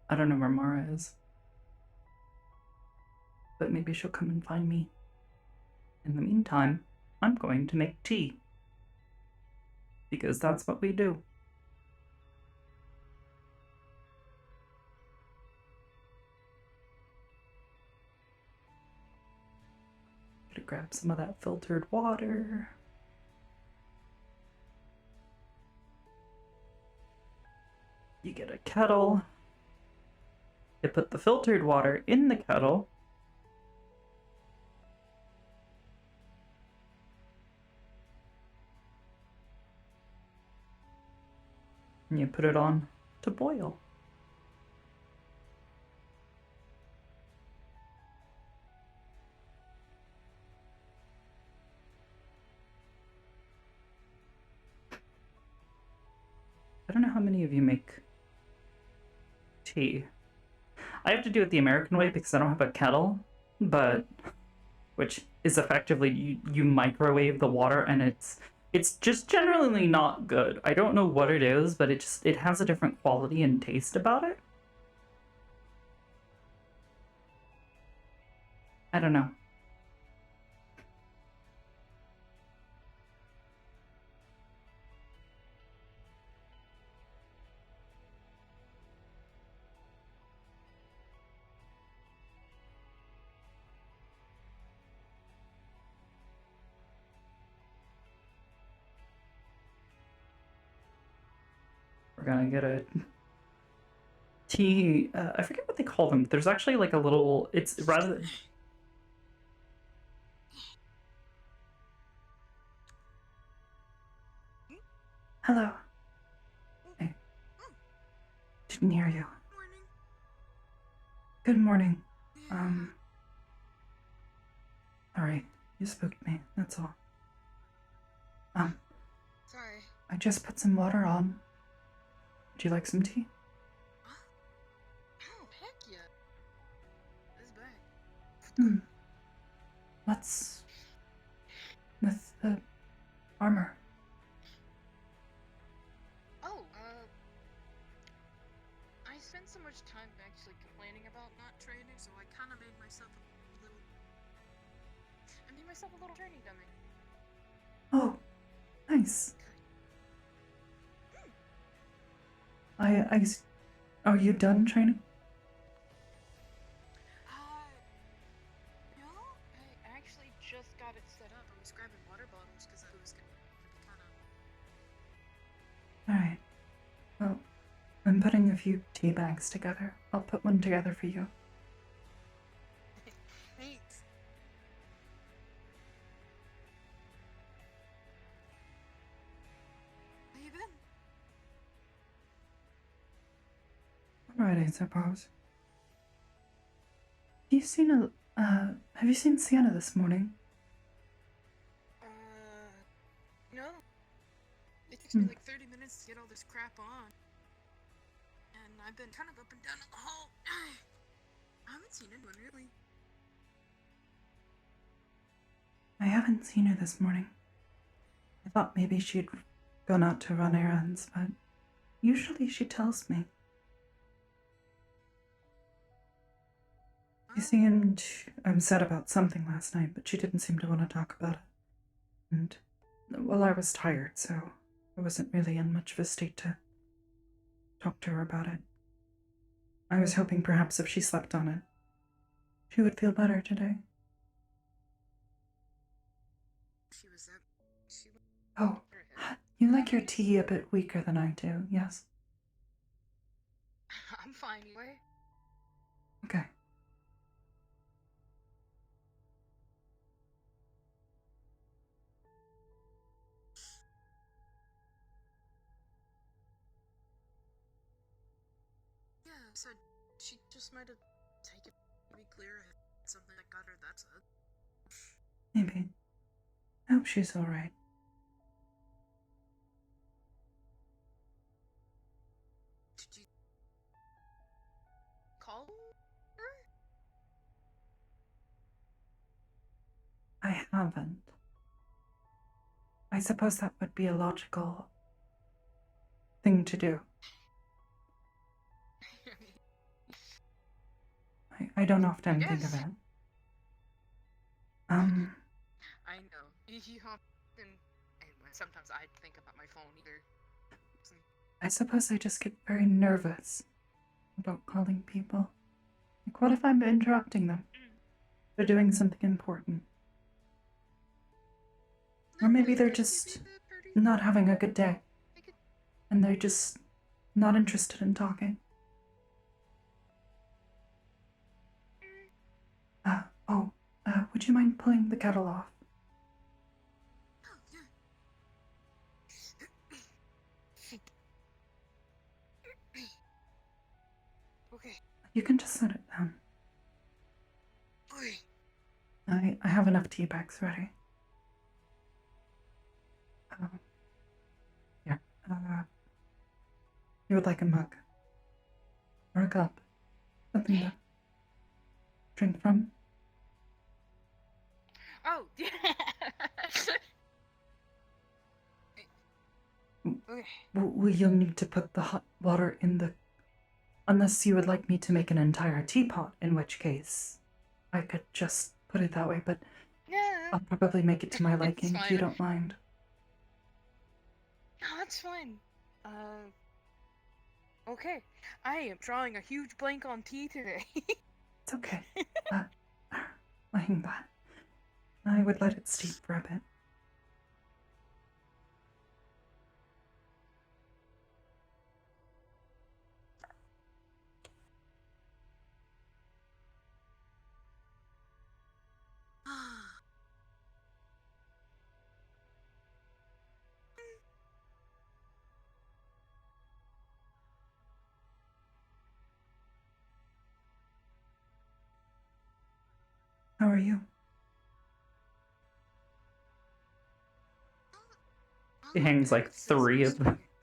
I don't know where Mara is. But maybe she'll come and find me. In the meantime, I'm going to make tea. Because that's what we do. Gonna grab some of that filtered water. You get a kettle. You put the filtered water in the kettle. And you put it on to boil. I don't know how many of you make tea. I have to do it the American way because I don't have a kettle, but which is effectively you microwave the water and it's just generally not good. I don't know what it is, but it has a different quality and taste about it. I don't know. We're gonna get a tea. I forget what they call them. There's actually like a little. It's rather. Hello. Hey. Didn't hear you. Good morning. Sorry, you spooked me. That's all. Sorry. I just put some water on. Would you like some tea? Oh, heck yeah. This bag. What's with the armor? Oh, I spent so much time actually complaining about not training, so I kind of made myself a little. I made myself a little training dummy. Oh, nice. Are you done training? No, I actually just got it set up. I was grabbing water bottles because I was gonna be kind of. Alright. Well, I'm putting a few tea bags together. I'll put one together for you. Thanks. How you been? Alright, I suppose. Have you seen Sienna this morning? No. It takes me like 30 minutes to get all this crap on. And I've been kind of up and down in the hall. I haven't seen anyone really. I haven't seen her this morning. I thought maybe she'd gone out to run errands, but usually she tells me. She seemed upset about something last night, but she didn't seem to want to talk about it. And, well, I was tired, so I wasn't really in much of a state to talk to her about it. I was hoping perhaps if she slept on it, she would feel better today. Oh, you like your tea a bit weaker than I do, yes? I'm fine anyway. Okay. Yeah, so she just might have taken to be clear something that got her that sad. Maybe. I hope she's alright. Did you call her? I haven't. I suppose that would be a logical thing to do. I don't often think of Yes. it. I know. You often, and sometimes I think about my phone either. I suppose I just get very nervous about calling people. Like, what if I'm interrupting them? They're doing something important. Or maybe they're just not having a good day. And they're just not interested in talking. Would you mind pulling the kettle off? Oh, yeah. Okay. You can just set it down. Okay. I have enough tea bags ready. Here. You would like a mug? Or a cup? Something to drink from? Oh, yeah. Okay. Will you need to put the hot water in the... Unless you would like me to make an entire teapot, in which case I could just put it that way, but Yeah. I'll probably make it to my It's liking if you fine. don't mind. No, that's fine. Okay. I am drawing a huge blank on tea today. It's okay. Lying that. I would let it steep for a bit. How are you? She hangs like three of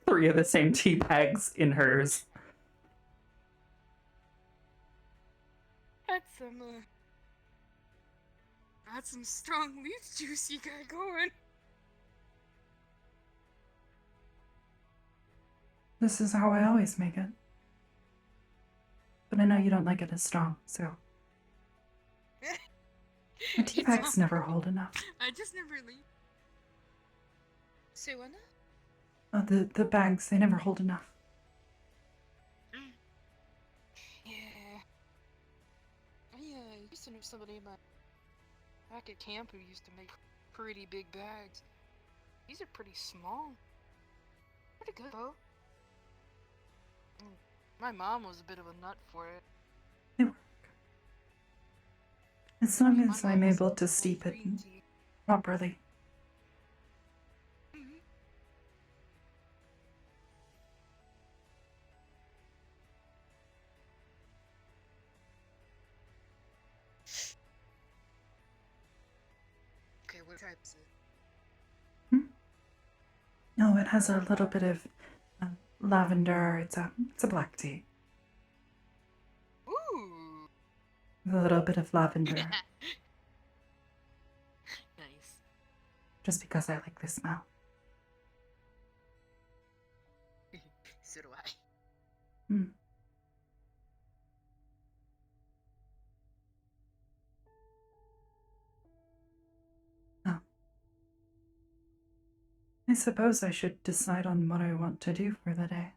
the same tea bags in hers. That's some strong leaf juice you got going. This is how I always make it. But I know you don't like it as strong, so... My tea bags never hold enough. I just never leave. Say what now? Oh, the bags, they never hold enough. Yeah. I used to know somebody back at camp who used to make pretty big bags. These are pretty small. Pretty good though. My mom was a bit of a nut for it. They work. As long as I'm able to steep it properly. Okay, what type is it? No, it has a little bit of lavender. It's a black tea. Ooh. A little bit of lavender. Nice. Just because I like the smell. So do I. Oh. I suppose I should decide on what I want to do for the day.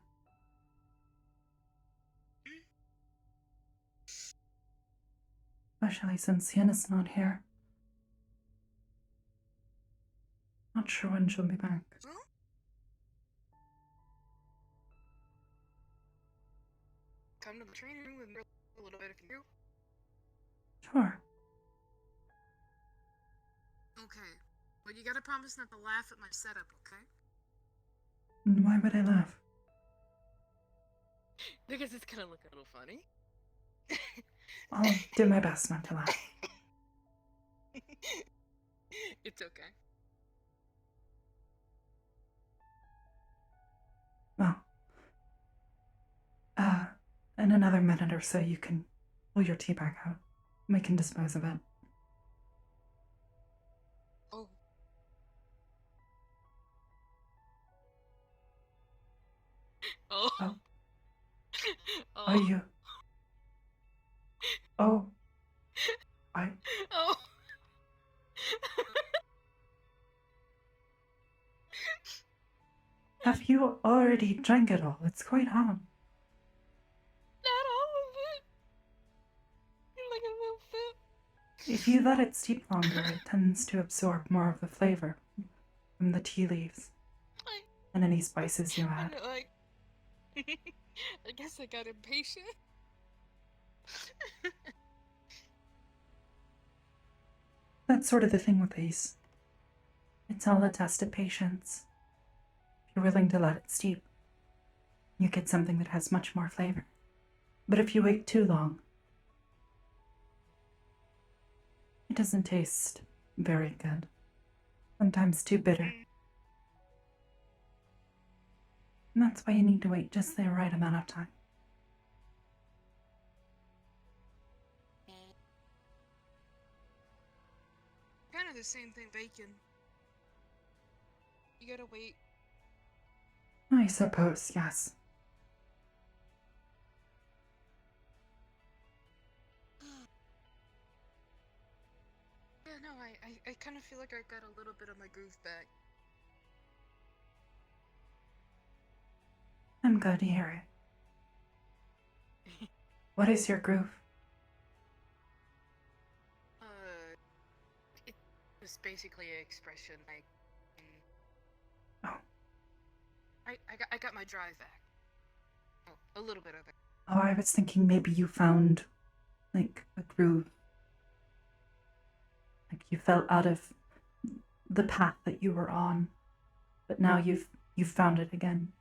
Especially since Sienna's not here. Not sure when she'll be back. Well, come to the training room with me a little bit if you do. Sure. Okay. But you gotta promise not to laugh at my setup, okay? And why would I laugh? Because it's gonna look a little funny. I'll do my best not to laugh. It's okay. Well, in another minute or so you can pull your tea bag out. We can dispose of it. Oh. Oh. Oh. Are you? Oh. You already drank it all. It's quite hot. Not all of it. Like a little sip. If you let it steep longer, it tends to absorb more of the flavor from the tea leaves and any spices you add. Like, I guess I got impatient. That's sort of the thing with these. It's all a test of patience. If you're willing to let it steep, you get something that has much more flavor. But if you wait too long, it doesn't taste very good. Sometimes too bitter. And that's why you need to wait just the right amount of time. Kind of the same thing, bacon. You gotta wait. I suppose, yes. Yeah, no, I kind of feel like I got a little bit of my groove back. I'm glad to hear it. What is your groove? It was basically an expression, like, Oh. I got my drive back. Oh, a little bit of it. Oh, I was thinking maybe you found, like, a groove. Like you fell out of the path that you were on, but now you've found it again.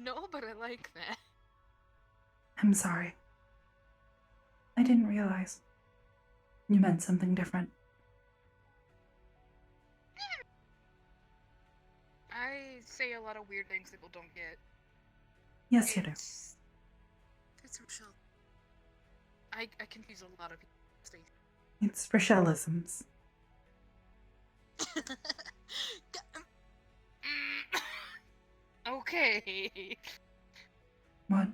No, but I like that. I'm sorry. I didn't realize. You meant something different. I say a lot of weird things people don't get. Yes, you do. It's Rochelle. I confuse a lot of people. It's Rochelleisms. Okay. What?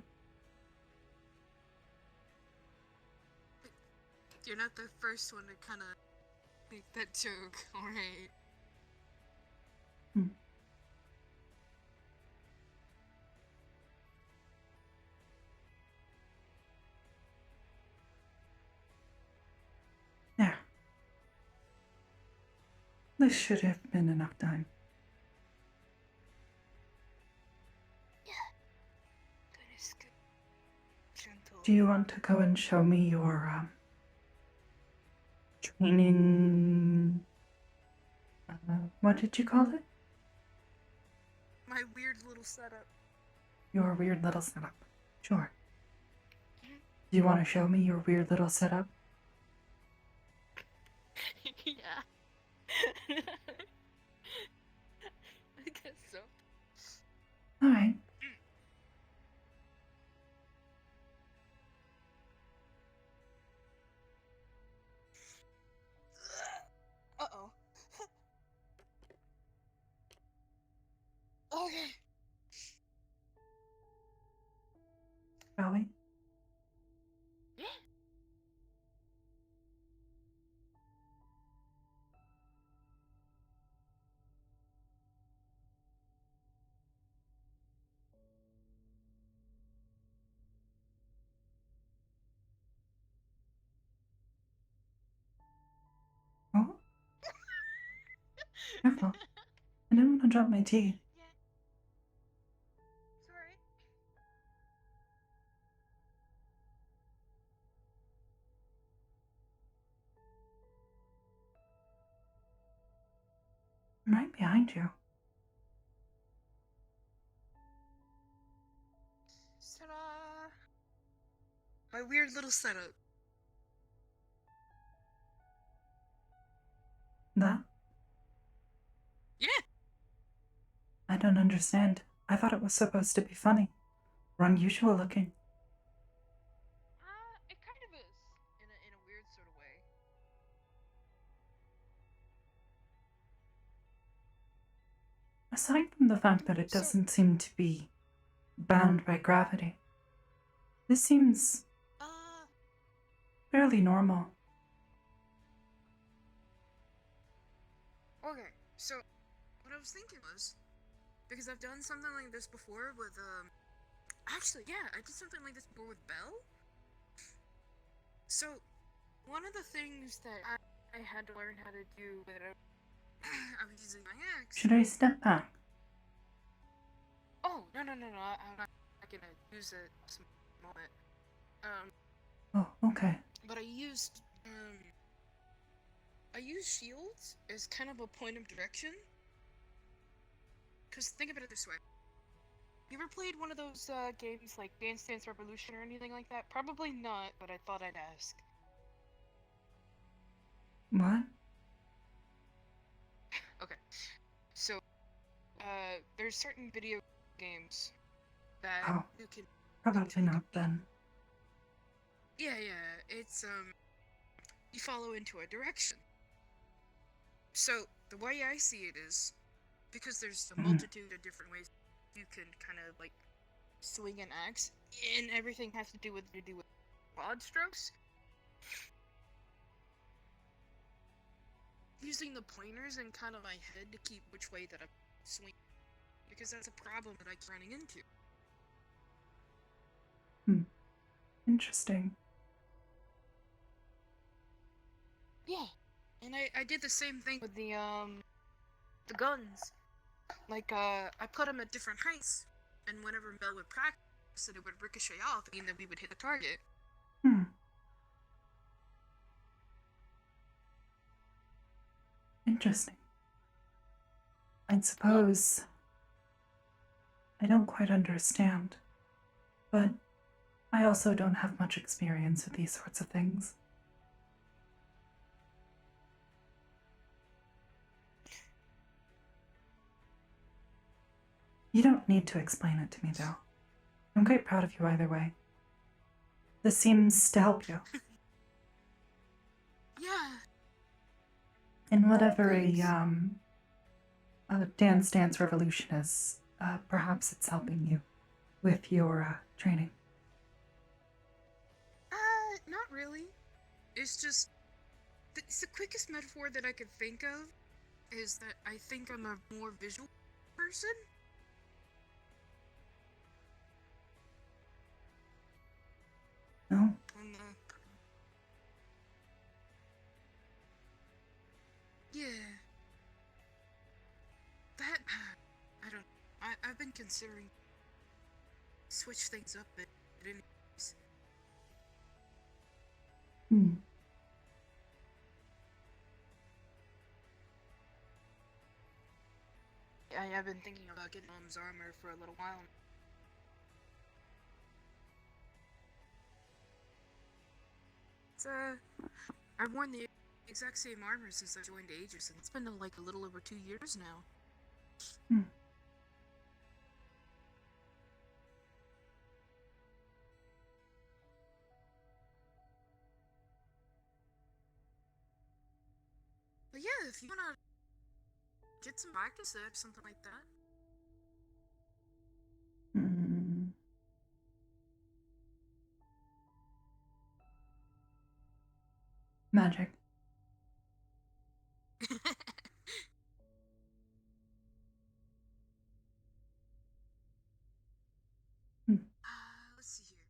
You're not the first one to kind of make that joke, alright? There. This should have been enough time. Yeah. Goodness, good. Gentle. Do you want to go and show me your, training... what did you call it? My weird little setup. Your weird little setup. Sure. Do you want to show me your weird little setup? Yeah. I guess so. Alright. Uh-oh. Okay. Shall we? Yeah. Oh? Careful. I don't want to drop my tea. Yeah. Sorry. I'm right behind you. Ta-da! My weird little setup. That? Yeah. I don't understand. I thought it was supposed to be funny. Or unusual looking. It kind of is. In a weird sort of way. Aside from the fact that it doesn't seem to be bound by gravity, this seems fairly normal. Okay, so what I I was thinking was, because I've done something like this before with, actually, yeah, I did something like this before with Belle. So, one of the things that I had to learn how to do when I was using my axe. Should I step back? Oh, no, I'm not gonna use it this moment. Oh, okay. But I used shields as kind of a point of direction. Because think about it this way. You ever played one of those games like Dance Dance Revolution or anything like that? Probably not, but I thought I'd ask. What? Okay. So, there's certain video games that Oh, you can... probably not then. Yeah, it's, you follow into a direction. So, the way I see it is, because there's a multitude of different ways you can kind of, like, swing an axe, and everything has to do with broad strokes. Using the pointers and kind of my head to keep which way that I'm swinging, because that's a problem that I keep running into. Interesting. Yeah, and I did the same thing with the guns. Like, I put them at different heights, and whenever Belle would practice it, it would ricochet off, meaning that we would hit the target. Interesting. I suppose I don't quite understand, but I also don't have much experience with these sorts of things. You don't need to explain it to me, though. I'm quite proud of you either way. This seems to help you. Yeah. In whatever Thanks. a Dance Dance Revolution is, perhaps it's helping you with your training. Not really. It's just, it's the quickest metaphor that I could think of is that I think I'm a more visual person. No? And, yeah. That, I've been considering switch things up a bit anyways. I've been thinking about getting Mom's armor for a little while. It's, I've worn the exact same armor since I joined Aegis, and it's been like a little over 2 years now. But yeah, if you wanna get some practice at something like that. Magic. Let's see here.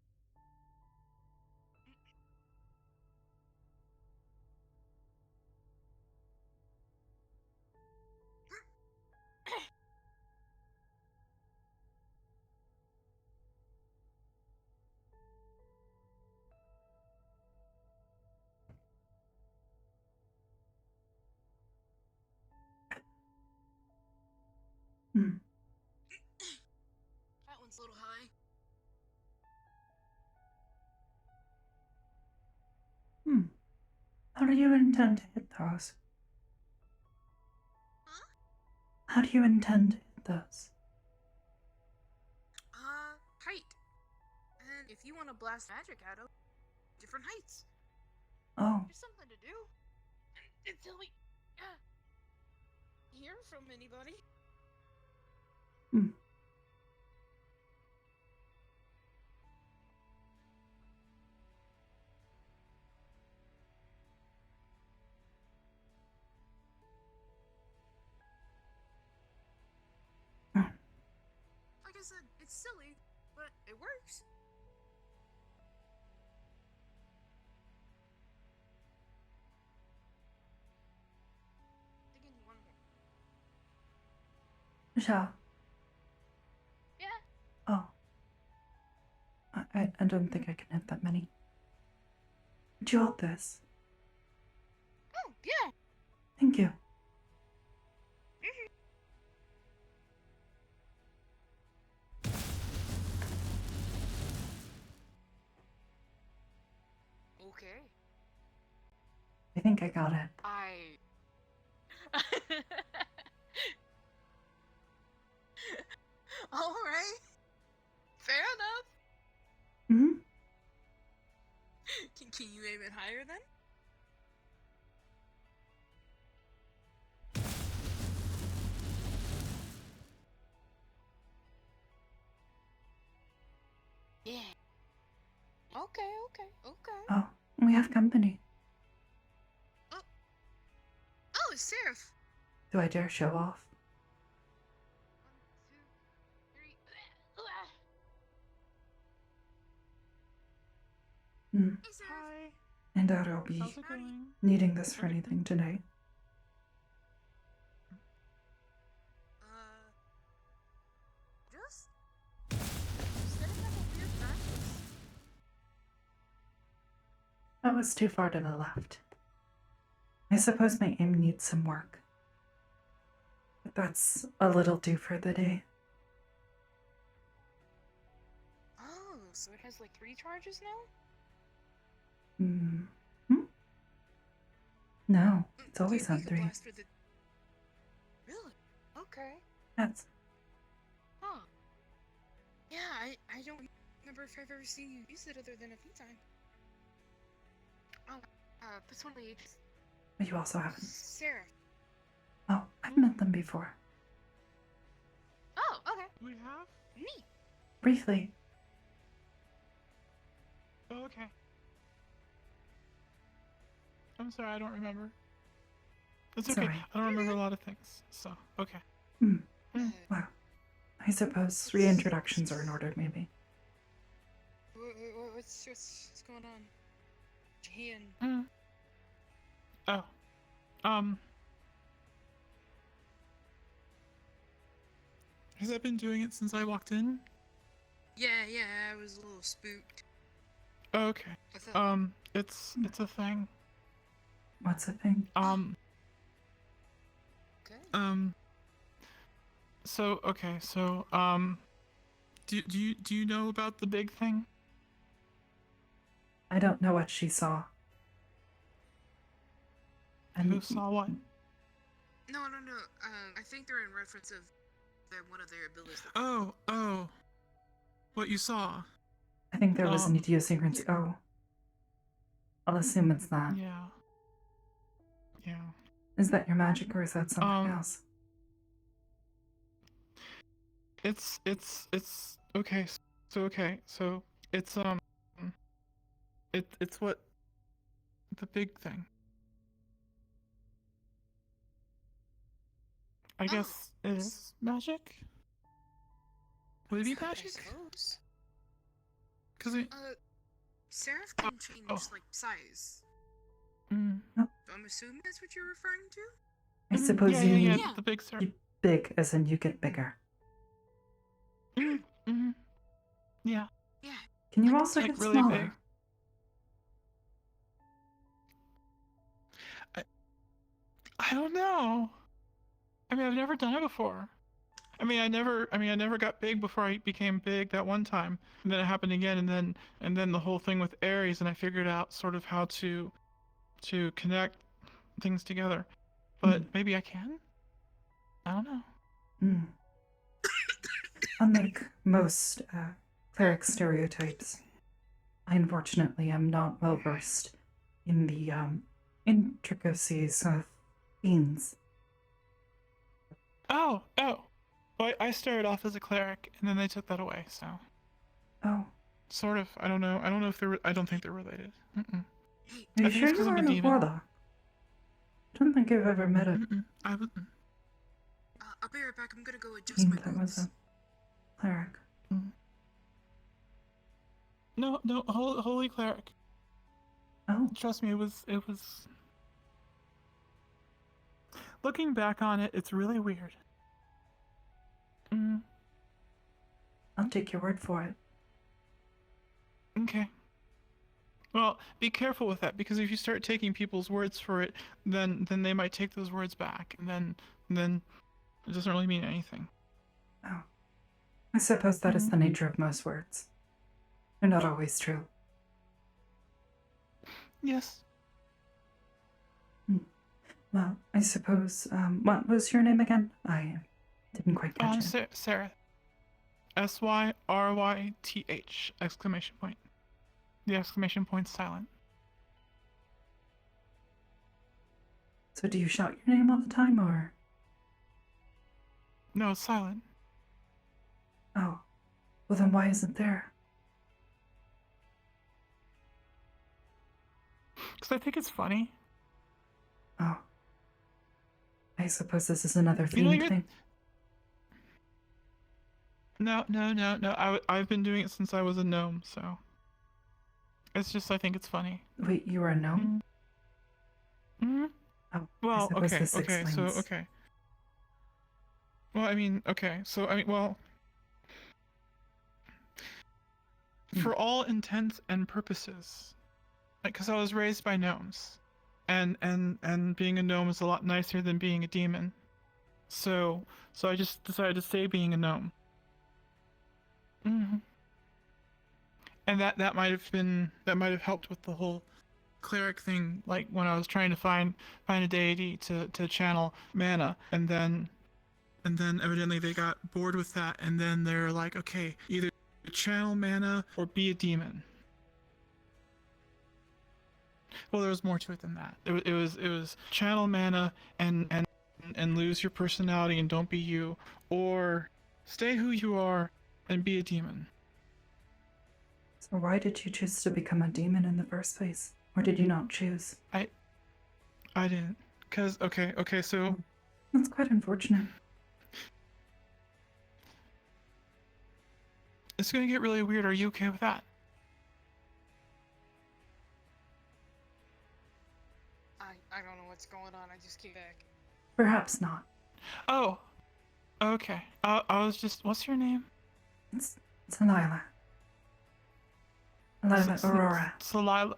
That one's a little high. How do you intend to hit those? Huh? How do you intend to hit those? Height. And if you want to blast magic out of different heights. Oh. There's something to do. Until we hear from anybody. said, it's silly, but it works. Thinking one more. Michelle. Yeah. Oh. I don't think I can hit that many. Would you hold this? Oh, yeah. Thank you. Okay. I think I got it. All right. Fair enough. Hmm? Can you aim it higher then? Yeah. Okay. Oh, we have company. Oh, it's Seraph. Do I dare show off? 1, 2, 3. Hmm. Hey, Seraph. Hi. I doubt I'll be How's it going? needing this for anything today. Just setting up a weird practice. That was too far to the left. I suppose my aim needs some work. But that's a little due for the day. Oh, so it has like 3 charges now? Hmm? No, it's always You on could 3. blast with it. Really? Okay. That's... Huh. Yeah, I don't remember if I've ever seen you use it other than a few times. Oh, this one leads. But you also haven't. Sarah. Oh, I've met them before. Oh, okay. We have? Neat. Briefly. Oh, okay. I'm sorry, I don't remember. It's okay. Sorry. I don't remember a lot of things, so, okay. Well, I suppose reintroductions are in order, maybe. What's going on? Jahan. Oh. Has that been doing it since I walked in? Yeah, I was a little spooked. Oh, okay. I thought, It's a thing. What's the thing? okay. Do you know about the big thing? I don't know what she saw. Who saw what? No. I think they're in reference of one of their abilities. Oh. What you saw? I think there was an idiosyncrasy. Oh. I'll assume it's that. Yeah. Is that your magic or is that something else? It's okay. So it's what the big thing. I guess it is magic. Would it be magic? I suppose. Cause it. Seraph can change like size. So I'm assuming that's what you're referring to. I suppose you mean the big Seraph. big as in you get bigger. Yeah. Can you also like get really smaller? big. I don't know. I mean, I've never done it before. I never got big before I became big that one time, and then it happened again, and then the whole thing with Aries, and I figured out sort of how to connect things together. But maybe I can. I don't know. Unlike most cleric stereotypes, I unfortunately am not well versed in the intricacies of fiends. Oh. Well, I started off as a cleric, and then they took that away. So. Oh. Sort of. I don't know. I don't know if they're. I don't think they're related. Are you sure you are a warlock? I don't think I've ever met it. I wouldn't. I'll be right back. I'm gonna go adjust my boots. cleric. No, holy cleric. Oh, Trust me, it was. Looking back on it, it's really weird. I'll take your word for it. Okay. Well, be careful with that, because if you start taking people's words for it, then they might take those words back, and then it doesn't really mean anything. Oh. I suppose that is the nature of most words. They're not always true. Yes. Well, I suppose, what was your name again? I didn't quite catch it. Sarah. SYRYTH! Exclamation point. The exclamation point's silent. So do you shout your name all the time, or? No, it's silent. Oh. Well, then why isn't there? Because I think it's funny. Oh. I suppose this is another fiend thing. No. I've been doing it since I was a gnome, so. It's just, I think it's funny. Wait, you were a gnome? Mm-hmm. Oh, well, okay, this explains. so, okay. Well, I mean, okay, so, I mean, well. For all intents and purposes. Like, because I was raised by gnomes. And being a gnome is a lot nicer than being a demon. So I just decided to stay being a gnome. And that might have helped with the whole cleric thing, like when I was trying to find a deity to channel mana, and then evidently they got bored with that, and then they're like, okay, either channel mana or be a demon. Well, there was more to it than that. It was channel mana and lose your personality and don't be you, or stay who you are and be a demon. So why did you choose to become a demon in the first place? Or did you not choose? I didn't. Cause okay, so that's quite unfortunate. It's gonna get really weird. Are you okay with that? I don't know what's going on. I just came back. Perhaps not. Oh, okay. I was just. What's your name? It's Alyla. Alyla Aurora. Alyla.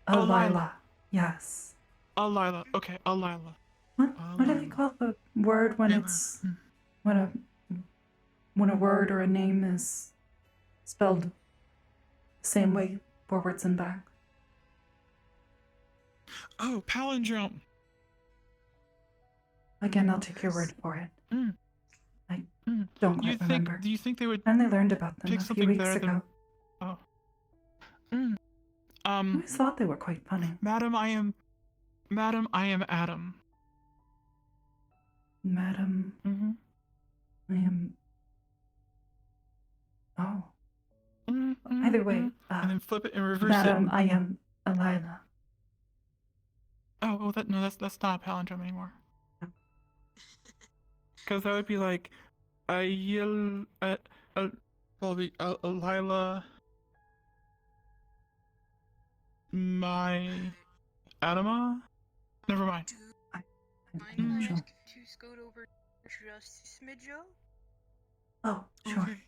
Alyla. Yes. Alyla. Okay, Alyla. What do they call the word when it's when a word or a name is spelled the same way forwards and back? Oh, palindrome. Again, I'll take your word for it. I don't quite remember. Do you think they would? And they learned about them pick a few something weeks better ago. Oh. I always thought they were quite funny. Madam, I am Adam. Madam. I am. Oh. Either way. And then flip it and reverse Madam, it. I am Alyla. Oh, well, that's not a palindrome anymore. Because that would be like, probably Alyla, my Adama? Never mind. I'm sure. To scoot over just a smidge? Oh, sure. Okay.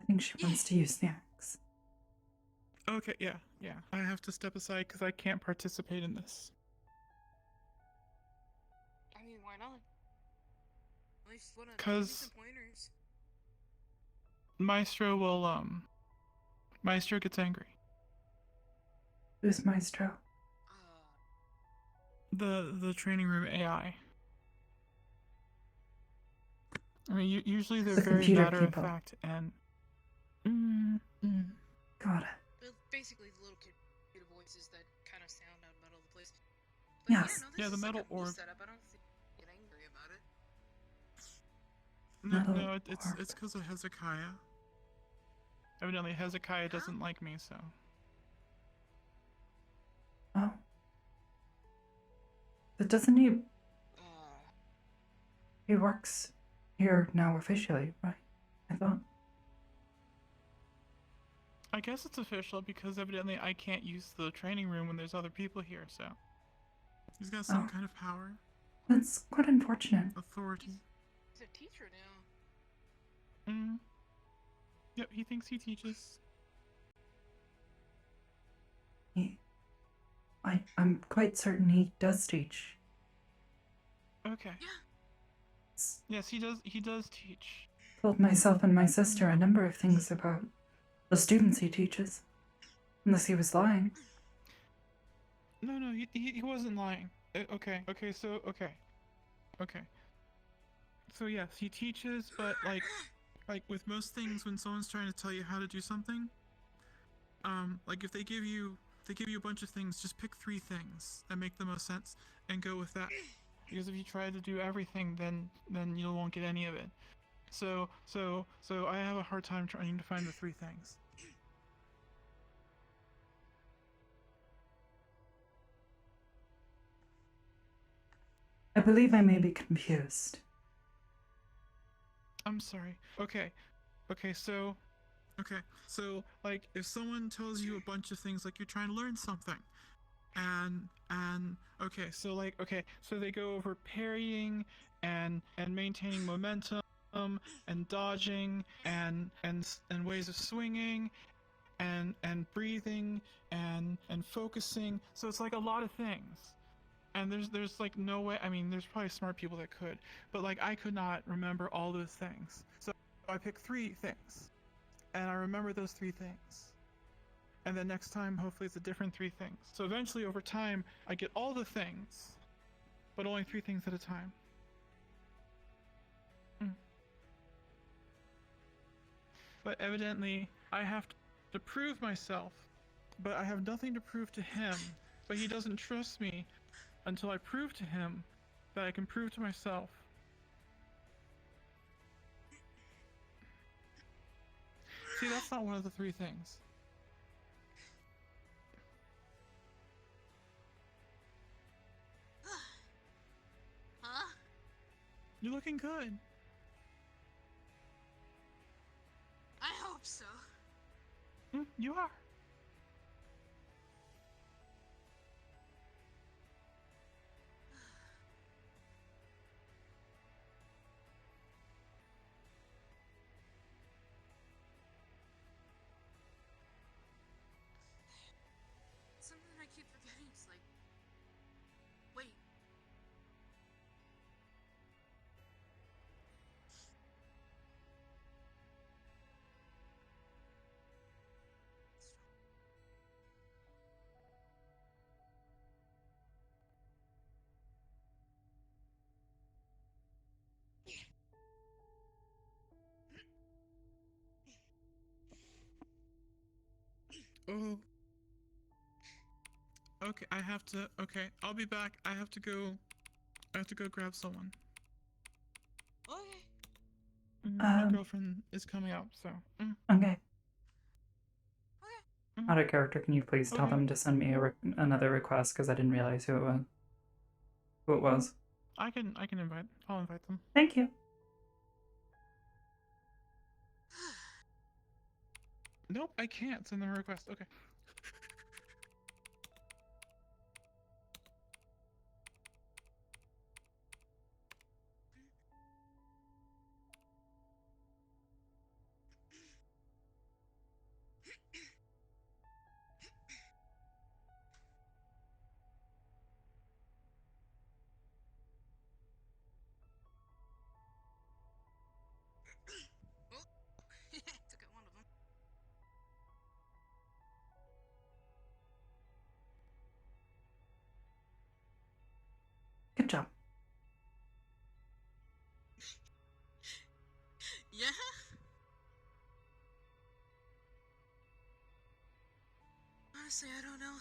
I think she wants to use the axe. Okay, yeah. I have to step aside because I can't participate in this. I mean, why not? At least one of Because pointers. Maestro gets angry. Who's Maestro? The training room AI. I mean, usually they're The very computer matter of people. fact and. Got it. Well, basically, the little computer voices that kind of sound out about all the place. But Yes. yeah, no, this Yeah, the is metal like a cool orb. setup. I don't think you get angry about it. No, it's because of Hezekiah. Evidently, Hezekiah doesn't like me, so. Oh. But doesn't he? He works here now officially, right? I thought. I guess it's official because evidently I can't use the training room when there's other people here, so. He's got some Oh. kind of power, That's quite unfortunate. authority. He's a teacher now. Yep, he thinks he teaches. I'm quite certain he does teach. Okay. Yes, he does teach. Told myself and my sister a number of things about the students he teaches. Unless he was lying. No, he wasn't lying. Okay. So yes, he teaches, but like with most things, when someone's trying to tell you how to do something, like if they give you a bunch of things, just pick 3 things that make the most sense and go with that. Because if you try to do everything, then you won't get any of it. So I have a hard time trying to find the 3 things. I believe I may be confused. I'm sorry. Okay, so like if someone tells you a bunch of things, like you're trying to learn something, and so they go over parrying and maintaining momentum and dodging and ways of swinging and breathing and focusing. So it's like a lot of things. And there's like no way. I mean, there's probably smart people that could, but like I could not remember all those things. So I picked 3 things, and I remember those 3 things. And then next time, hopefully, it's a different 3 things. So eventually, over time, I get all the things, but only 3 things at a time. But evidently, I have to prove myself, but I have nothing to prove to him. But he doesn't trust me until I prove to him that I can prove to myself. See, that's not one of the 3 things. Huh? You're looking good. I hope so. You are. Something I keep forgetting is like... Wait. Oh. Okay, I have to. Okay, I'll be back. I have to go grab someone. Okay. My girlfriend is coming up, so. Okay. Okay. Out of character, can you please tell Okay. them to send me another request because I didn't realize who it was. I can invite. I'll invite them. Thank you. Nope, I can't send them a request. Okay. Took out one of them. Good job. Yeah? Honestly, I don't know.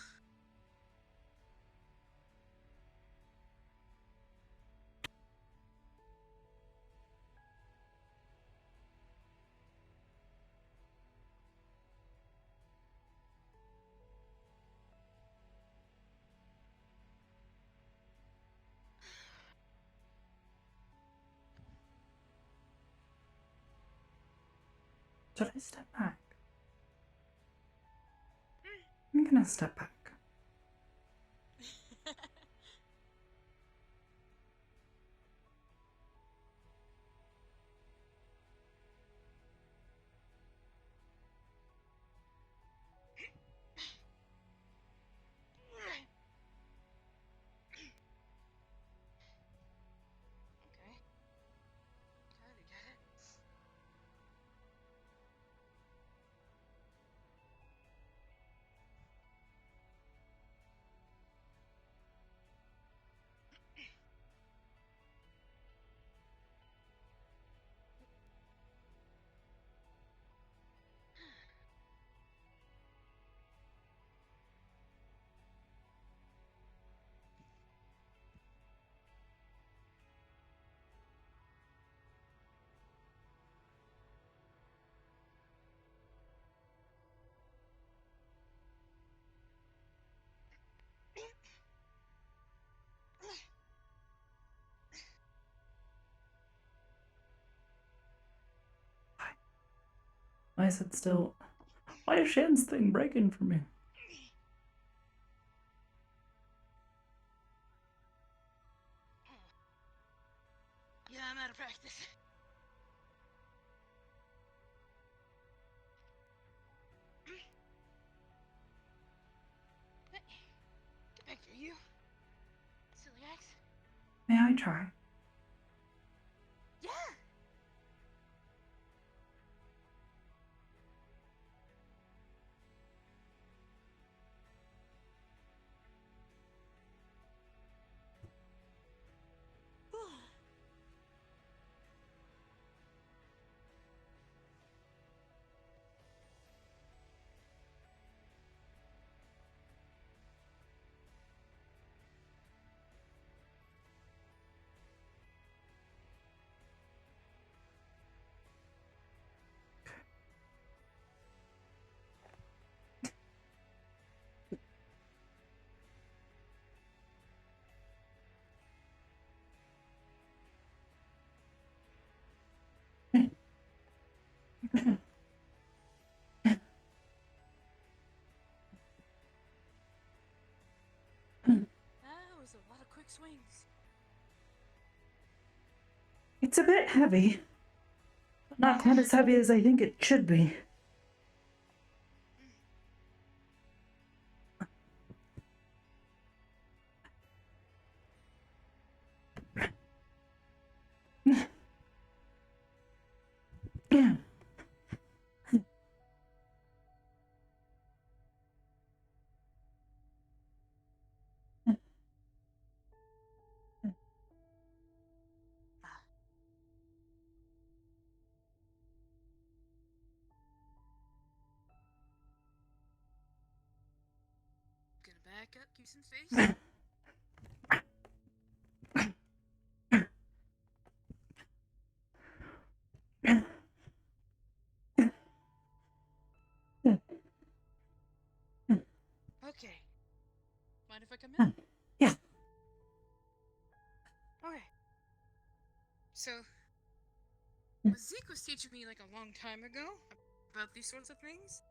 Should I step back? I'm gonna step back. Okay. Gotta get it. Why is it still... Why is Shan's thing breaking for me? Yeah, I'm out of practice. Get back there, you. Silly axe. May I try? Yeah. That was a lot of quick swings. It's a bit heavy, but not quite as heavy as I think it should be. Gonna back up, keep some space. Okay. Mind if I come in? Yeah. Okay. So, what Zeke was teaching me like a long time ago about these sorts of things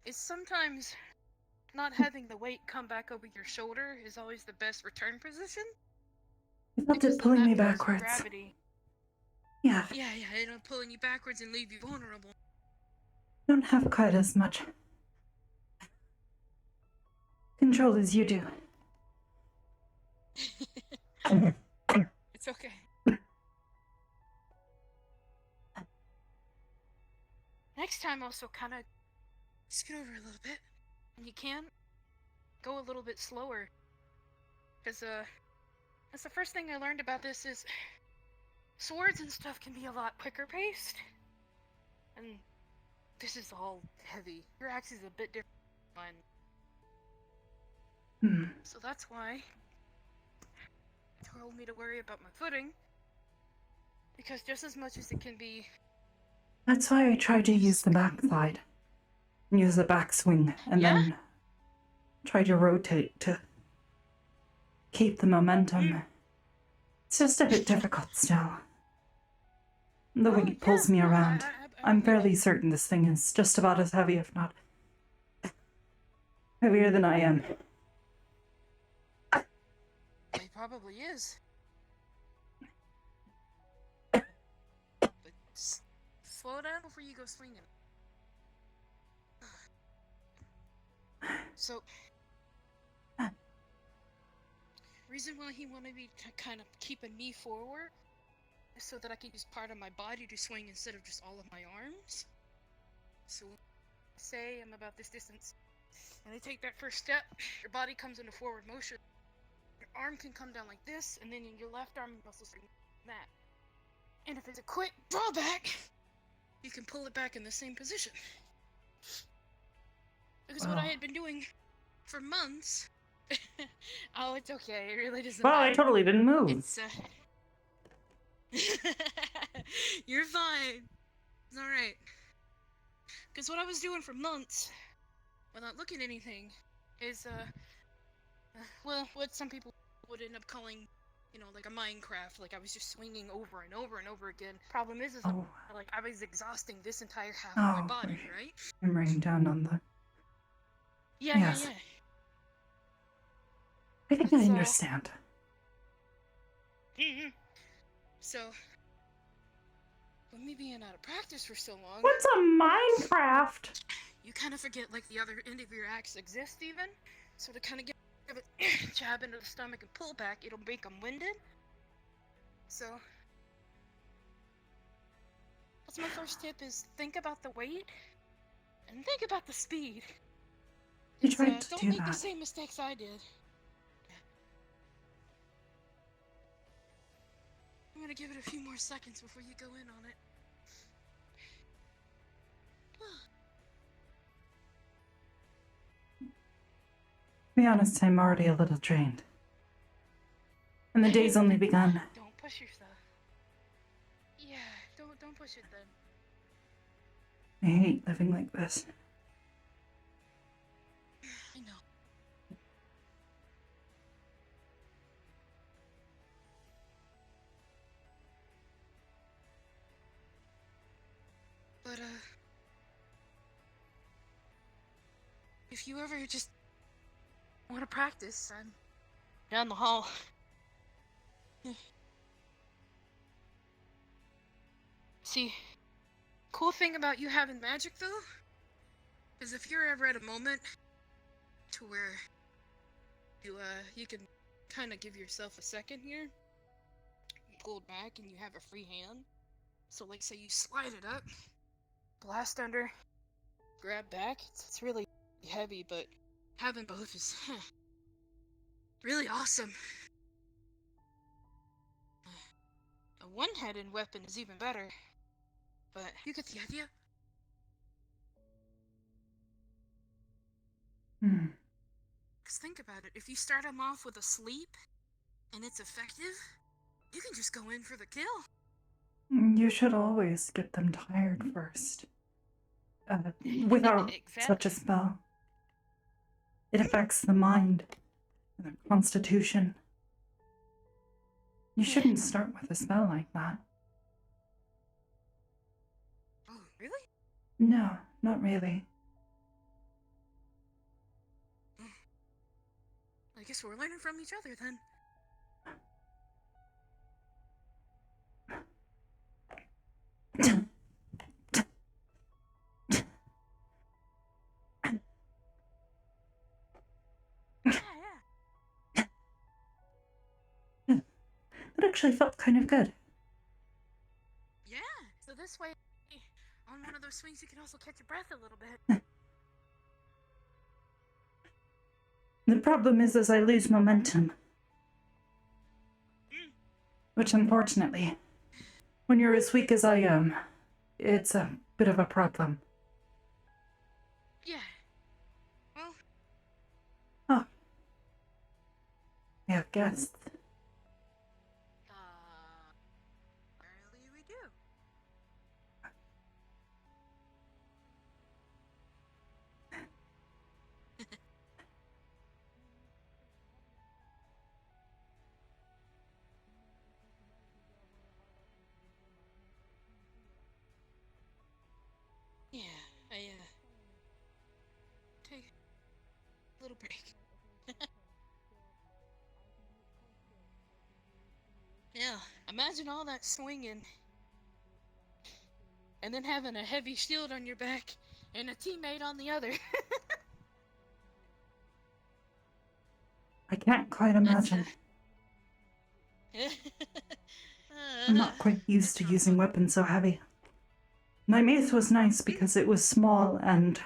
is sometimes not having the weight come back over your shoulder is always the best return position. I felt Because it then pulling that me pulls backwards. gravity. Yeah, Yeah, it'll pulling you backwards and leave you vulnerable. I don't have quite as much control as you do. It's okay. Next time, also kind of scoot over a little bit. And you can go a little bit slower. Because, that's the first thing I learned about this is swords and stuff can be a lot quicker paced. And this is all heavy. Your axe is a bit different than mine. So that's why they told me to worry about my footing. Because just as much as it can be... That's why I tried to use the backside. Use the backswing and then try to rotate to keep the momentum. It's just a bit difficult still. The Oh, weight pulls me yeah, no, around. I'm get it. fairly certain this thing is just about as heavy, if not heavier than I am. It probably is. But slow down before you go swinging. So, reason why he wanted me to kind of keep a knee forward is so that I could use part of my body to swing instead of just all of my arms. So, say I'm about this distance, and I take that first step, your body comes into forward motion. Your arm can come down like this, and then your left arm muscle swing like that. And if it's a quick drawback, you can pull it back in the same position. Because what I had been doing for months. Oh, it's okay. It really doesn't Well, matter. I totally didn't move. It's You're fine. It's alright. Because what I was doing for months, without looking at anything, is well, what some people would end up calling, like a Minecraft. Like I was just swinging over and over and over again. Problem is like I was exhausting this entire half of my body, right? I'm writing down on the... Yeah, Yes. yeah. I think I understand. So, with me being out of practice for so long... What's a Minecraft? You kind of forget, like, the other end of your axe exists, even. So to kind of give it jab into the stomach and pull back, it'll make them winded. So... that's my first tip, is think about the weight, and think about the speed. You tried to don't do make that. the same mistakes I did. I'm gonna give it a few more seconds before you go in on it. To be honest, I'm already a little drained. And the day's only begun. Don't push yourself. Yeah, don't push it then. I hate living like this. I know. But, if you ever just want to practice, I'm down the hall. See, cool thing about you having magic, though, is if you're ever at a moment to where you can kind of give yourself a second here, you pull it back and you have a free hand. So, like, say you slide it up, blast under, grab back. It's really heavy, but having both is really awesome. A one-handed weapon is even better, but you get the idea. Because think about it, if you start them off with a sleep, and it's effective, you can just go in for the kill. You should always get them tired first. Without such a spell. It affects the mind, the constitution. You shouldn't start with a spell like that. Oh, really? No, not really. I guess we're learning from each other then. Yeah. That actually felt kind of good. Yeah, so this way, on one of those swings, you can also catch your breath a little bit. The problem is as I lose momentum. Which unfortunately, when you're as weak as I am, it's a bit of a problem. Yeah. Well... Oh. I have guests. Apparently we do. take a little break. Yeah, imagine all that swinging, and then having a heavy shield on your back and a teammate on the other. I can't quite imagine. I'm not quite used to using weapons so heavy. My mace was nice because it was small and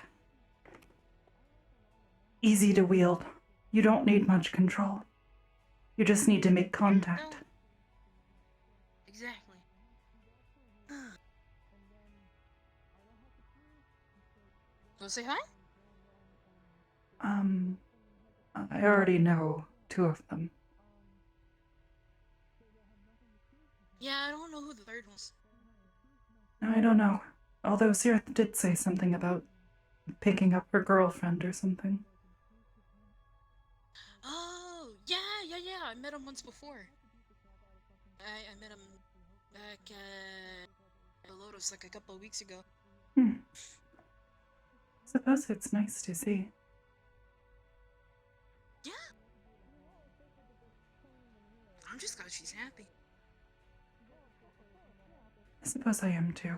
easy to wield. You don't need much control. You just need to make contact. No, exactly. Wanna say hi? I already know 2 of them. Yeah, I don't know who the third was. I don't know. Although Sirith did say something about picking up her girlfriend or something. Oh, yeah. I met him once before. I met him back at Lotus like a couple of weeks ago. Suppose it's nice to see. Yeah. I'm just glad she's happy. I suppose I am too.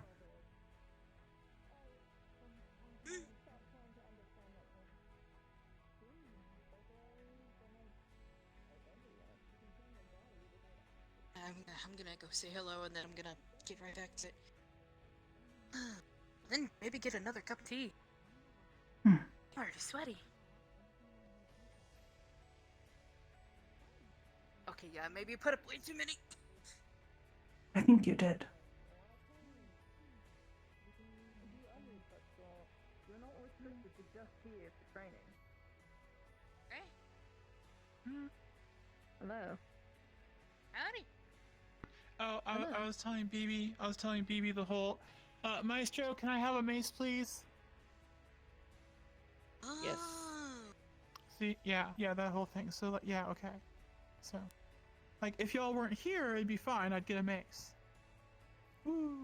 I'm gonna go say hello and then I'm gonna get right back to it. Then maybe get another cup of tea. I'm already sweaty. Okay, yeah, maybe put up way too many. I think you did. Hey, Hello. howdy. Oh, Hello. I was telling BB the whole, Maestro, can I have a mace, please? Yes. Oh. See, yeah, that whole thing. So, like, yeah, okay. So, like, if y'all weren't here, it'd be fine. I'd get a mace. Woo.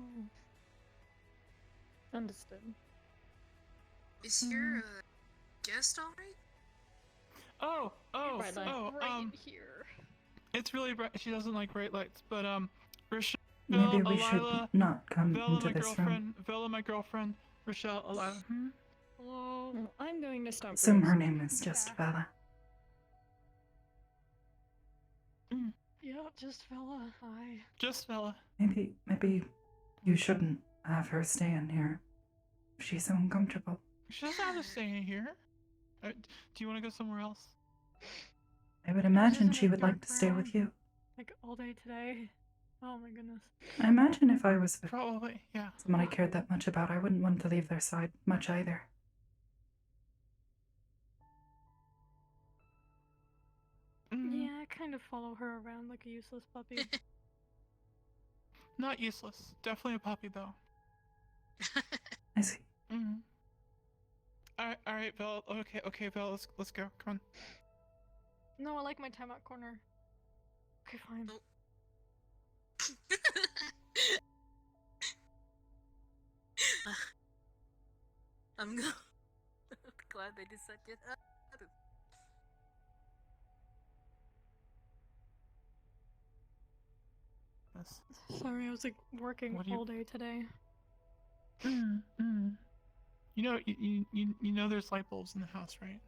Understood. Is your guest alright? Oh, Bright light. Here. it's really bright. She doesn't like bright lights, but, Rochelle, Maybe we Alyla, should not come Vela, into my this room. girlfriend, Vela, my girlfriend, Rochelle, Alyla. Hello. Well, I'm going to stop. Assume her name is just Vela. Yeah, just Vela. Hi. Just Vela. Maybe you shouldn't have her stay in here. If she's so uncomfortable. She doesn't have to stay in here. Do you want to go somewhere else? I would imagine isn't she a would like dark to stay with you. Like all day today. Oh my goodness. I imagine if I was with Probably, yeah. someone I cared that much about, I wouldn't want to leave their side much either. Yeah, I kind of follow her around like a useless puppy. Not useless. Definitely a puppy, though. I see. All right, Belle. Okay, Belle. Let's go. Come on. No, I like my timeout corner. Okay, fine. I'm glad they decided. Yes. Sorry, I was like working What do you- all day today. You know, you know, there's light bulbs in the house, right?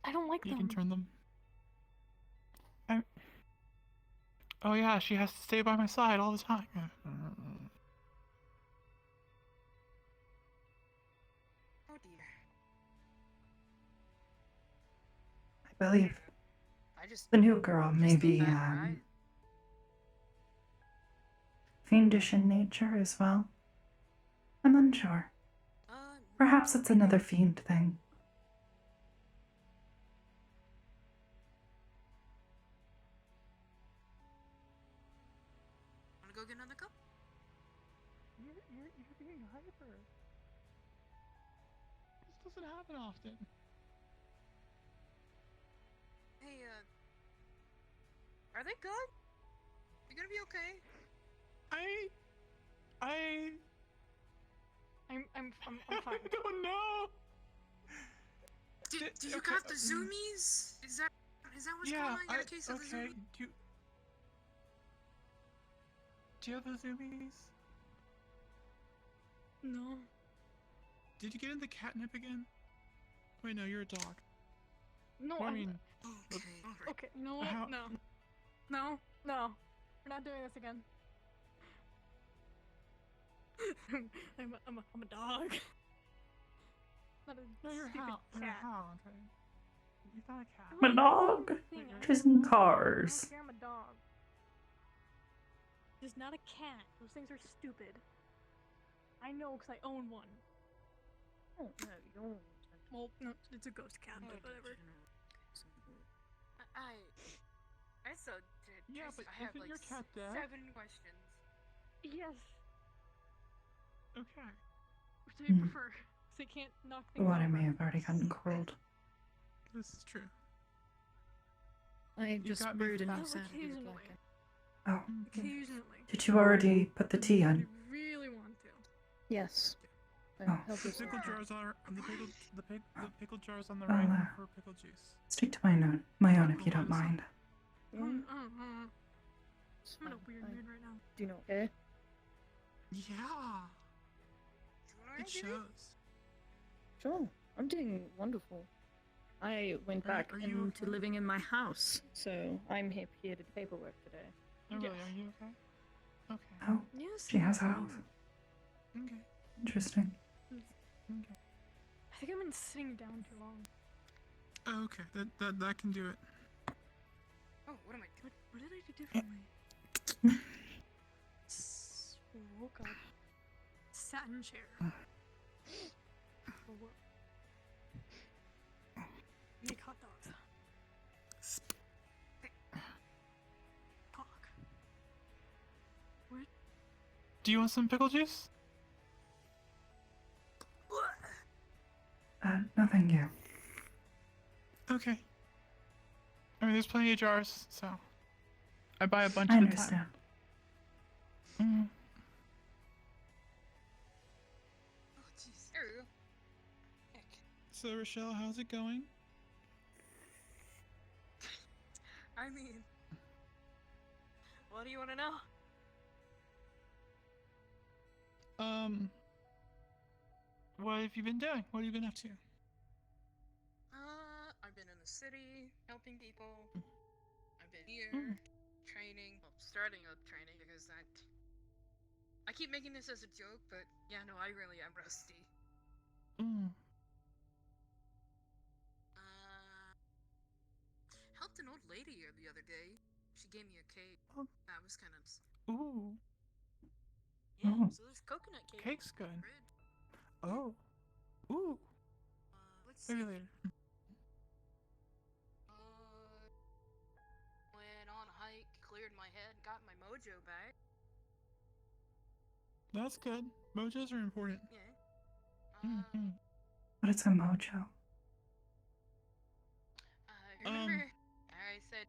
I don't like You them. can turn them. Oh yeah, she has to stay by my side all the time. Oh dear. I believe I just the new girl may just be look back, right? fiendish in nature as well. I'm unsure. Perhaps it's another fiend thing. Wanna go get another cup? You're being hyper. This doesn't happen often. Hey, are they good? You gonna be okay? I'm fine. I don't know. Do you Okay, got the zoomies? Is that what's going on? You got a case of the okay. zoomies? Do you have the zoomies? No. Did you get into catnip again? Wait, no, you're a dog. No, Well, I mean, Okay, alright. Okay, you know what? How- No. No. No. We're not doing this again. I'm a dog. Not a no, you're a stupid hound. You're a cat. hound, right? You're not a cat. I'm a dog. Thing, I Chasing don't- I cars. don't care, I'm a dog. Just not a cat. Those things are stupid. I know because I own one. Oh, no, you don't. Well, no, it's a ghost cat, but whatever. I so did. Yeah, but I have isn't like your cat dead? 7 questions. Yes. Okay. Which do you Hmm. prefer? So you can't knock things What I over. may have already gotten cold. This is true. I just got me brewed a new back. sanity Occasionally. drink. Oh, Occasionally. did you already put the tea I in? really want to. Yes. Oh. Help The us with pickle that. jars are the pickle jars on the I'll, right for pickle juice. Stick to my own if you don't mind. Mm, it's I'm in a fine, weird I mood right now. do not care. Yeah, Alright, it baby. shows. Sure, I'm doing wonderful. I went Are- back are you into okay? living in my house, so I'm here to do paperwork today. Oh, really? Yes. Are you okay? Okay. Oh, Yes. she has a house. Okay. Interesting. Okay. I think I've been sitting down too long. Oh, okay. That can do it. Oh, what am I doing? What did I do differently? Woke up. Sat in a chair. For work. Make hot dogs. Talk. What? Do you want some pickle juice? No thank you. Okay. I mean, there's plenty of jars, so I buy a bunch I at a understand. time. Mm. Oh, jeez. There we go. Heck. So, Rochelle, how's it going? I mean, what do you want to know? What have you been doing? What have you been up to? I've been in the city helping people. I've been here training. Well, starting up training because I keep making this as a joke, but yeah, no, I really am rusty. Mm. Helped an old lady here the other day. She gave me a cake. Oh. That was kind of Ooh, yeah. Oh. So there's coconut cake. cake's good. Bread. Oh. Ooh. Let's see. Maybe later. Went on a hike, cleared my head, got my mojo back. That's good. Mojos are important. Yeah. Mm-hmm. But it's a mojo. Remember I said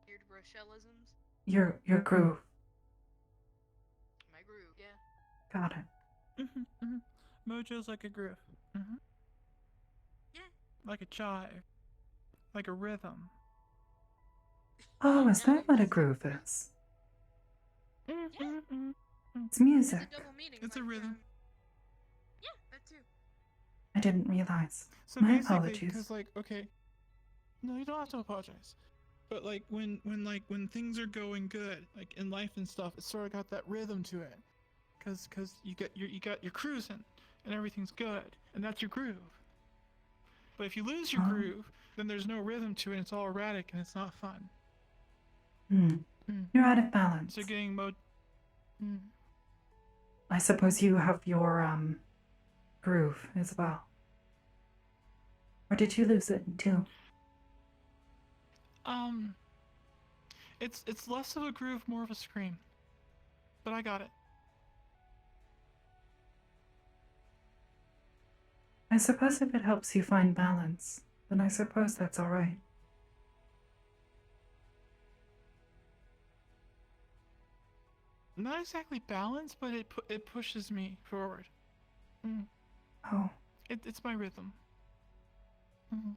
weird Rochellisms? Your groove. My groove, yeah. Got it. Mm-hmm. Mm-hmm. Mojo's like a groove. Mm-hmm. Yeah. Like a chive. Like a rhythm. Oh, is that what a groove is? Mm-hmm. It's It's music. a double meaning. It's a like, rhythm. Yeah, that too. I didn't realize. So My basically, apologies. because like, okay, no, you don't have to apologize. But like when things are going good, like in life and stuff, it's sort of got that rhythm to it. Cause you got your cruising and everything's good, and that's your groove. But if you lose your Oh. groove, then there's no rhythm to it. It's all erratic and it's not fun. Hmm. Mm. You're out of balance. So getting Mm. I suppose you have your groove as well. Or did you lose it too? It's less of a groove, more of a scream. But I got it. I suppose if it helps you find balance, then I suppose that's alright. Not exactly balance, but it pushes me forward. Mm. Oh, It's my rhythm. Mm.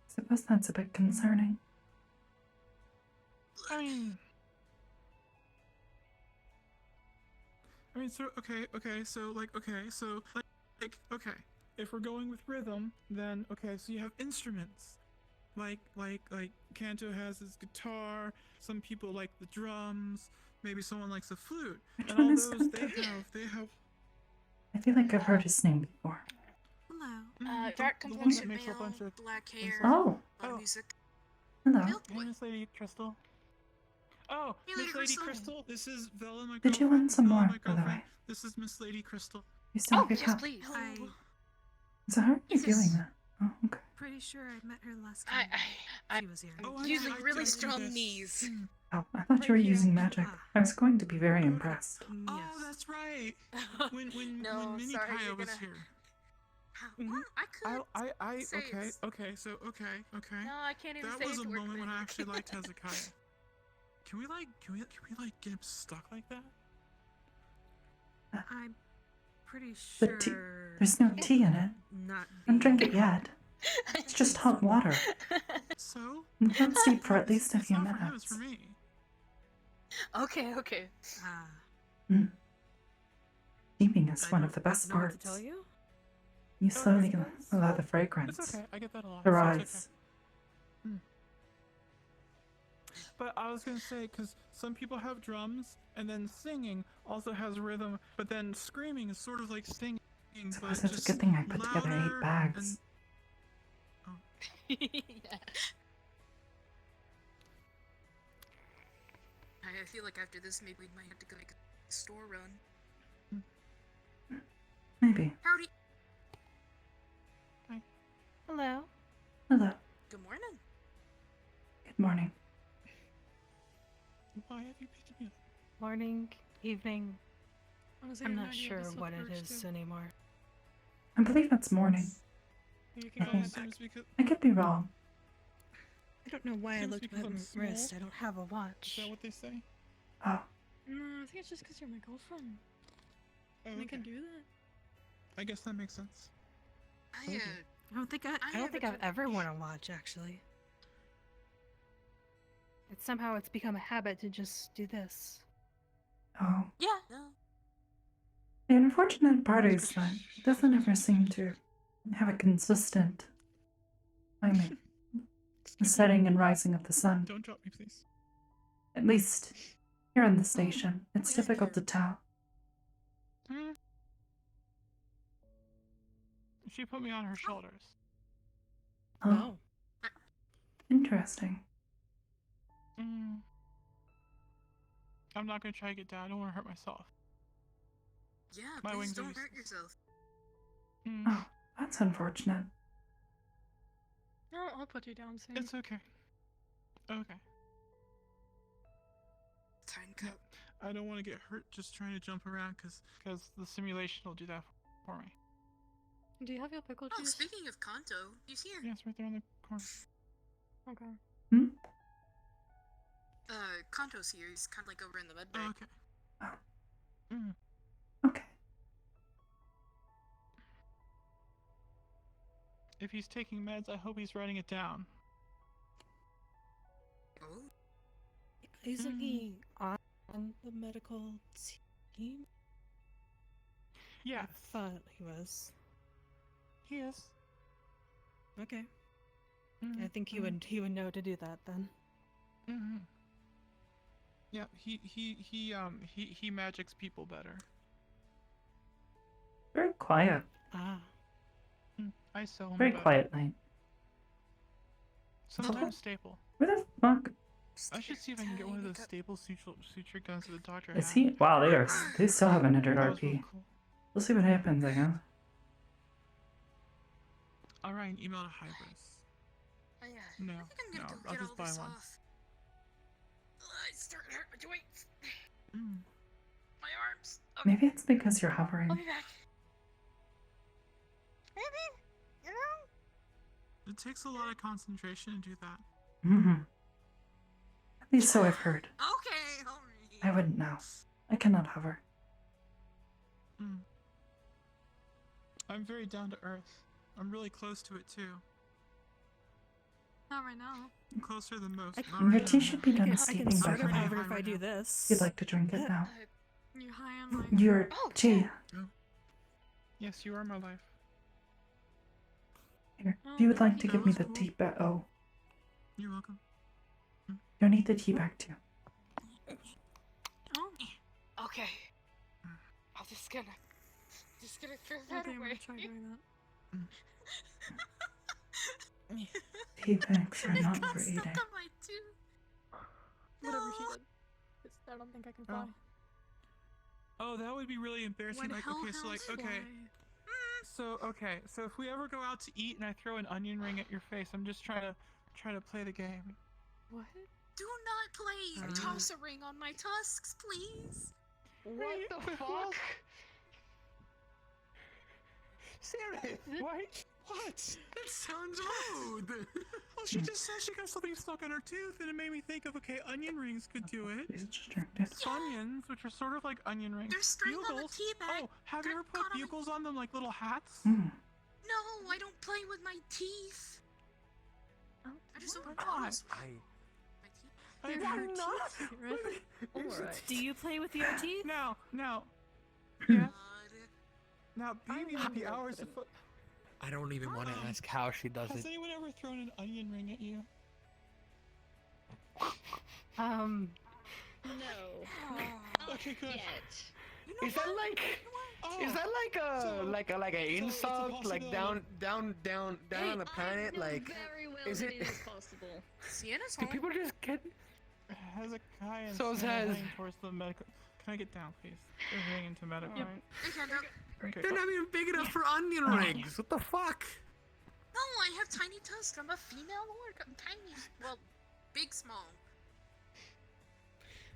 Suppose that's a bit concerning. I mean, so okay. If we're going with rhythm, then okay, so you have instruments, like Kanto has his guitar. Some people like the drums. Maybe someone likes the flute. Which And one all is those Kanto? they have. I feel like I've heard his name before. Hello. Dark the one that complexion makes a male, bunch of Black hair. Oh, Loud Oh. music. hello. Field Hey, boy. Miss Lady Crystal. Oh, Hey, Miss Lady Lady Crystal. Crystal. This is Vela, my Did you girlfriend. want some Vela, more, my by the girlfriend. way? This is Miss Lady Crystal. You still Oh, have your yes, cup. please. So how are you Yes. doing that? Oh, okay. Pretty sure I met her last I, time I, she was here. Oh, I'm using I really do strong this. knees. Oh, I thought you were Thank you. using magic. I was going to be very Okay. impressed. Oh, Yes. that's right. When No, Mini sorry, Kaya you're was gonna- here. Well, I could. I say okay, it's- okay, so okay. No, I can't even That say was it's a work moment when I anymore. actually liked Hezekiah. Can we get him stuck like that? I'm pretty The sure. tea. There's no tea in it. Not Don't drink being- it yet. It's just hot water. So? And let steep for at least a It's few not for him, it's minutes. for me. Okay. Ah, Steaming is I one don't of the best know what parts. to tell you. You slowly that's- allow the It's fragrance okay, I get that a lot. to so rise. it's okay. But I was gonna say, because some people have drums, and then singing also has rhythm, but then screaming is sort of like singing, but Suppose it's a just good thing I put together louder 8 bags. Yeah. I feel like after this, maybe we might have to go make a store run. Maybe. Howdy. Hello. Hello. Good morning. Good morning. Why have you picked me up? Morning, evening. Honestly, I I'm have no not idea sure this what it works, is too. anymore. I believe it's morning. You I can go think- as soon as we could. I could be wrong. I don't know why I Seems looked at because my I'm small. wrist. I don't have a Is watch. that what they say? Oh, No, I think it's just because you're my girlfriend. Oh, And I can okay. do that. I guess that makes sense. I Okay. I don't think I have a I've ever worn a watch actually. It's become a habit to just do this. oh. Yeah. No. The unfortunate part is that it doesn't ever seem to have a consistent timing. The Excuse me. setting and rising of the sun. Don't drop me, please. At least here in the station, it's difficult to tell. She put me on her shoulders. Oh, interesting. I'm not gonna try to get down. I don't want to hurt myself. Yeah. My Please wings are don't hurt useless. yourself. Oh, that's unfortunate. No, I'll put you down soon. It's okay. Okay. Time cup. I don't want to get hurt just trying to jump around because the simulation will do that for me. Do you have your pickle Oh, juice? speaking of Kanto, he's here. Yeah, it's right there on the corner. Okay. Kanto's here. He's kind of like over in the med bay. Oh, okay. Oh. Mm. Okay. If he's taking meds, I hope he's writing it down. Oh. Isn't he on the medical team? Yeah, I thought he was. he is. Okay. Mhm, I think he mhm, would know to do that then. mhm. Yeah, he magics people better. Very quiet. Ah. I sell him Very better. quiet night. Sometimes staple. Where the fuck I should see if I can get one of those staple suture guns that the doctor is had. he? Wow, they still haven't entered That was RP. really cool. We'll see what happens, I guess. I'll write an email to Hybris. Oh, yeah. No, I think I'm gonna no, go I'll get just all buy this one. off. It's starting to hurt my joints. Mm. My arms. Okay. Maybe it's because you're hovering. I'll be back. Maybe. You know? It takes a lot of concentration to do that. Mm-hmm. At least so I've heard. Okay. Alright. I wouldn't know. I cannot hover. Mm. I'm very down to earth. I'm really close to it too. Not right now. Closer than most. I- Not right Your tea now. should be I done can steeping, by start the it way. over if I do this. If you'd like to drink it now. You're high on life. Your Oh, tea. yeah. Yes, you are my life. Here. If you would like to That give me was the cool. tea bag. Oh, You're welcome. you'll need the tea bag too. Oh, Okay. I'm just gonna throw I that think I'm away. gonna try doing that. Tea bags are It not got for stuck eating. on my tooth. Whatever she No. did. 'Cause I don't think I can fly. Oh, that would be really embarrassing. When Like, okay, so like, hellhounds okay. fly. So if we ever go out to eat and I throw an onion ring at your face, I'm just trying to play the game. What? Do not play toss a ring on my tusks, please. What the fuck? Serious? What? What? That sounds rude. Well, she just said she got something stuck on her tooth, and it made me think of, okay, onion rings could do it. Please distracted. Funyuns, which are sort of like onion rings. There's string on the Bugles. tea bag. Oh, have you ever put Caught on my- bugles on them like little hats? Hmm. No, I don't play with my teeth. Oh, I just don't why want not? bottles with my teeth. I You're mean, not. Alright. Do you play with your teeth? Now, Hmm. yeah. God. Now, baby, I'm the not hours good of foot. I don't even want to ask how she does Has it. anyone ever thrown an onion ring at you? No. Okay, good. Yet. You know Is that what? like? Oh, Is that like a so- like an it's a insult? Like possibility. down on the planet? I know Like, very well is that it- it is possible. Sienna's do home. people just get? Hezekiah and So Sam are says- heading towards the medical. Can I get down, please? They're heading into medical. Yep. Right? I can't help. Okay. They're not even big enough for onion Oh. rings. What the fuck? No, I have tiny tusks. I'm a female orc. I'm tiny. Well, big, small.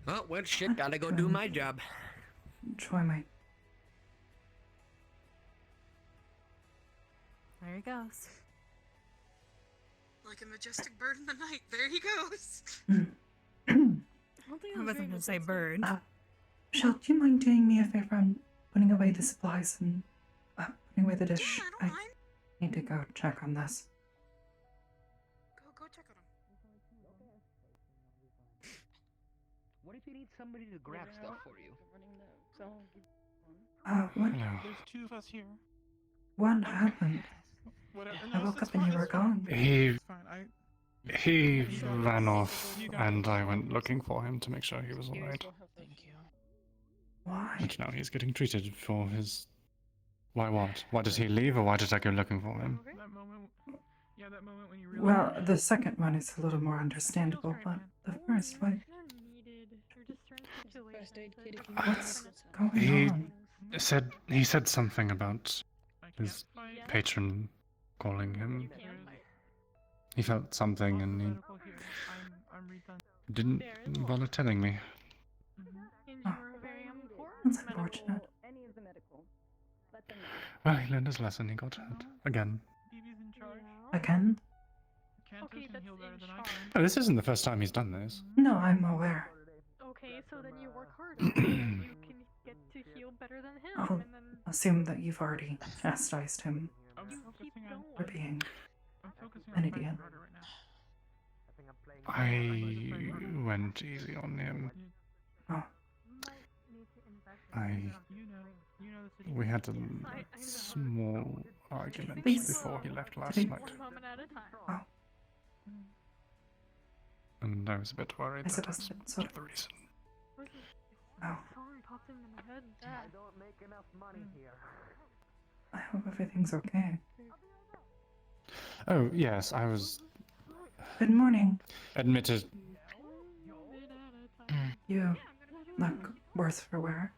Oh, well, shit. Gotta go do my job. Try my. There he goes. Like a majestic bird in the night. There he goes. I don't think I was wasn't very gonna say majestic. bird. Michelle, do you mind doing me a favor and putting away the supplies and putting away the dish? Yeah, I I don't mind. need to go check on this. Go check on him. What if you need somebody to grab stuff for you? What There's two of us here. what happened? Whatever. I No, woke it's up and you fine, were it's fine. gone. It's fine. He ran off, and I went looking for him to make sure he was alright. Thank you. Why? But now he's getting treated for his. Why what? Why did he leave, or why did I go looking for him? That moment. Yeah, that moment when you realize. Well, the second one is a little more understandable, but the first one. Needed. You're just trying to First aid kit if you What's need it. going He on? He said something about I can't his fight. patron calling him. There's He felt something, and he medical here. I'm redone. didn't bother telling me. And you Oh. were very important. That's medical- unfortunate. Any of the medical. Let them know. Well, he learned his lesson. He got hurt again. BB's in charge. Yeah. Again? Cantos Okay, can that's heal better in than I charge. can. Oh, this isn't the first time he's done this. No, I'm aware. Okay, so then you work harder. You can get to heal better than him, Oh. and then Assume that you've already chastised him I'm you keep focusing on. for going. being. I'm focusing an on idiot. fighting harder right now. I went easy on him. Oh, Might need to invest I. You know the situation. We had a I know. small argument Please. before he left last Please. night, one moment at a time. oh, and I was a bit worried I that suppose that's that's sort of. the reason. Oh, Song popped into my head. That. don't make enough money here. I hope everything's okay. Oh yes, I was Good morning. admitted. You look worse for wear,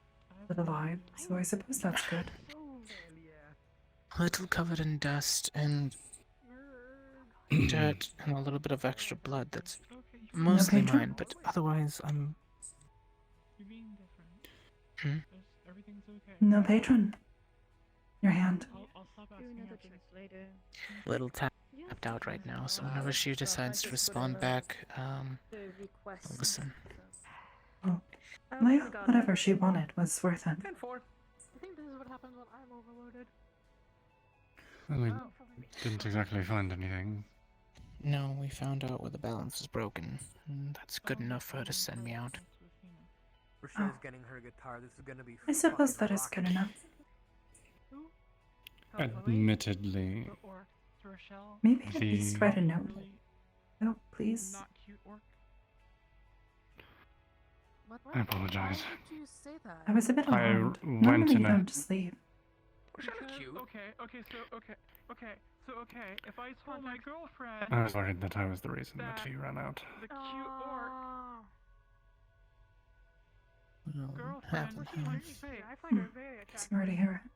but alive, so I suppose that's good. A little covered in dust and dirt and a little bit of extra blood. That's mostly patron? mine, but otherwise I'm. You're being different. Hmm? Everything's okay. No patron. Your hand. I'll stop Do asking another after check this. later. a little tapped out right now, so whenever she decides to respond back, The request. I'll listen. Oh, I well, also got whatever she wanted was worth it. 10-4. I think this is what happens when I'm overloaded. Well, we didn't exactly find anything. No, we found out where the balance was broken. And that's good enough for her to send me out. Rochelle's Oh. getting her guitar. This is gonna be. I suppose fucking that is good rocky. enough. Who? Admittedly, The orc. To Rochelle. Maybe at least The- write a note. Really Oh, please. not cute orc. What? I apologize. Why would you say that? I was a bit I alarmed. went Normally in you a- don't just leave. Rochelle Because- cute. Okay, if I told my girlfriend I was worried that I was the reason that That- he ran out. the cute orc Well, girlfriend half the punched time. me face. I find her very attractive. Sorry to hear it.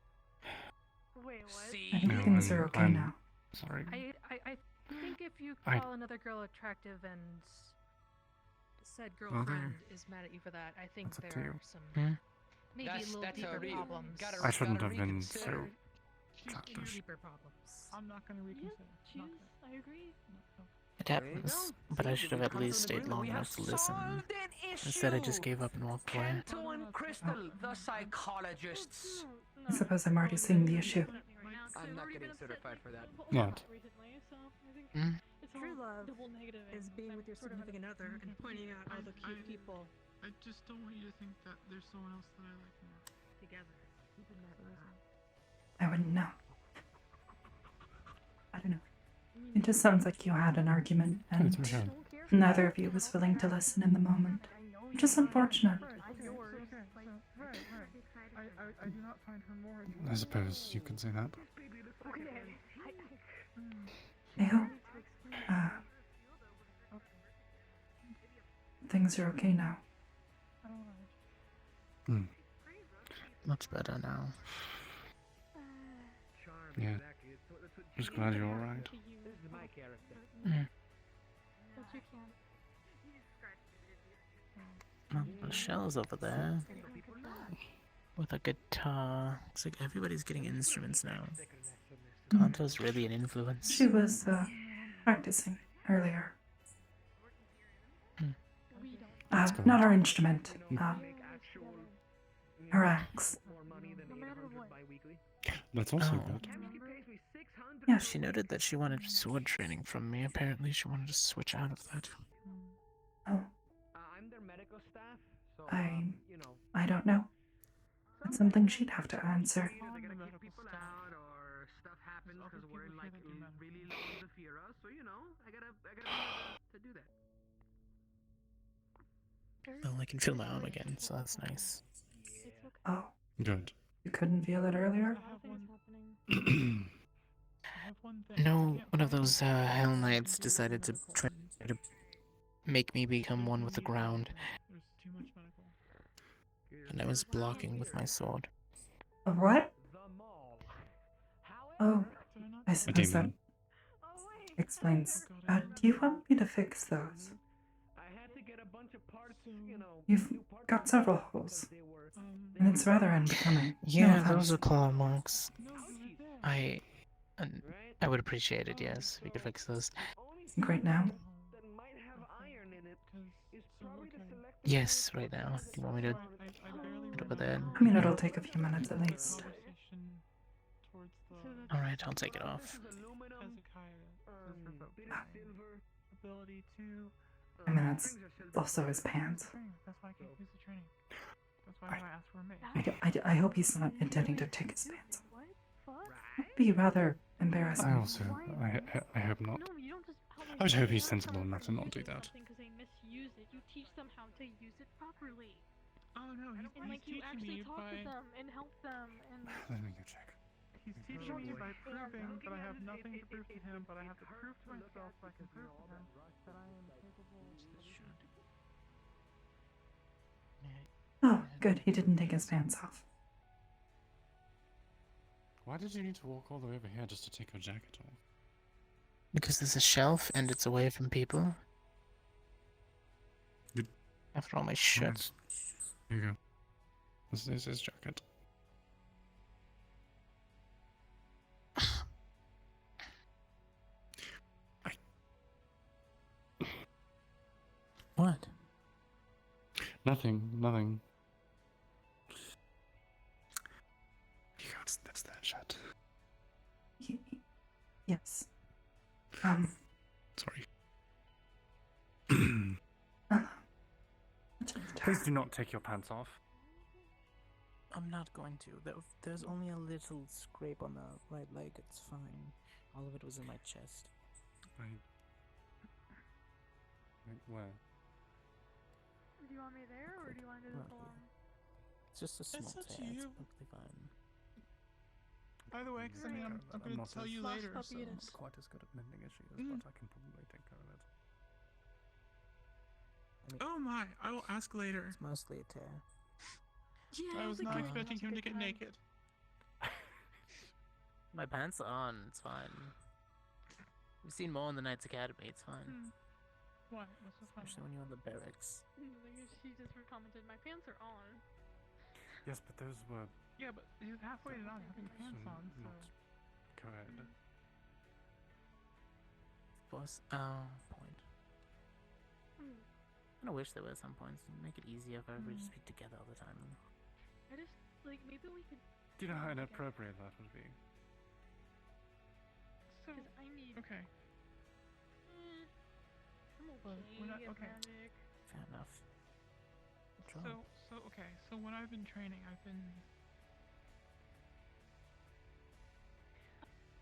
Wait, what? See. I think No, things are I'm- okay I'm now. Sorry. I think if you I- call another girl attractive and said there. girlfriend is mad at you for that, I think That's up to there you. are some Hmm? maybe That's- little that's a deeper re- problems. gotta- I shouldn't have been reconsider. so childish. Deeper problems. I'm not gonna reconsider. Yeah, Not choose. I agree. gonna- It There you happens, go. but I See, should we have at come to least an stayed agreement. long We have enough to listen. solved an Instead, I just issue. gave up and walked away. Kento and Crystal, the psychologists. I suppose I'm already seeing the issue. I'm not getting certified for that. What? Recently, so I think Hmm? it's all True love double negative. is being with your significant other and pointing out all the cute people I just don't want you to think that there's someone else that I like more. together. Keeping that love. I wouldn't know. I don't know. It just sounds like you had an argument It's and Rochelle. neither of you was willing to listen in the moment. Which is unfortunate. I do not find her more I suppose you could say that. I hope things are okay now. Hmm. Much better now. Yeah. Just glad you're alright. This is my character. But you can't. Well, Michelle's over there with a guitar. It's like everybody's getting instruments now. Kanto's really an influence. She was practicing earlier. Not her instrument. Her axe. That's also Oh. good. Yeah. She noted that she wanted sword training from me. Apparently, she wanted to switch out of that. Oh, I'm their medical staff, so you know. I don't know. That's something she'd have to answer. Either they gotta kick people out or stuff happens because we're in like really low in the Fira, so you know, I gotta be able to do that. Well, I can feel my arm again, so that's nice. Oh, Good. you couldn't feel it earlier? No, one of those Hell Knights decided to try to make me become one with the ground, There's too much medical. and I was blocking with my sword. A what? The mall. Oh, Did I not I A suppose that demon. explains. Do you want me to fix those? I had to get a bunch of parts, you know. You've new parts got for several them holes, because they were- and it's rather unbecoming. No Yeah, offense. those are claw marks. No, they're there. I Right? I would appreciate it, yes, if you could fix those. Only Think right now? that might have iron in it is probably the selective Yes, right now. Do you want me to I barely put over there? I mean, it'll take a few minutes at least. conversation towards the Alright, I'll take it off. This is aluminum, Hezekiah. bit of silver. Ability to I mean, that's Strings are silver. also his pants. training. That's why I can't use the training. That's why I asked for a mate. I hope he's not intending to take his pants off. What? Fuck? It'd be rather embarrassing. I also, I hope not. No, you don't just. I would hope he's sensible enough to not do that. Because they misuse it. You teach them how to use it properly, Oh no, and like you teaching actually me talk by to them and help them. And Let me go check. he's teaching me by proving that I have nothing to prove to him, but I have to prove to myself so I can prove to him that I am capable of this. Oh, good. He didn't take his pants off. Why did you need to walk all the way over here just to take your jacket off? Because there's a shelf and it's away from people. You- After all my shirts. Here you go. This is his jacket. What? Nothing. You can't snitch that shit. Yes. Sorry. Please do not take your pants off. I'm not going to. There's only a little scrape on the right leg. It's fine. All of it was in my chest. Right. Where? Do you want me there, or do you want to do this Right here. alone? It's just a small up to tear. It's you. perfectly fine. By the way, 'cause I mean, I'm going to tell you Slash later, so... puppies. Quite as good at mending as she is, Mm. but I can probably take care of it. I mean, Oh my, I will ask later. it's mostly a tear. Yeah, I was it's not okay. expecting Have a him to good get time. naked. My pants are on. It's fine. We've seen more in the Knights Academy. It's fine. Hmm. What? What's so funny? Especially when you're in the barracks. She just commented, my pants are on. Yes, but those were Yeah, but he's halfway to not having pants on, so... not co-ed. Boss. Point. I kinda wish there were some points to make it easier if everybody just be together all the time. I just, like, maybe we could... Do you know how inappropriate that would be? So, Because I need... okay. I'm Well, okay we're not- at okay. magic. Fair enough. Good job. Okay, so when I've been training, I've been...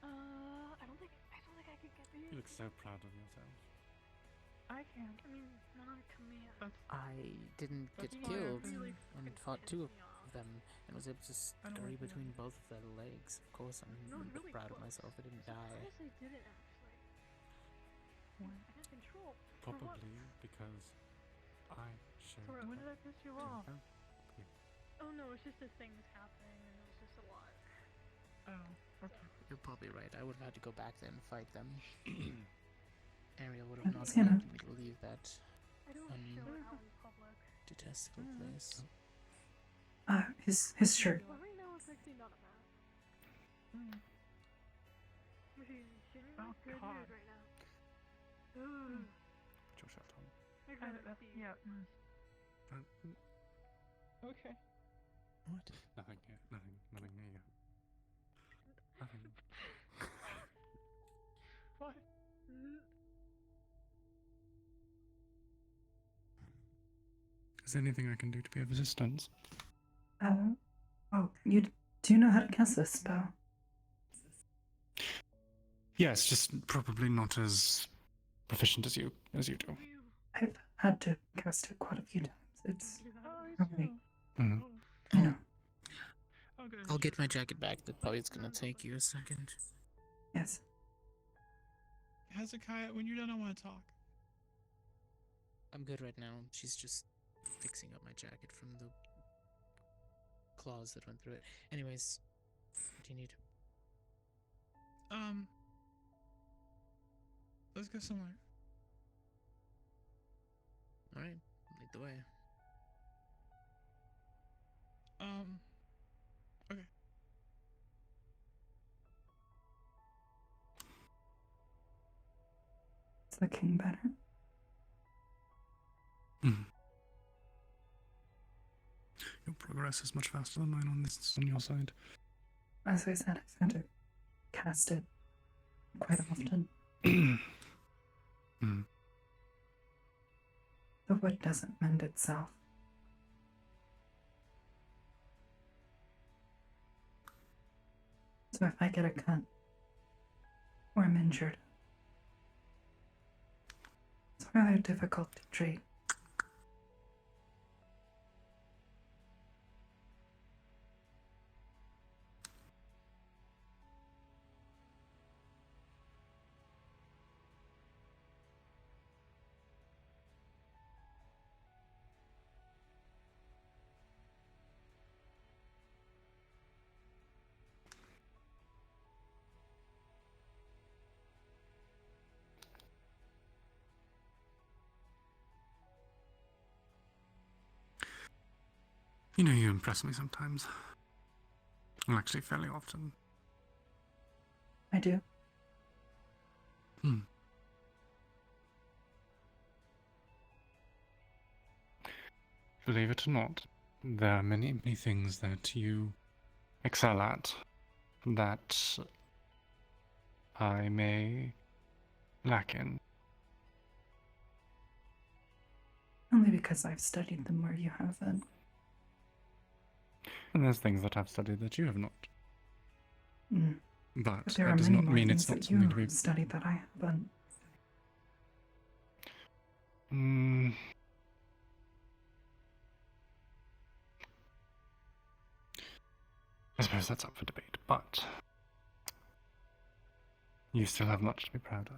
I don't think I could get there. You look so proud of yourself. I can't. I mean, not on command. That's... I didn't get That's why I've killed been- really and fucking fought two pissed me off. of them and was able to I don't scurry like that. between both of their legs. Of course, I'm No, it's really proud of close. myself. I didn't I'm die. surprised I didn't actually. What? I had control. For what? Probably because I showed For When did I piss you off? Oh no, it's just the things happening and it was just a lot. Oh, okay. You're probably right. I would have had to go back there and fight them. Ariel would have not It's gonna- allowed me to leave that I don't show it out in public. detestable place. His shirt. Well, right now it's actually not a bad. Mm. She's in Oh, a good God. mood right now. Ooh. Put your shirt on. I'd rather That's, see yeah. you. Okay. What? Nothing here. Nothing near you. Nothing. What? Is there anything I can do to be of assistance? Oh, you do know how to cast this spell? Yes, just probably not as proficient as you do. I've had to cast it quite a few times. It's Oh, Okay. Mhm. I know. Oh, good. I'll get my jacket back, but probably it's gonna take you a second. Yes. Hezekiah, when you're done, I want to talk. I'm good right now. She's just fixing up my jacket from the claws that went through it. Anyways, what do you need? Let's go somewhere. Alright, lead the way. Okay. It's looking better. Your progress is much faster than mine on your side. As I said, I've had to cast it quite often. The wood doesn't mend itself. So if I get a cut or I'm injured, it's rather difficult to treat. You know, you impress me sometimes. Well, actually, fairly often. I do. Believe it or not, there are many, many things that you excel at that I may lack in. Only because I've studied them where you haven't. And there's things that I've studied that you have not. Mm. But But there that are does many not more mean things it's not that something you to be. studied that I haven't. Mm. I suppose that's up for debate, but you still have much to be proud of.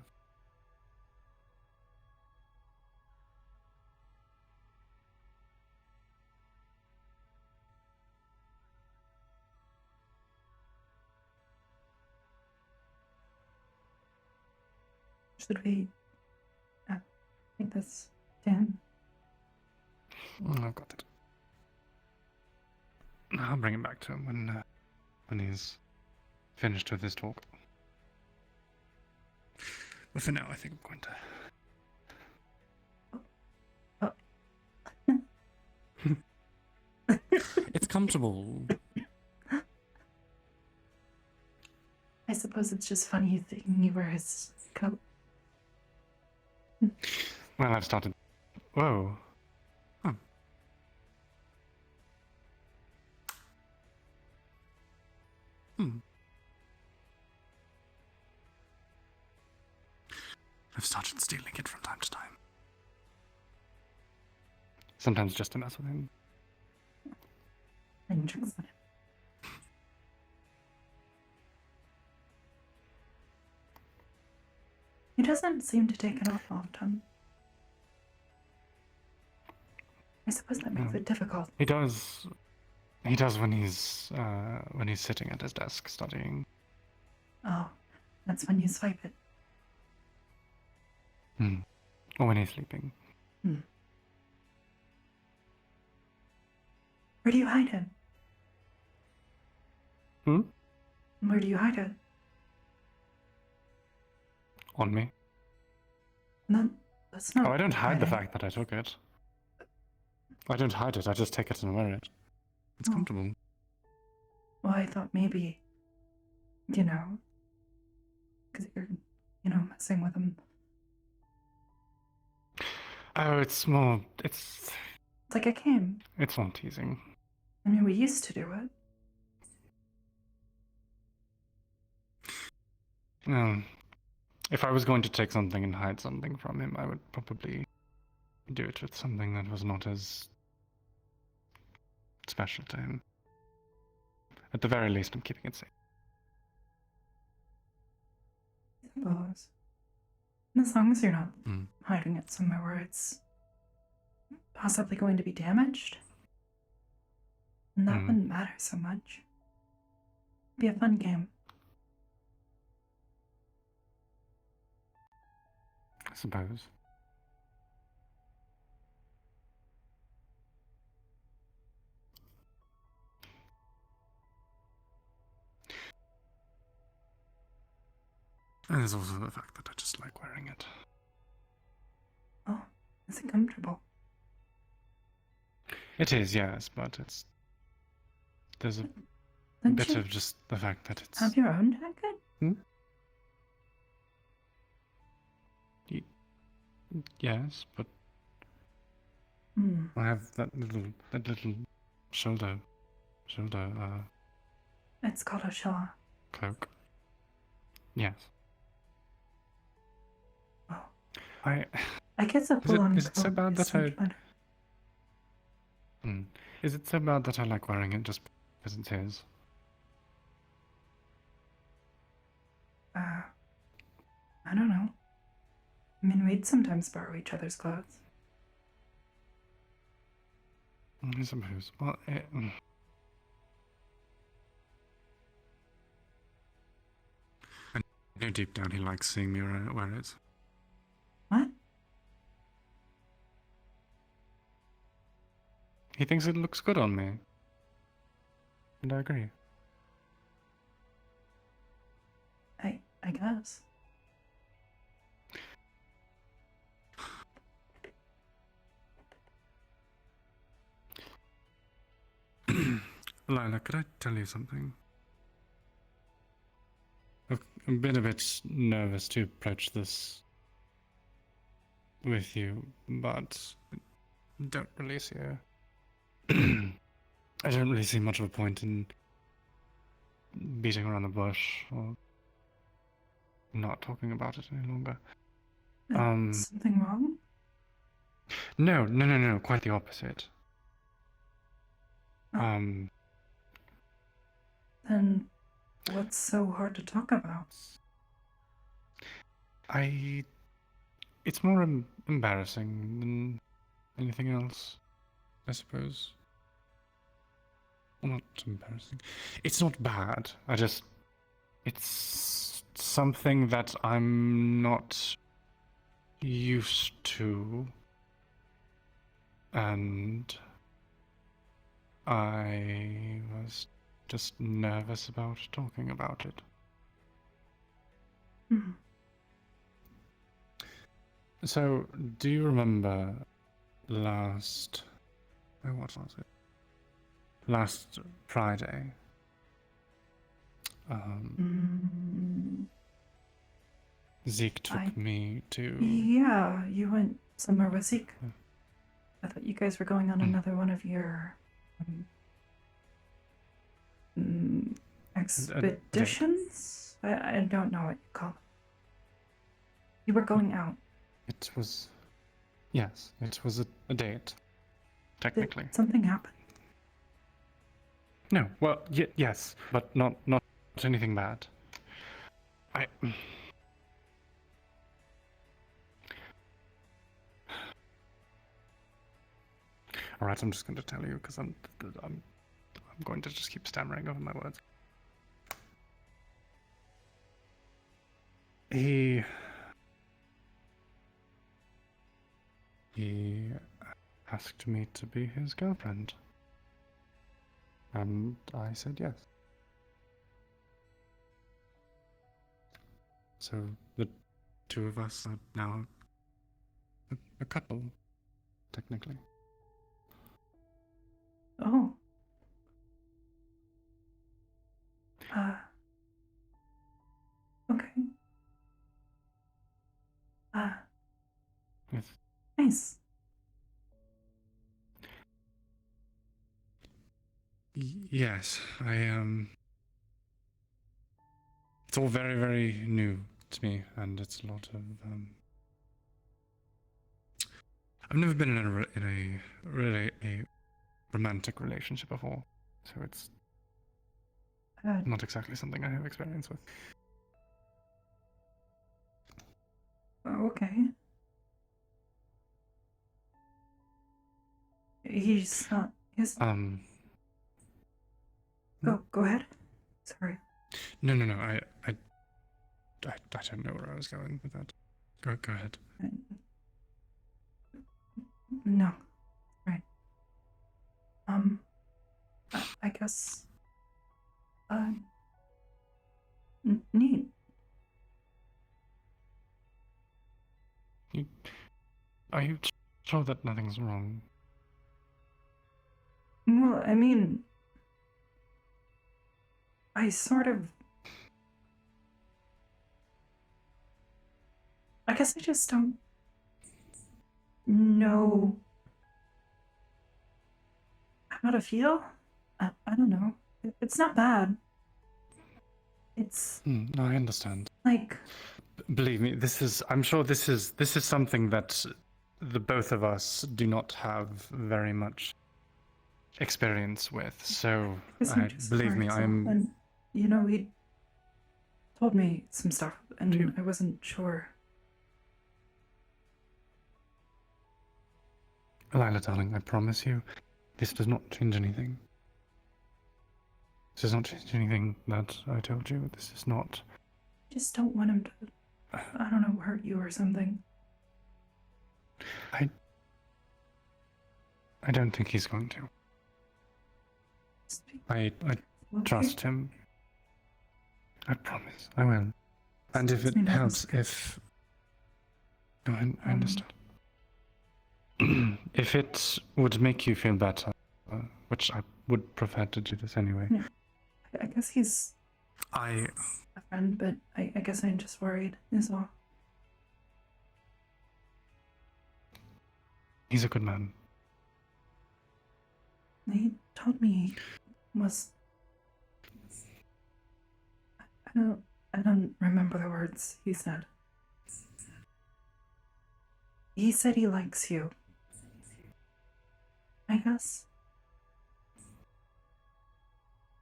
Should we? I think that's Dan. I've got it. I'll bring it back to him when he's finished with his talk. But for now, I think I'm going to. It's comfortable. I suppose it's just funny you thinking you were his coat. Well, I've started. Whoa. Oh. I've started stealing it from time to time. Sometimes just to mess with him. Interesting. He doesn't seem to take it off often. I suppose that makes it difficult. He does. He does when he's sitting at his desk studying. Oh, that's when you swipe it. Or when he's sleeping. Where do you hide it? Where do you hide it? On me. No, that's not. Oh, I don't hide the hiding. fact that I took it. I don't hide it, I just take it and wear it. It's comfortable. Well, I thought maybe, because you're, messing with him. Oh, it's more. It's like a game. It's more teasing. I mean, we used to do it. If I was going to take something and hide something from him, I would probably do it with something that was not as special to him. At the very least, I'm keeping it safe. I suppose. And as long as you're not hiding it somewhere where it's possibly going to be damaged, then that wouldn't matter so much. It'd be a fun game. I suppose. And there's also the fact that I just like wearing it. Oh, is it comfortable? It is, yes, but there's a bit of just the fact that it's... Have your own jacket? Yes, but I have that little shoulder, It's called a shawl. cloak. Yes. Oh. I guess a full-on is it so bad that I... better. Is it so bad that I like wearing it just because it's his? I don't know. I mean, we'd sometimes borrow each other's clothes. I suppose. Well, I know deep down he likes seeing me wear it. What? He thinks it looks good on me. And I agree. I guess. Alyla, could I tell you something? I've been a bit nervous to approach this with you, but don't really see I don't really see much of a point in beating around the bush or not talking about it any longer. Something wrong? No, quite the opposite. Oh. Then what's so hard to talk about? It's more embarrassing than anything else, I suppose. Well, not embarrassing. It's not bad. It's something that I'm not used to, and I was just nervous about talking about it. Hmm. So, do you remember last... Oh, what was it? Last Friday? Zeke took me to... Yeah, you went somewhere with Zeke. Yeah. I thought you guys were going on another one of your expeditions? I don't know what you call them. You were going out. It was... Yes, it was a date, technically. Did something happen? No, well, yes, but not anything bad. All right, I'm just going to tell you because I'm going to just keep stammering over my words. He asked me to be his girlfriend, and I said yes. So the two of us are now a couple, technically. Oh. Okay. Yes. Nice. Yes, it's all very, very new to me, and it's a lot of, I've never been in a really romantic relationship before, so it's not exactly something I have experience with. Okay. He's not. Go ahead. Sorry. No. I don't know where I was going with that. Go ahead. No. Right. I guess. Neat. Are you sure that nothing's wrong? Well, I mean, I guess I just don't know how to feel. I don't know. It's not bad. It's... No, I understand. Like... Believe me, I'm sure this is something that the both of us do not have very much experience with, so believe me, I'm... And, you know, he told me some stuff, and I wasn't sure. Alyla, darling, I promise you, this does not change anything. This does not change anything that I told you. This is not... I just don't want him to, I don't know, hurt you or something. I don't think he's going to. I trust him. I promise, I will. And if it helps, if... No, I understand. If it would make you feel better, which I would prefer to do this anyway. Yeah. I guess he's a friend, but I guess I'm just worried, is all. He's a good man. He told me he was. I don't remember the words he said. He said he likes you. I guess.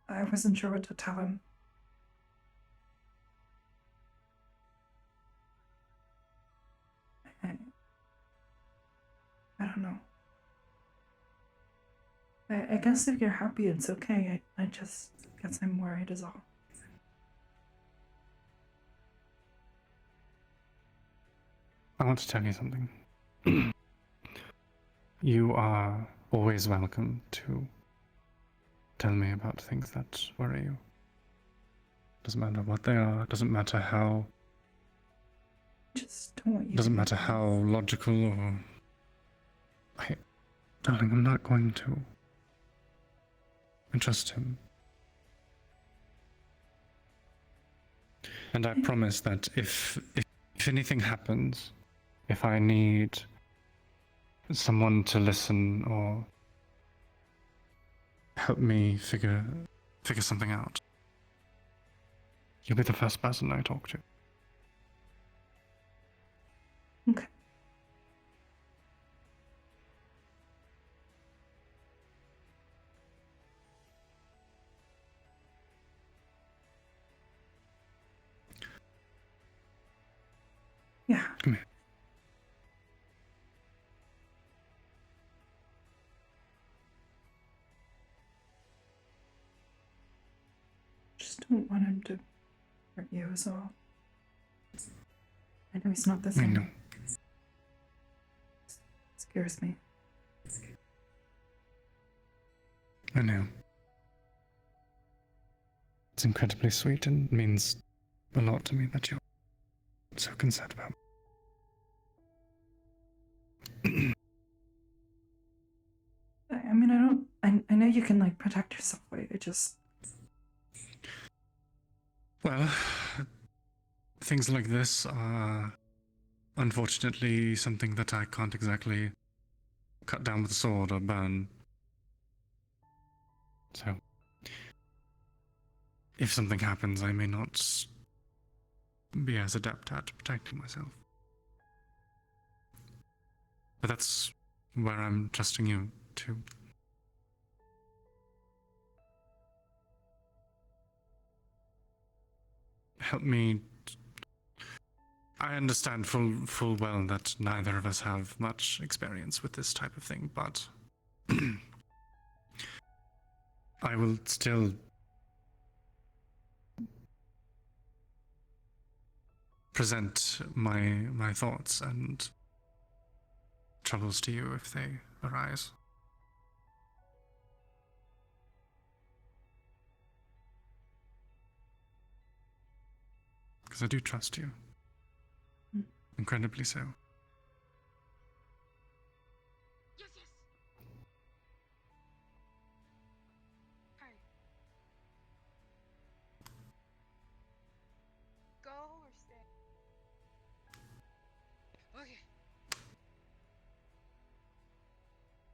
I wasn't sure what to tell him. I don't know. I guess if you're happy, it's okay. I just guess I'm worried is all. I want to tell you something. You are always welcome to tell me about things that worry you. Doesn't matter what they are, doesn't matter how. Just don't want you Doesn't to matter how logical or. Darling, I'm not going to. I trust him. And I promise that if anything happens, if I need someone to listen or help me figure something out, you'll be the first person I talk to. Okay. Yeah. Come here. Just don't want him to hurt you is all. I know he's not the I same. know. Scares me. I know. It's incredibly sweet and means a lot to me that you're so concerned about. I mean, I don't. I know you can like protect yourself. I just. Well, things like this are unfortunately something that I can't exactly cut down with a sword or burn. So, if something happens, I may not be as adept at protecting myself. But that's where I'm trusting you to. Help me. I understand full well that neither of us have much experience with this type of thing, but I will still present my thoughts and troubles to you if they arise. Because I do trust you. Incredibly so. Yes, yes. Hi. Go or stay? Okay.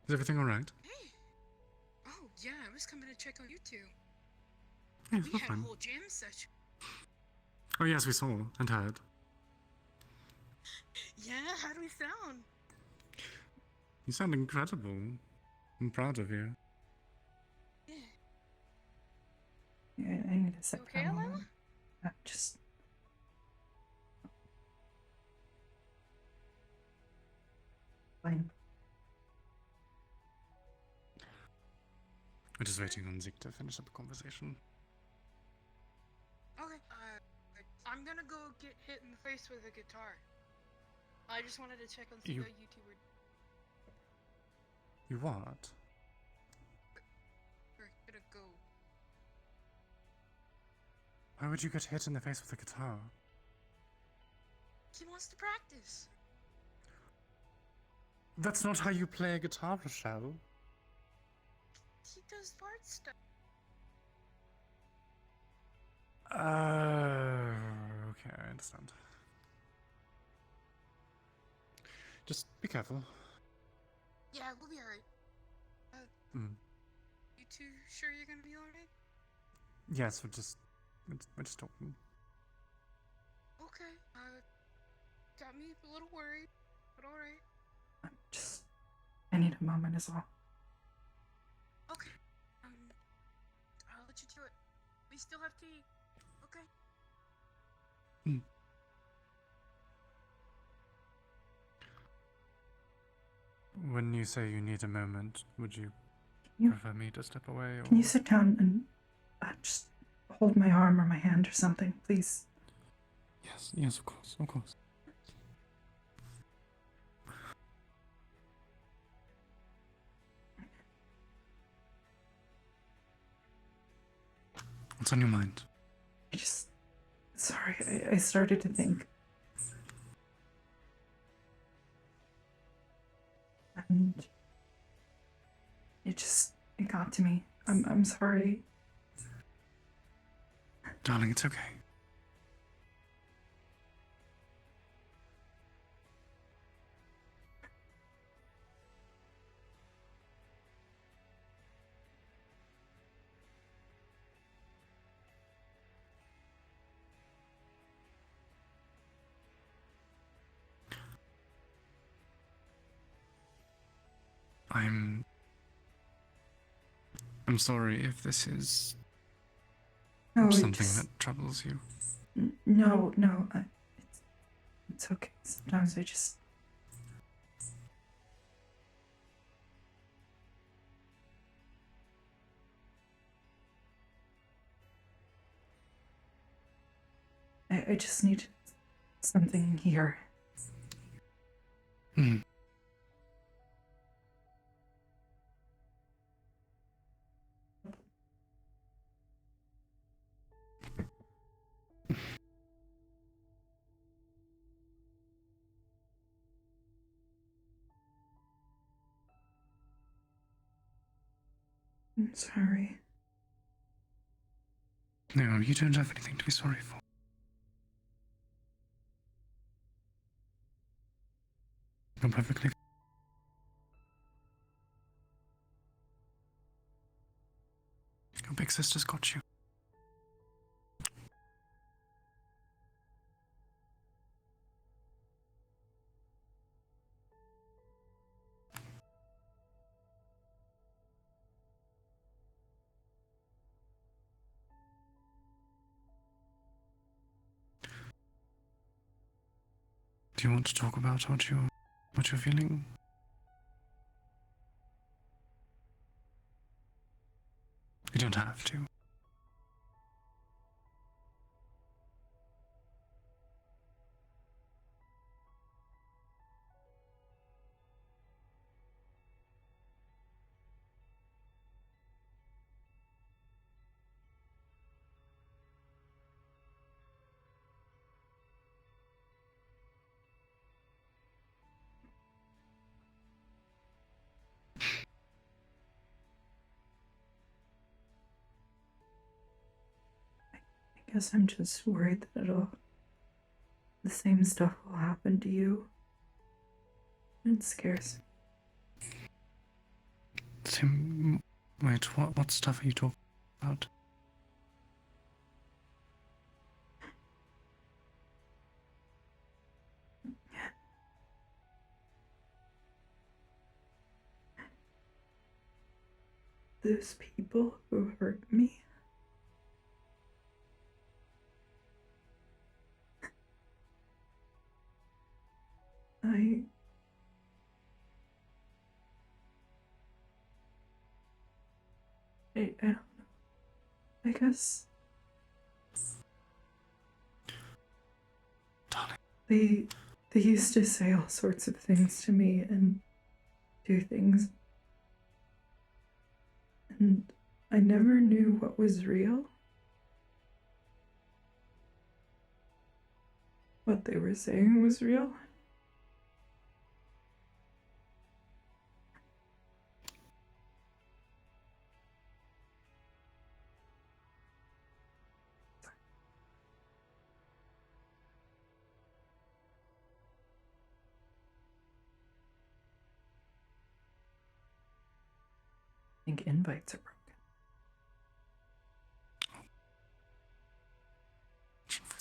Is everything alright? Hey. Oh yeah, I was coming to check on you two. Yeah, We we're had fine. a whole jam session. Oh yes, we saw and heard. Yeah, how do we sound? You sound incredible. I'm proud of you. Yeah. Yeah, I need to sit You okay, down. Alyla? Just. Fine. We're just waiting on Zeke to finish up the conversation. Okay. I'm gonna go get hit in the face with a guitar. I just wanted to check on see how you two were. You what? We're gonna go. Why would you get hit in the face with a guitar? He wants to practice. That's not how you play a guitar, Rochelle. He does bard stuff. Okay, I understand. Just be careful. Yeah, we'll be alright. too sure you're gonna be alright? Yes, we're just talking. Okay. Got me a little worried, but alright. I need a moment is all. Okay. I'll let you do it. We still have tea. Okay. When you say you need a moment, would you You- prefer me to step away? Or... Can you sit down and just hold my arm or my hand or something, please? Yes, of course, of course. What's on your mind? Sorry, I started to think. And it got to me. I'm sorry. Darling, it's okay. I'm sorry if this is something that troubles you. No, it's okay. Sometimes I just need something here. I'm sorry. No, you don't have anything to be sorry for. You're perfectly. Your big sister's got you. Do you want to talk about what you're feeling? You don't have to. I guess I'm just worried that the same stuff will happen to you. It scares me. Tim, wait, what stuff are you talking about? Those people who hurt me. I don't know. I guess Darling. They used to say all sorts of things to me and do things. And I never knew what was real. What they were saying was real. I think invites are broken.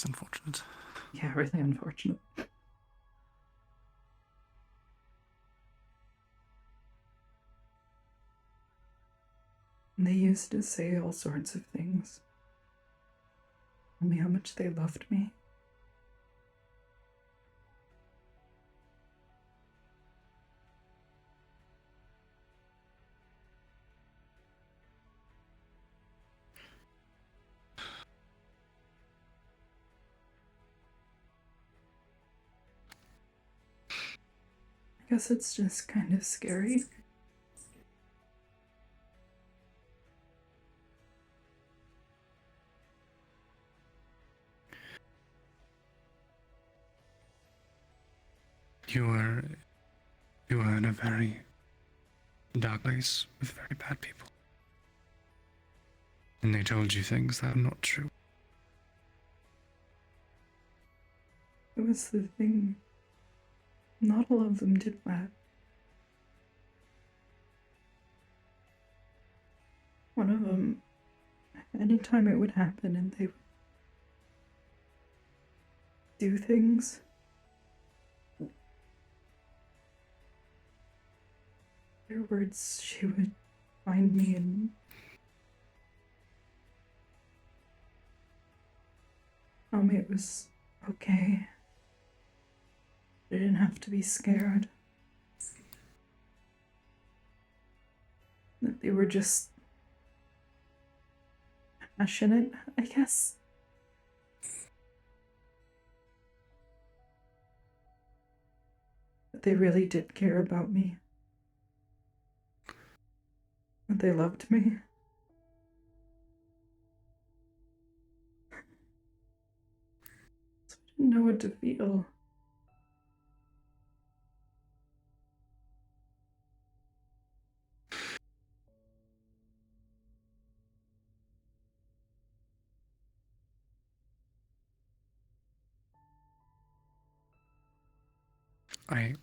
It's unfortunate. Yeah, really unfortunate. And they used to say all sorts of things. Tell me how much they loved me. I guess it's just kind of scary. You were in a very dark place with very bad people. And they told you things that are not true. It was the thing. Not all of them did that. One of them, anytime it would happen and they would do things, afterwards she would find me and tell me it was okay. I didn't have to be scared. That they were just passionate, I guess. That they really did care about me. That they loved me. So I didn't know what to feel. I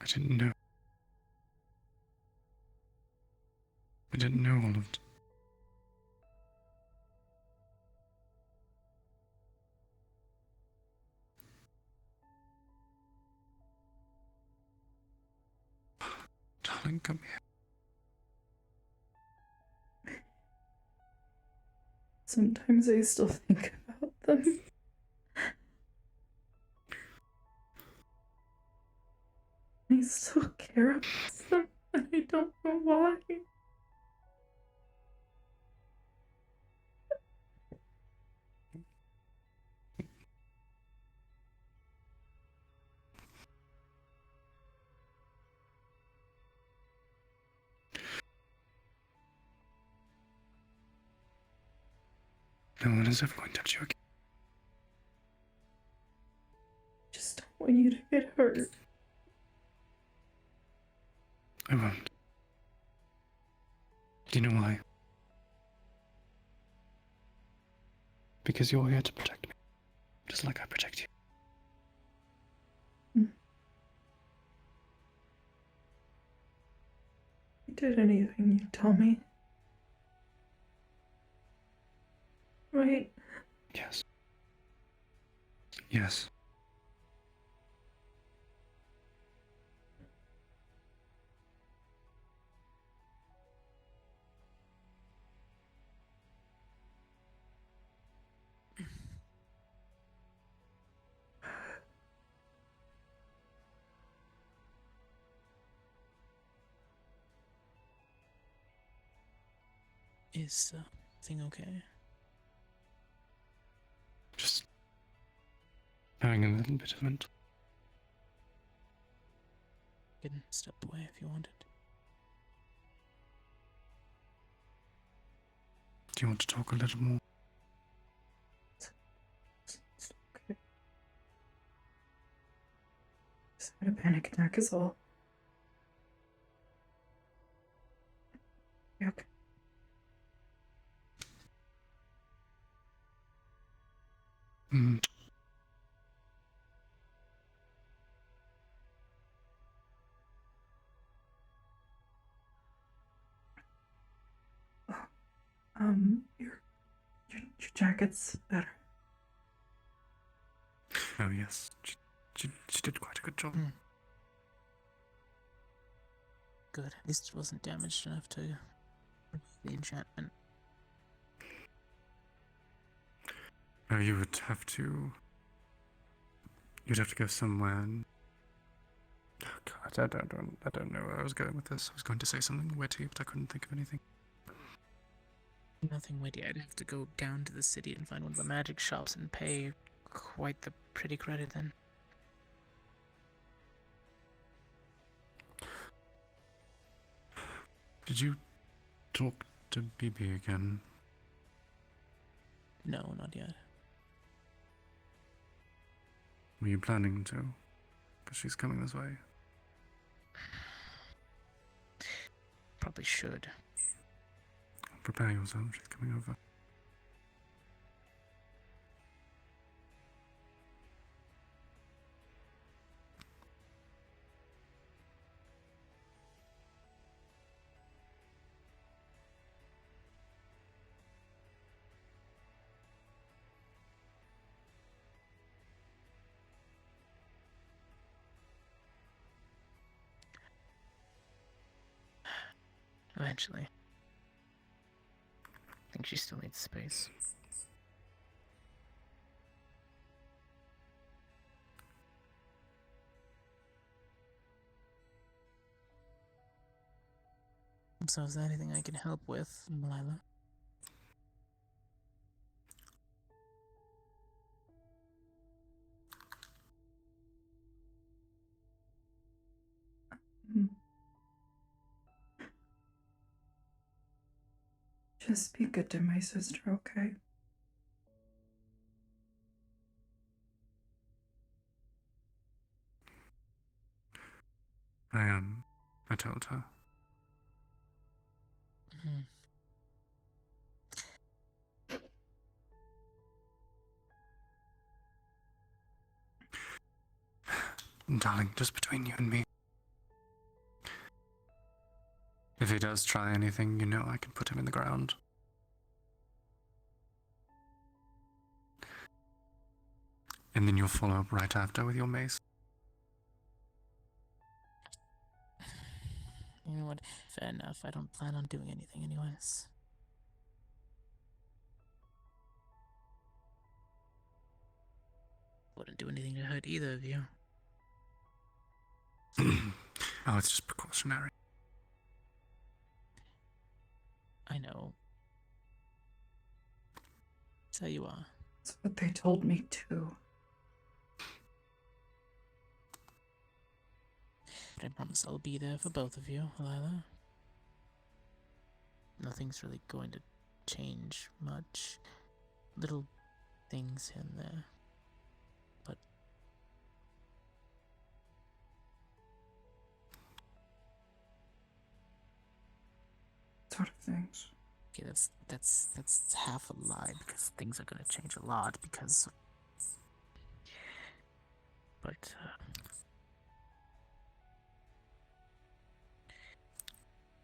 didn't know. I didn't know all of it. Darling, come here. Sometimes I still think about them. I still care about them, and I don't know why. No one has ever going to touch you again. Just don't want you to get hurt. I won't. Do you know why? Because you're here to protect me. Just like I protect you. If you did anything, you'd tell me. Right? Yes. Yes. Is everything okay? Just having a little bit of mental. You can step away if you wanted. Do you want to talk a little more? It's okay. Just had a panic attack is all. Okay. Mm. Your jacket's better. Oh yes, she did quite a good job. Good. At least it wasn't damaged enough to remove the enchantment. Oh, you'd have to go somewhere. Oh God, I don't know where I was going with this. I was going to say something witty, but I couldn't think of anything. Nothing witty. I'd have to go down to the city and find one of the magic shops and pay quite the pretty credit then. Did you talk to BB again? No, not yet. Were you planning to? Because she's coming this way. Probably should. Prepare yourself, she's coming over. Eventually. I think she still needs space. So is there anything I can help with, Alyla? Just be good to my sister, okay? I told her. Darling, just between you and me. If he does try anything, you know I can put him in the ground. And then you'll follow up right after with your mace. You know what? Fair enough. I don't plan on doing anything anyways. Wouldn't do anything to hurt either of you. Oh, it's just precautionary. I know. So you are. That's what they told me too. But I promise I'll be there for both of you, Alyla. Nothing's really going to change much. Little things here and there. But sort of things. okay, that's half a lie because things are gonna change a lot because. But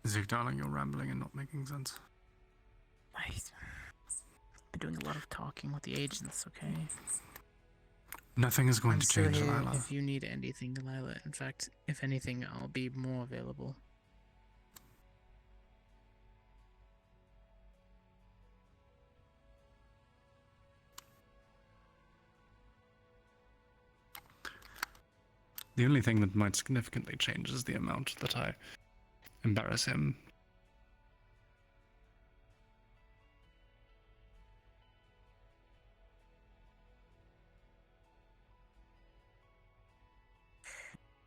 Zeke, darling, you're rambling and not making sense. I've been doing a lot of talking with the agents, okay? Nothing is going I'm to still change, here Alyla. if you need anything, Alyla. In fact, if anything, I'll be more available. The only thing that might significantly change is the amount that I embarrass him.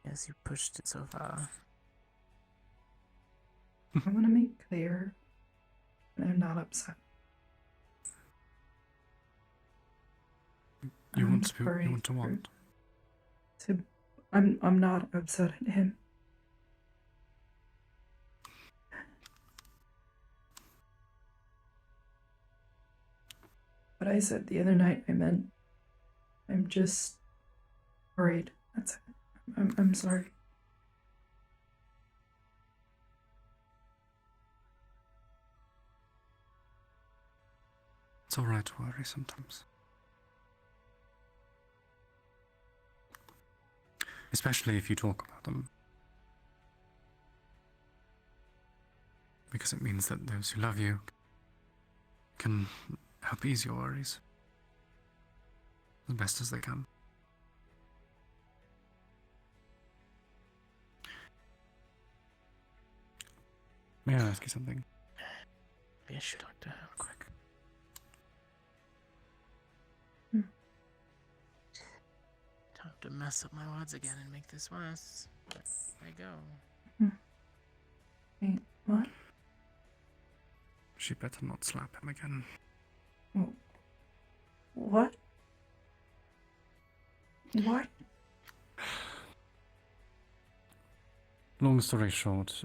Yes, you pushed it so far. I want to make clear that I'm not upset. You want to what? I'm not upset at him. What I said the other night, I meant I'm just worried. That's it. I'm sorry. It's alright to worry sometimes. Especially if you talk about them. Because it means that those who love you can help ease your worries as best as they can. May I ask you something? Maybe I should talk to her real quick. Time to mess up my words again and make this worse. There I go. Wait, what? She better not slap him again. Oh. What? What? Long story short,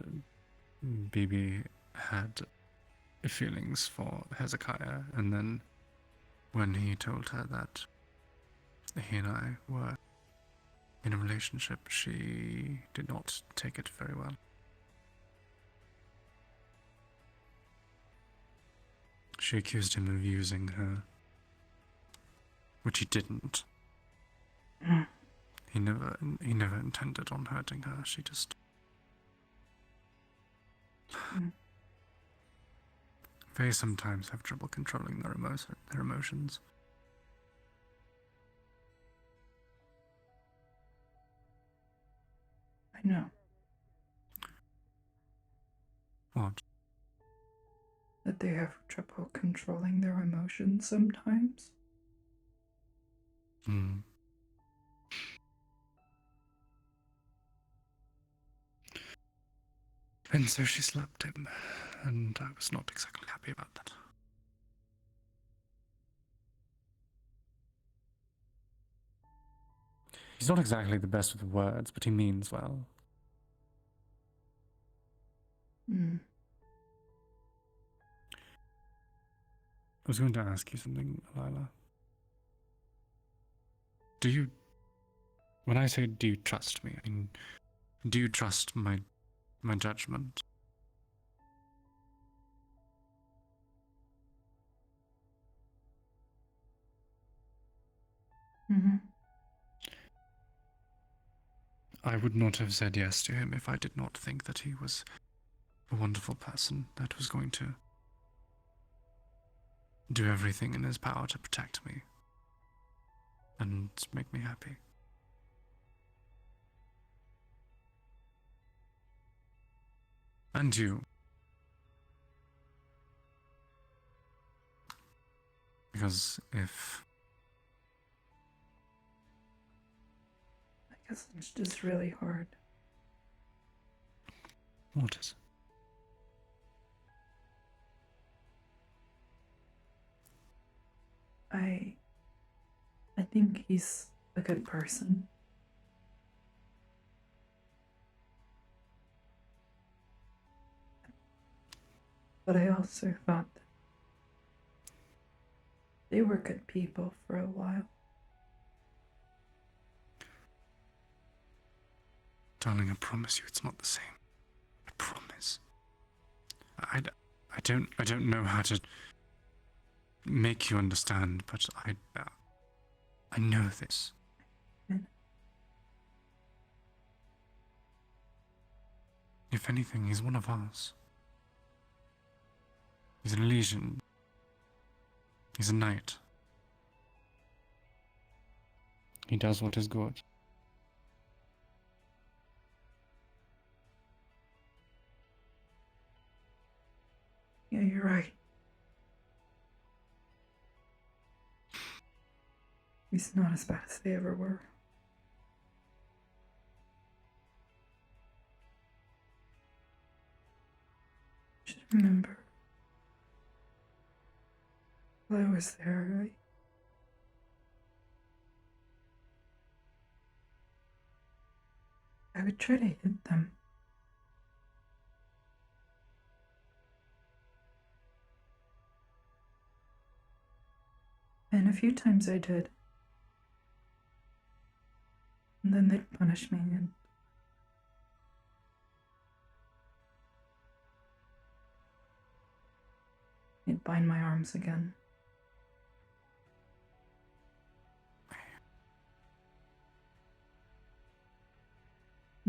Bibi had feelings for Hezekiah, and then when he told her that he and I were in a relationship, she did not take it very well. She accused him of using her, which he didn't. He never intended on hurting her. She just they sometimes have trouble controlling their emotions. I know. What? That they have trouble controlling their emotions sometimes. And so she slapped him, and I was not exactly happy about that. He's not exactly the best with words, but he means well. I was going to ask you something, Alyla. When I say do you trust me, I mean, do you trust my judgment? I would not have said yes to him if I did not think that he was a wonderful person that was going to do everything in his power to protect me and make me happy. And you. Because if... I guess it's just really hard. What is it? I think he's a good person. But I also thought that they were good people for a while. Darling, I promise you it's not the same. I promise. I don't know how to make you understand, but I know this. If anything, he's one of us. He's an Elysian. He's a knight. He does what is good. Yeah, you're right. He's not as bad as they ever were. Just remember, while I was there, I would try to hit them. And a few times I did. And then they'd punish me and they'd bind my arms again.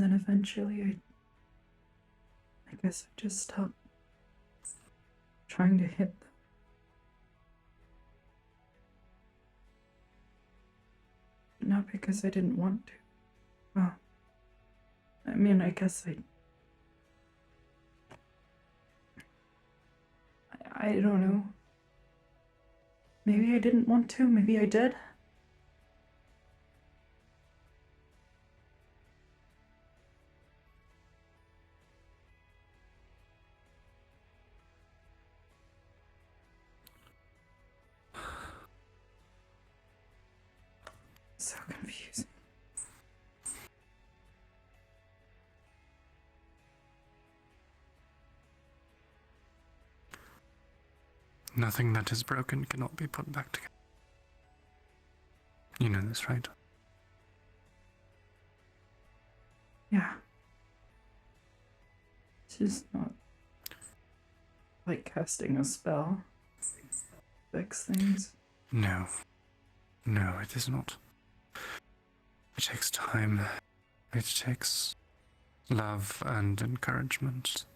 then eventually I guess I just stopped trying to hit them. Not because I didn't want to. Well, I mean, I guess I don't know. Maybe I didn't want to, maybe I did. So confusing. Nothing that is broken cannot be put back together. You know this, right? Yeah. It's just not like casting a spell. Fix things. No. No, it is not. It takes time. It takes love and encouragement.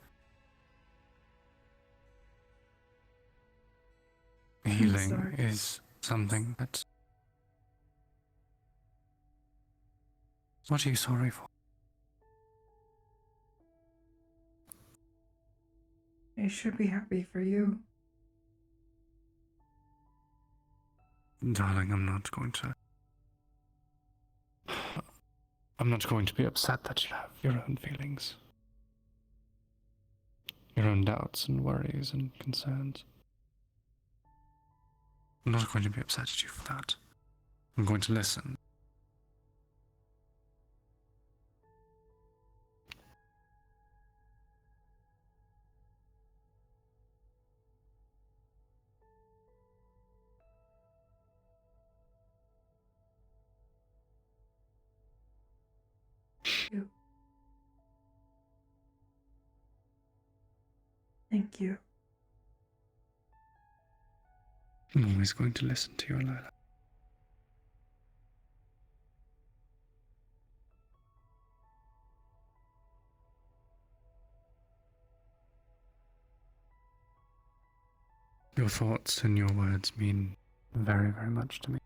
Healing is something that... What are you sorry for? I should be happy for you. Darling, I'm not going to be upset that you have your own feelings. Your own doubts and worries and concerns. I'm not going to be upset at you for that. I'm going to listen. Thank you. I'm always going to listen to you, Alyla. Your thoughts and your words mean very, very much to me.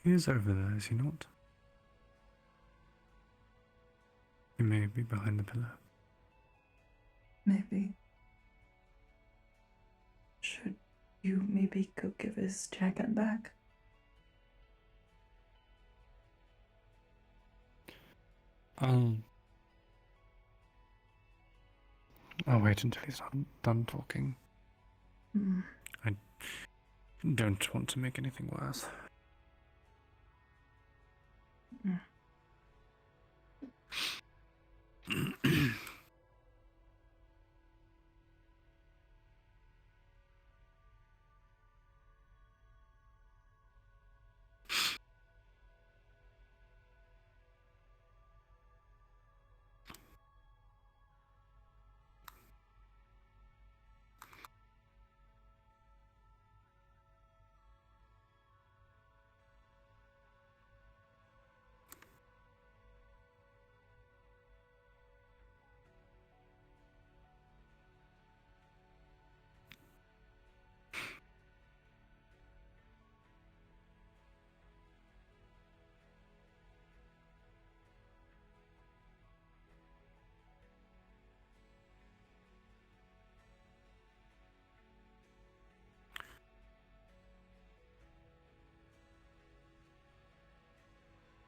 He is over there, is he not? He may be behind the pillar. Maybe. Should you maybe go give his jacket back? I'll wait until he's done talking. I don't want to make anything worse.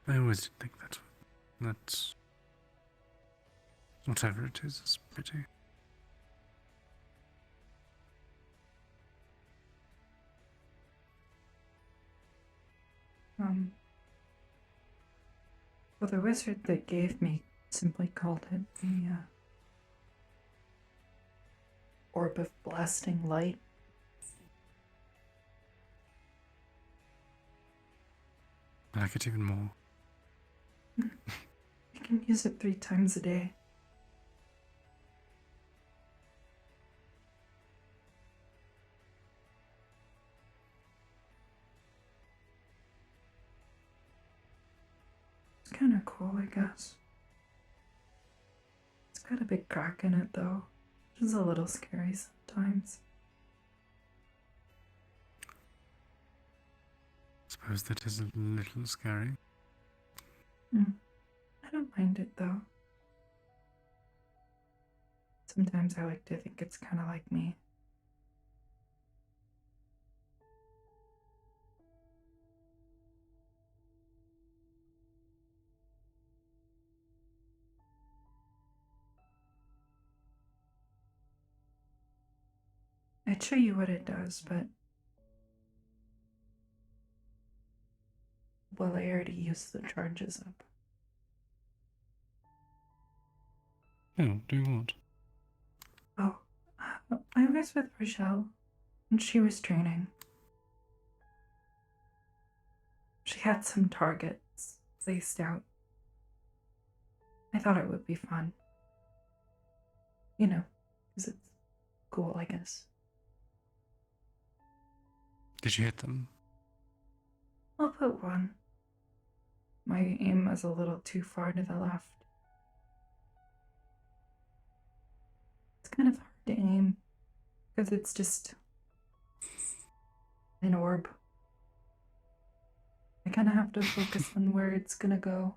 I always did think that's whatever it is pretty. Well, the wizard that gave me simply called it the orb of blasting light. I like it even more. You can use it 3 times a day. It's kind of cool, I guess. It's got a big crack in it, though, which is a little scary sometimes. Suppose that is a little scary. I don't mind it, though. Sometimes I like to think it's kind of like me. I'd show you what it does, but... well, I already used the charges up. Oh, doing what? Oh, I was with Rochelle, and she was training. She had some targets placed out. I thought it would be fun. You know, because it's cool, I guess. Did you hit them? I'll put one. My aim was a little too far to the left. It's kind of hard to aim, because it's just an orb. I kind of have to focus on where it's gonna go.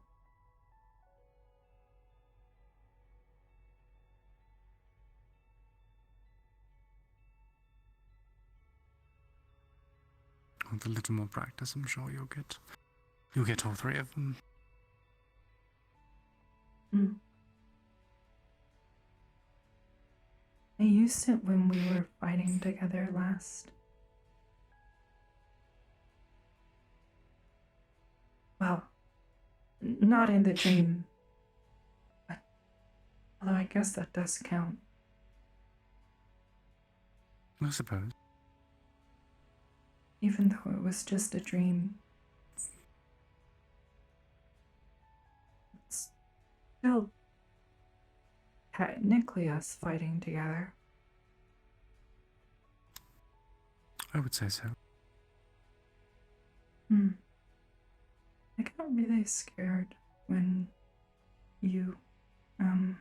With a little more practice, I'm sure you'll get all 3 of them. I used it when we were fighting together last. Well, not in the dream. But, although I guess that does count. I suppose. Even though it was just a dream. It's still technically us fighting together. I would say so. I got really scared when you, I'm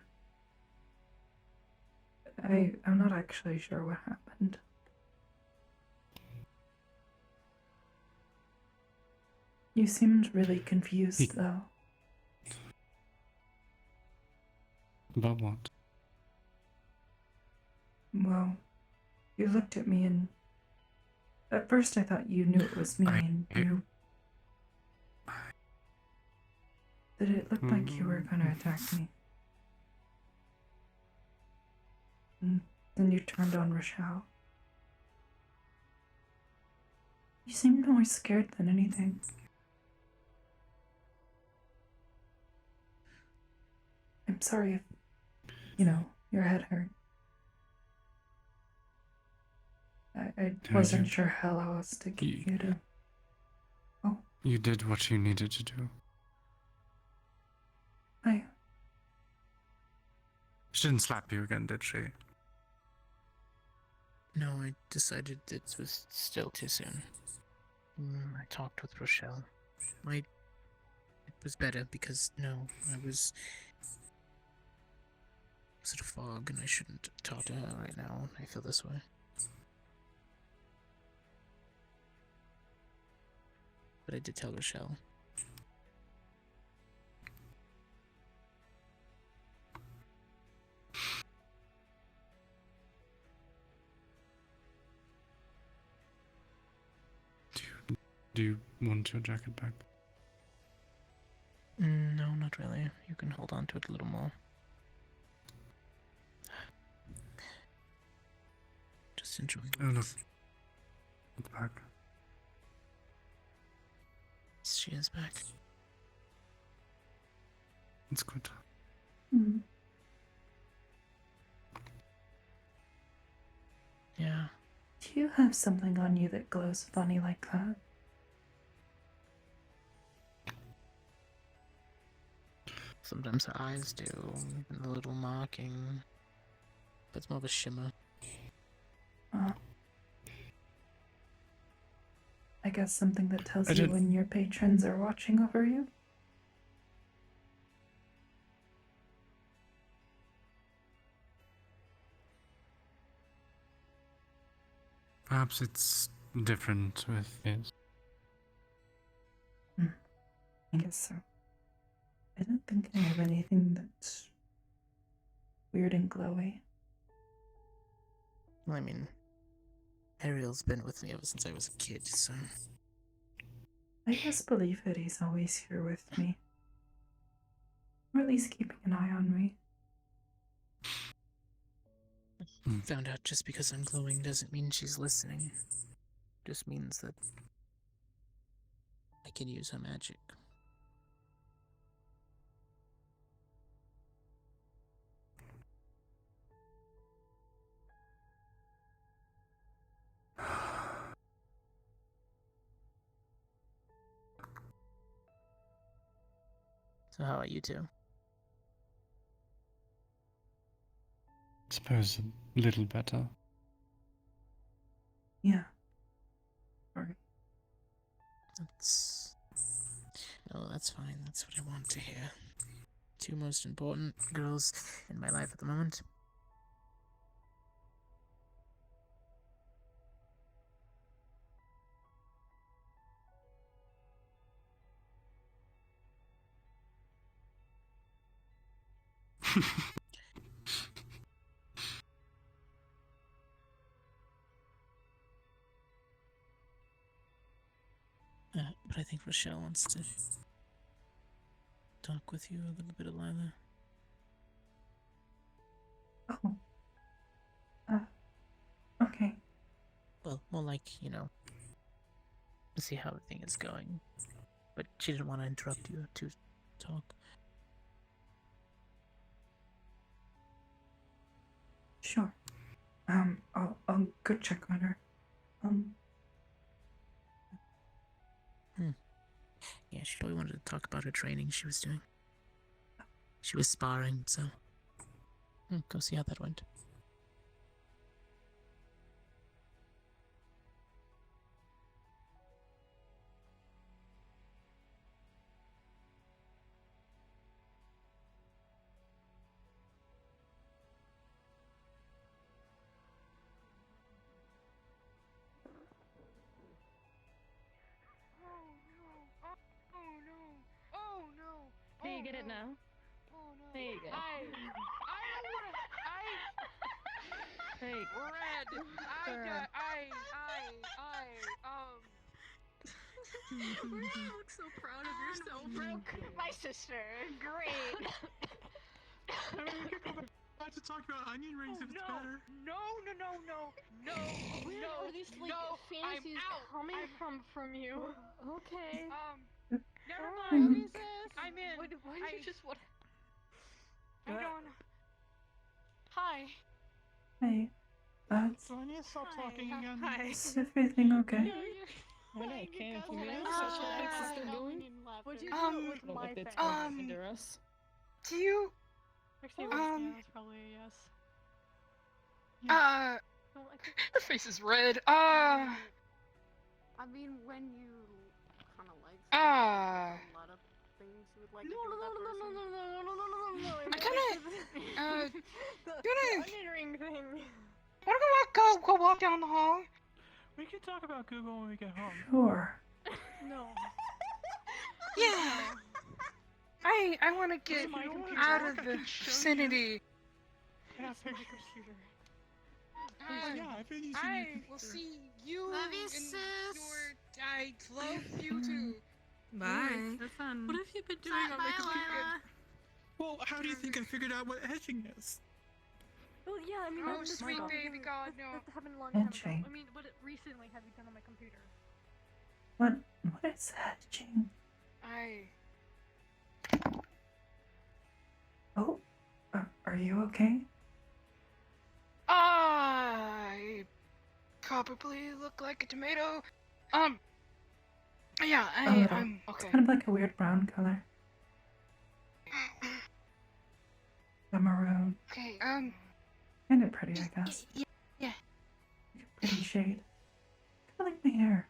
not actually sure what happened. You seemed really confused, though. About what? Well, you looked at me and... at first I thought you knew it was me and you... that it looked like you were gonna attack me. And then you turned on Rochelle. You seemed more scared than anything. I'm sorry if, your head hurt. I wasn't sure how else to get you to... Oh. You did what you needed to do. She didn't slap you again, did she? No, I decided it was still too soon. I talked with Rochelle. It was better because, I was in a fog and I shouldn't talk to her right now. I feel this way. But I did tell Rochelle. Do you want your jacket back? No, not really. You can hold on to it a little more. Just enjoy. Oh, look. It's back. She is back. It's good. Hmm. Yeah. Do you have something on you that glows funny like that? Sometimes her eyes do, even a little marking. But it's more of a shimmer. I guess something that tells I you did- when your patrons are watching over you? Perhaps it's different with his. I guess so. I don't think I have anything that's weird and glowy. Well, I mean, Ariel's been with me ever since I was a kid, so... I just believe that he's always here with me. Or at least keeping an eye on me. Found out just because I'm glowing doesn't mean she's listening. Just means that I can use her magic. So how are you two? Suppose a little better. Yeah. Sorry. That's fine. That's what I want to hear. Two most important girls in my life at the moment. But I think Rochelle wants to talk with you a little bit, Alyla. Oh. Okay. Well, more like, to see how everything is going. But she didn't want to interrupt you to talk. Sure. I'll go check on her. Yeah, she probably wanted to talk about her training she was doing. She was sparring, so... go see how that went. Oh no! Hey, you get it now? Oh no! There you go. I don't wanna. Hey. Red. You look so proud of yourself. Broke my sister. Great. I mean, we could go back to talk about onion rings if it's better. No! Where are these fantasies coming from you? Okay. Never Hmm. mind. I'm in. Why did you just want? I don't. Hi. Hey. So I need to stop talking again. Hi. Is everything okay? I know, can't you What hear? was What's that sister doing? What'd you Um, do with Look my like that's family? going under us. Do you? Actually, yeah, it's probably a yes. Don't like it. Her face is red. I mean, when you kind of like someone, there's a lot of things you would like to do with that person. No. I kinda, The onion ring thing. wanna go walk down the hall? We can talk about Google when we get home. Sure. No. Yeah. I wanna get my computer. out I of the can show you. vicinity. Yeah, Your computer. yeah, I've been using your I computer. will see you Love you, in sis. your. I love you too. Bye. Have fun. What have you been doing on my computer? Well, how do you think I figured out what edging is? Well, yeah, I mean, Oh, that's sweet not- baby God, no. That happened a long time ago. Edging. I mean, what recently have you done on my computer? What is edging? Oh, are you okay? I probably look like a tomato. Yeah, A little. I'm It's okay. kind of like a weird brown color. A maroon. Okay, Kind of pretty, I guess. yeah. Like a pretty shade. Kind of like my hair.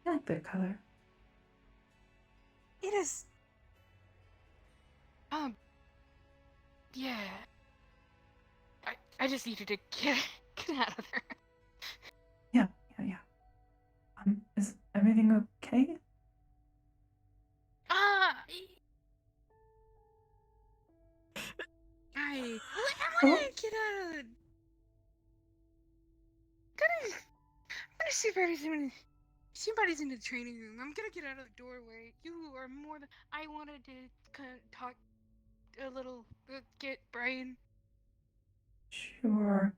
I like that color. It is. Yeah. I just needed to get out of there. Yeah. Is everything okay? I Oh. wanna get out of the. I'm gonna see somebody's in the training room. I'm gonna get out of the doorway. You are more than. I wanted to kind of talk a little. Get Brian. Sure.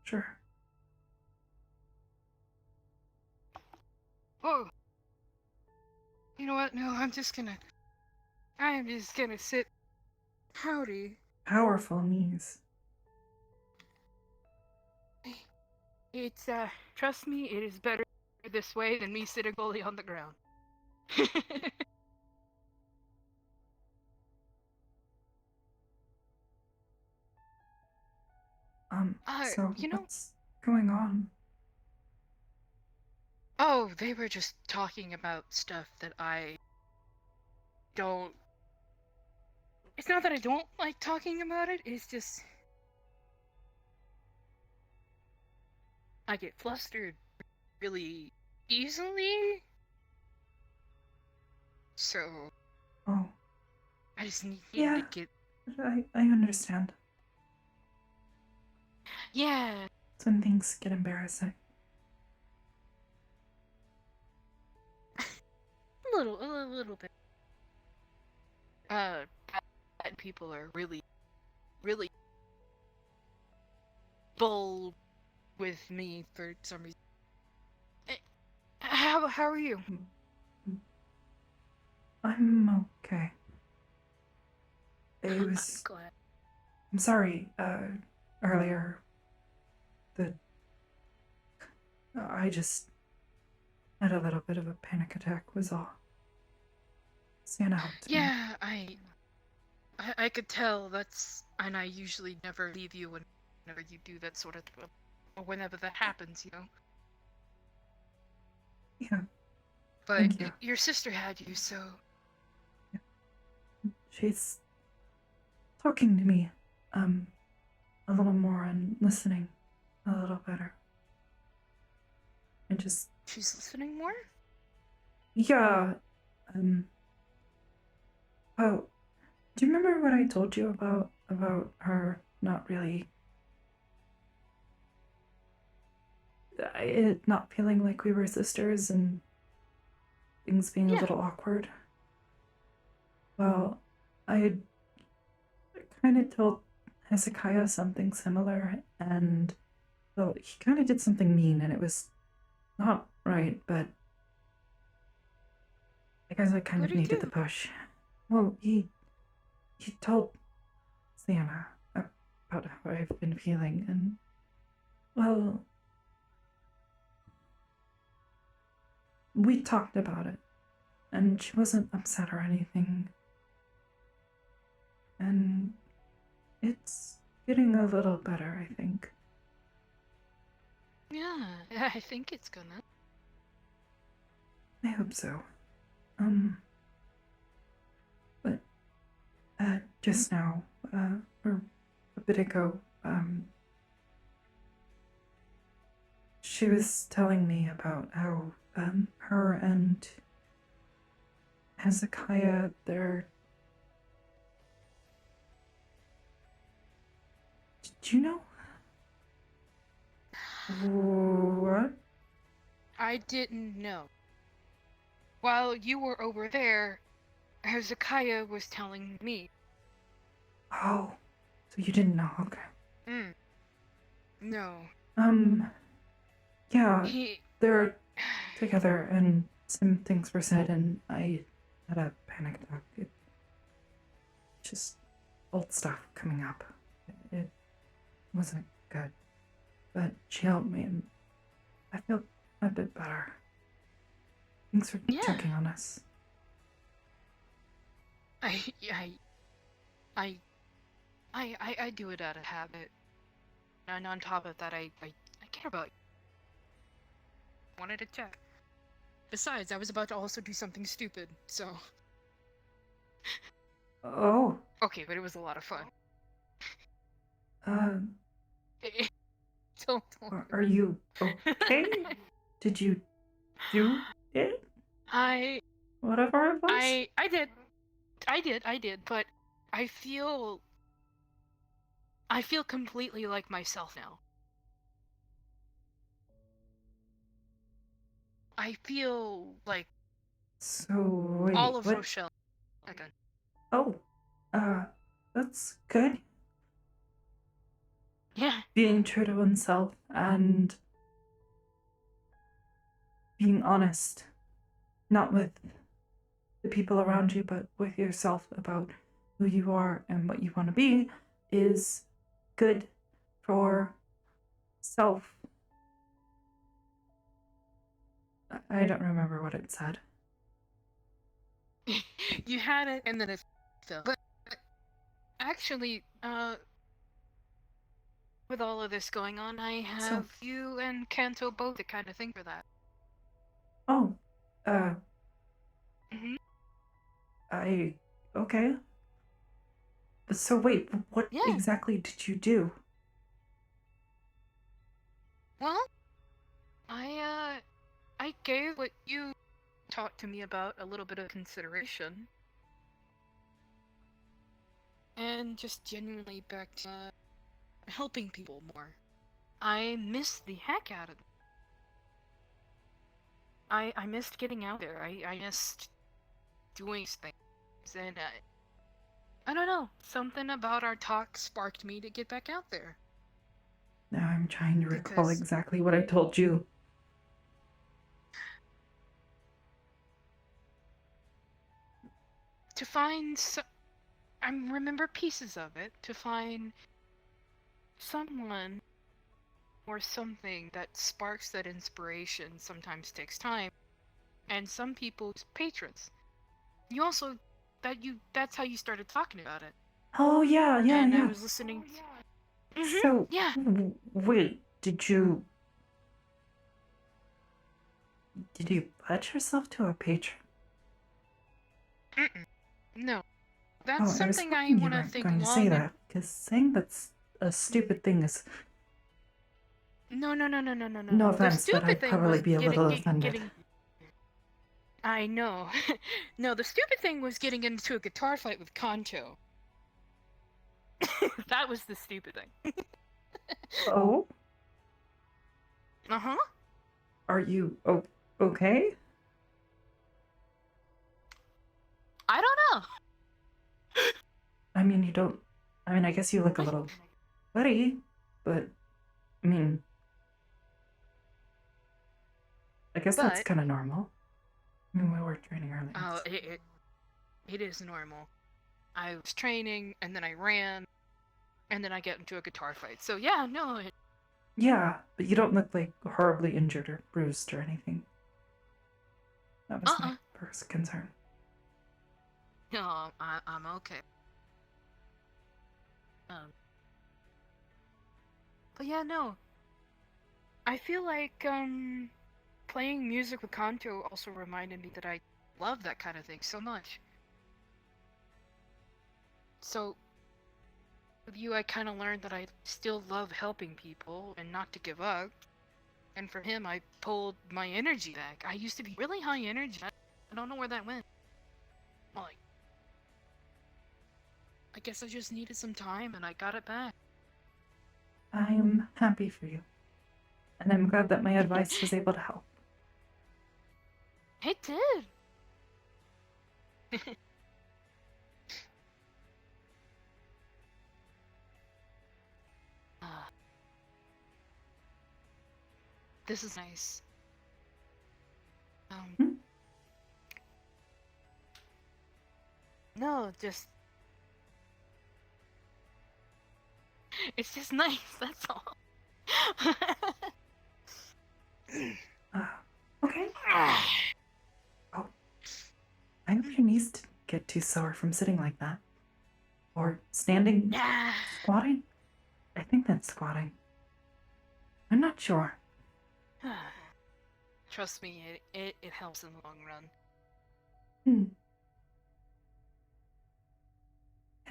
Sure. Oh. You know what? No, I am just gonna sit. Howdy. Powerful knees. It's, trust me, it is better this way than me sitting fully on the ground. So you know- what's going on? Oh, they were just talking about stuff that I don't. It's not that I don't like talking about it, it's just. I get flustered really easily. So. Oh. I just need Yeah. to get. I understand. Yeah. It's when things get embarrassing. A little bit. Bad people are really bold with me for some reason. How are you? I'm okay. It was. I'm glad. I'm sorry, earlier. I just had a little bit of a panic attack, was all. Sienna helped me. Yeah, I could tell. And I usually never leave you whenever you do that sort of, or whenever that happens, you know. Yeah. But Thank you. your sister had you, so. She's talking to me, a little more and listening a little better. She's listening more? Yeah, oh, do you remember what I told you about her not really, it not feeling like we were sisters and things being a little awkward? Well, I had kind of told Hezekiah something similar, and, well, he kind of did something mean, and it was not right, but I guess I kind of needed the push. Well, he told Sienna about how I've been feeling, and, well, we talked about it, and she wasn't upset or anything. And it's getting a little better, I think. Yeah, I think it's gonna. I hope so. But, just now, or a bit ago, she was telling me about how, her and Hezekiah, they're... Did you know? What? I didn't know. While you were over there, Hezekiah was telling me. Oh, so you didn't know, okay. No. Yeah, He... they're together and some things were said and I had a panic attack. Just old stuff coming up. It wasn't good. But she helped me and I feel a bit better. Thanks for checking on us. I do it out of habit. And on top of that, I care about you. Wanted to check. Besides, I was about to also do something stupid, so... Oh. Okay, but it was a lot of fun. Don't. Are you okay? Did you do it? Whatever it was? I did, but I feel completely like myself now. I feel like wait, all of what? Rochelle again. Oh, that's good. Yeah. Being true to oneself and being honest, not with the people around you, but with yourself about who you are and what you want to be, is good for self. I don't remember what it said. You had it and then it fell. But actually, with all of this going on, I have you and Kanto both to kind of think for that. Oh, Mm-hmm. Okay. So wait, what exactly did you do? Well, I gave what you talked to me about a little bit of consideration. And just genuinely back to helping people more. I missed the heck out of it. I missed getting out there. I missed doing things. And I don't know. Something about our talk sparked me to get back out there. Now I'm trying to recall exactly what I told you. To find I remember pieces of it. To find someone or something that sparks that inspiration sometimes takes time. And some people's patrons. You also that's how you started talking about it. Oh yeah. And I was listening. So yeah. Wait, did you pledge yourself to a patron? No, that's something I want to think going to say that because saying that's a stupid thing is. No. No offense, but I'd probably be a little offended. I know. No, the stupid thing was getting into a guitar fight with Kanto. That was the stupid thing. Oh? Uh-huh. Are you okay? I don't know. I mean, you don't... I mean, I guess you look a little sweaty, but... I mean... I guess that's kind of normal. I mean, we were training earlier. Oh, it is normal. I was training, and then I ran, and then I get into a guitar fight. So yeah, no. Yeah, but you don't look like horribly injured or bruised or anything. That was my first concern. No, I'm okay. But yeah, no. I feel like playing music with Kanto also reminded me that I love that kind of thing so much. So with you, I kind of learned that I still love helping people and not to give up. And for him, I pulled my energy back. I used to be really high energy. I don't know where that went. Like, I guess I just needed some time and I got it back. I'm happy for you. And I'm glad that my advice was able to help. It did. This is nice. No, just it's just nice. That's all. Okay. Oh, I hope your knees didn't get too sore from sitting like that. Or standing, squatting? I think that's squatting. I'm not sure. Trust me, it helps in the long run.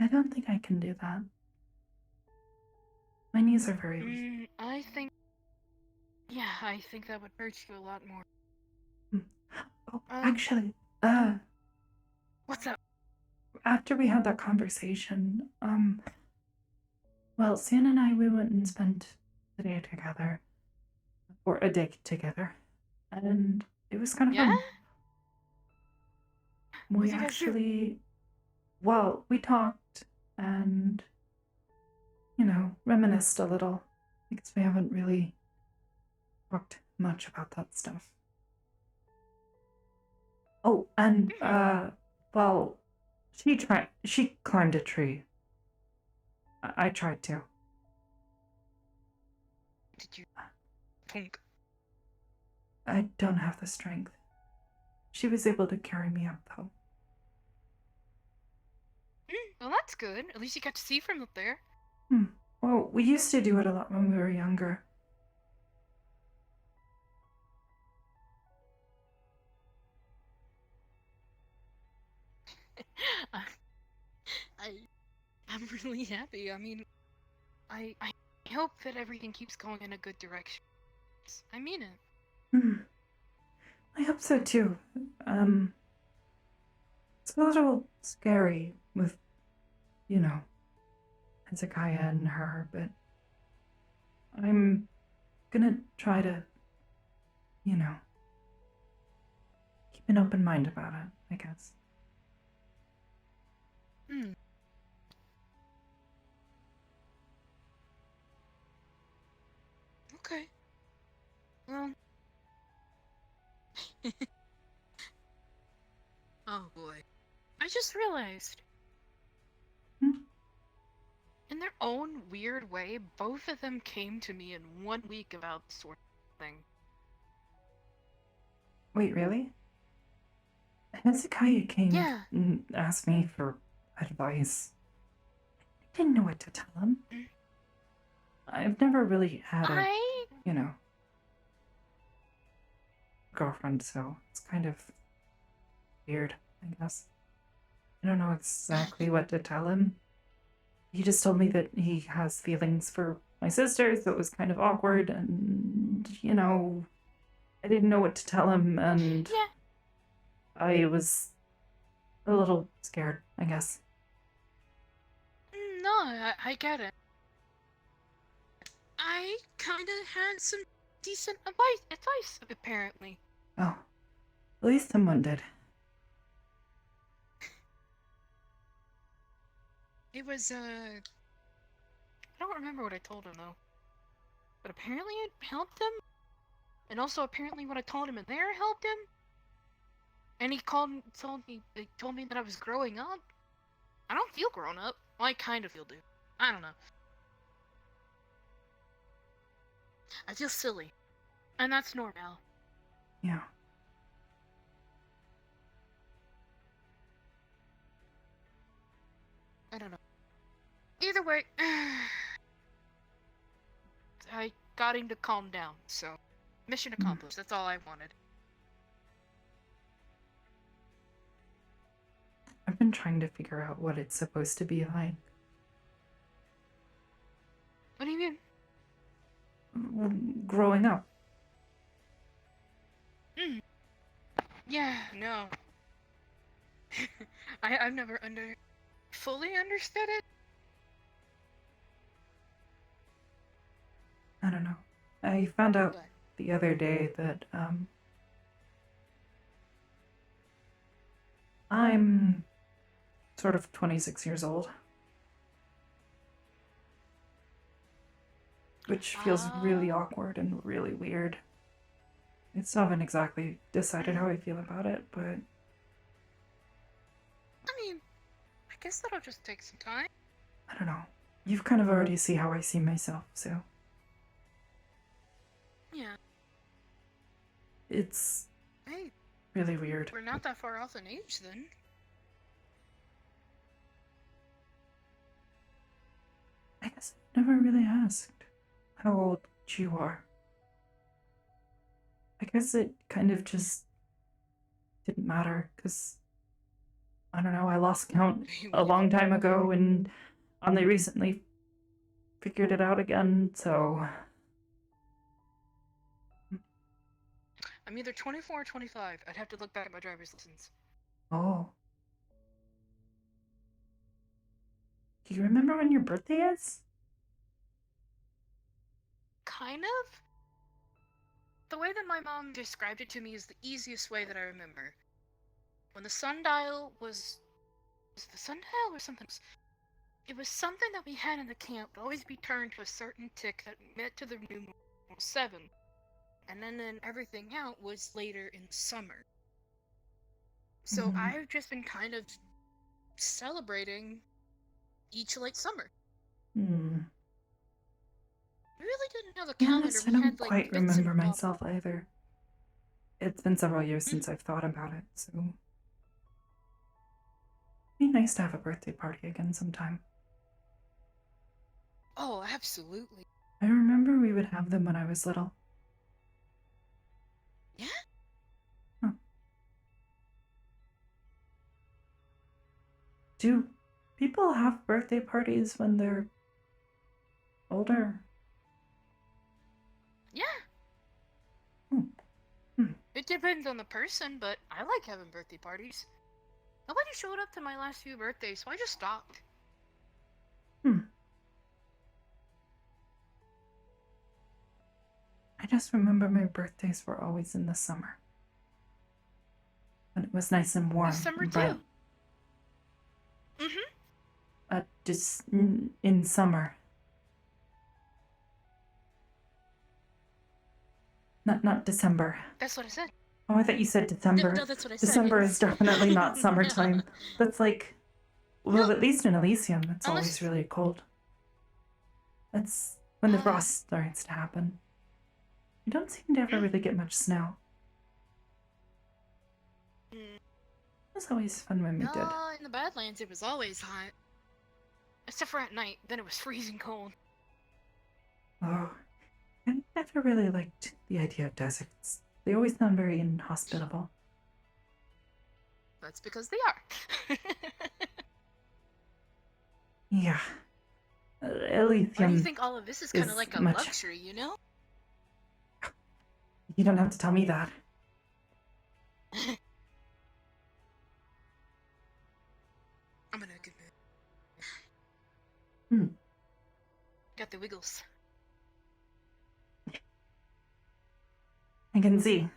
I don't think I can do that. My knees are very weak. I think that would hurt you a lot more. Oh, actually, what's up? After we had that conversation, well, Sam and I, we went and spent the day together. Or a day together. And it was kind of fun. We actually, well, we talked and, reminisced a little. Because we haven't really talked much about that stuff. Oh, and, well, she climbed a tree. I tried to. Did you punk? I don't have the strength. She was able to carry me up, though. Well, that's good. At least you got to see from up there. Well, we used to do it a lot when we were younger. I'm really happy. I mean, I hope that everything keeps going in a good direction. I mean it. I hope so too. It's a little scary with, Hezekiah and her, but I'm gonna try to, keep an open mind about it, I guess. Okay. Well. Oh boy. I just realized. In their own weird way, both of them came to me in 1 week about this sort of thing. Wait, really? Hezekiah came and asked me for advice. I didn't know what to tell him. I've never really had a, girlfriend, so it's kind of weird, I guess. I don't know exactly what to tell him. He just told me that he has feelings for my sister, so it was kind of awkward, and, I didn't know what to tell him, and I was a little scared, I guess. No, I get it. I kind of had some decent advice, apparently. Oh, at least someone did. It was, I don't remember what I told him, though. But apparently it helped him. And also apparently what I told him in there helped him. And he told me that I was growing up. I don't feel grown up. Well, I kind of feel, dude. I don't know. I feel silly. And that's normal. Yeah. I don't know. Either way, I got him to calm down, so mission accomplished. That's all I wanted. I've been trying to figure out what it's supposed to be like. What do you mean? Growing up. Yeah, no. I've never fully understood it. I don't know. I found out the other day that, I'm sort of 26 years old. Which feels really awkward and really weird. I still haven't exactly decided how I feel about it, but... I mean, I guess that'll just take some time. I don't know. You've kind of already see how I see myself, so... Yeah. It's... Hey. really weird. We're not that far off in age, then. I guess I never really asked how old you are. I guess it kind of just didn't matter, because, I don't know, I lost count a long time ago and only recently figured it out again, so... I'm either 24 or 25. I'd have to look back at my driver's license. Oh. Do you remember when your birthday is? Kind of. The way that my mom described it to me is the easiest way that I remember. When the sundial was it the sundial or something else? It was something that we had in the camp would always be turned to a certain tick that meant to the numeral 7. And then everything out was later in the summer. So I've just been kind of celebrating each late summer. I really didn't know the calendar. Honest, I don't quite remember myself either. It's been several years since I've thought about it, so... It'd be nice to have a birthday party again sometime. Oh, absolutely. I remember we would have them when I was little. Yeah? Huh. Do people have birthday parties when they're older? Yeah. It depends on the person, but I like having birthday parties. Nobody showed up to my last few birthdays, so I just stopped. I just remember my birthdays were always in the summer. When it was nice and warm. The summer and bright. too. Just in summer. Not December. That's what I said. Oh, I thought you said December. No, that's what I said. December is definitely not summertime. That's like, well, No. at least in Elysium, it's Unless- always really cold. That's when the frost starts to happen. You don't seem to ever really get much snow. It was always fun when we did. In the Badlands, it was always hot. Except for at night, then it was freezing cold. Oh, I never really liked the idea of deserts. They always sound very inhospitable. That's because they are. Yeah. Elysium. Why do you think all of this is kind of like a much... luxury, you know? You don't have to tell me that. I'm in a good mood. Got the wiggles. I can see.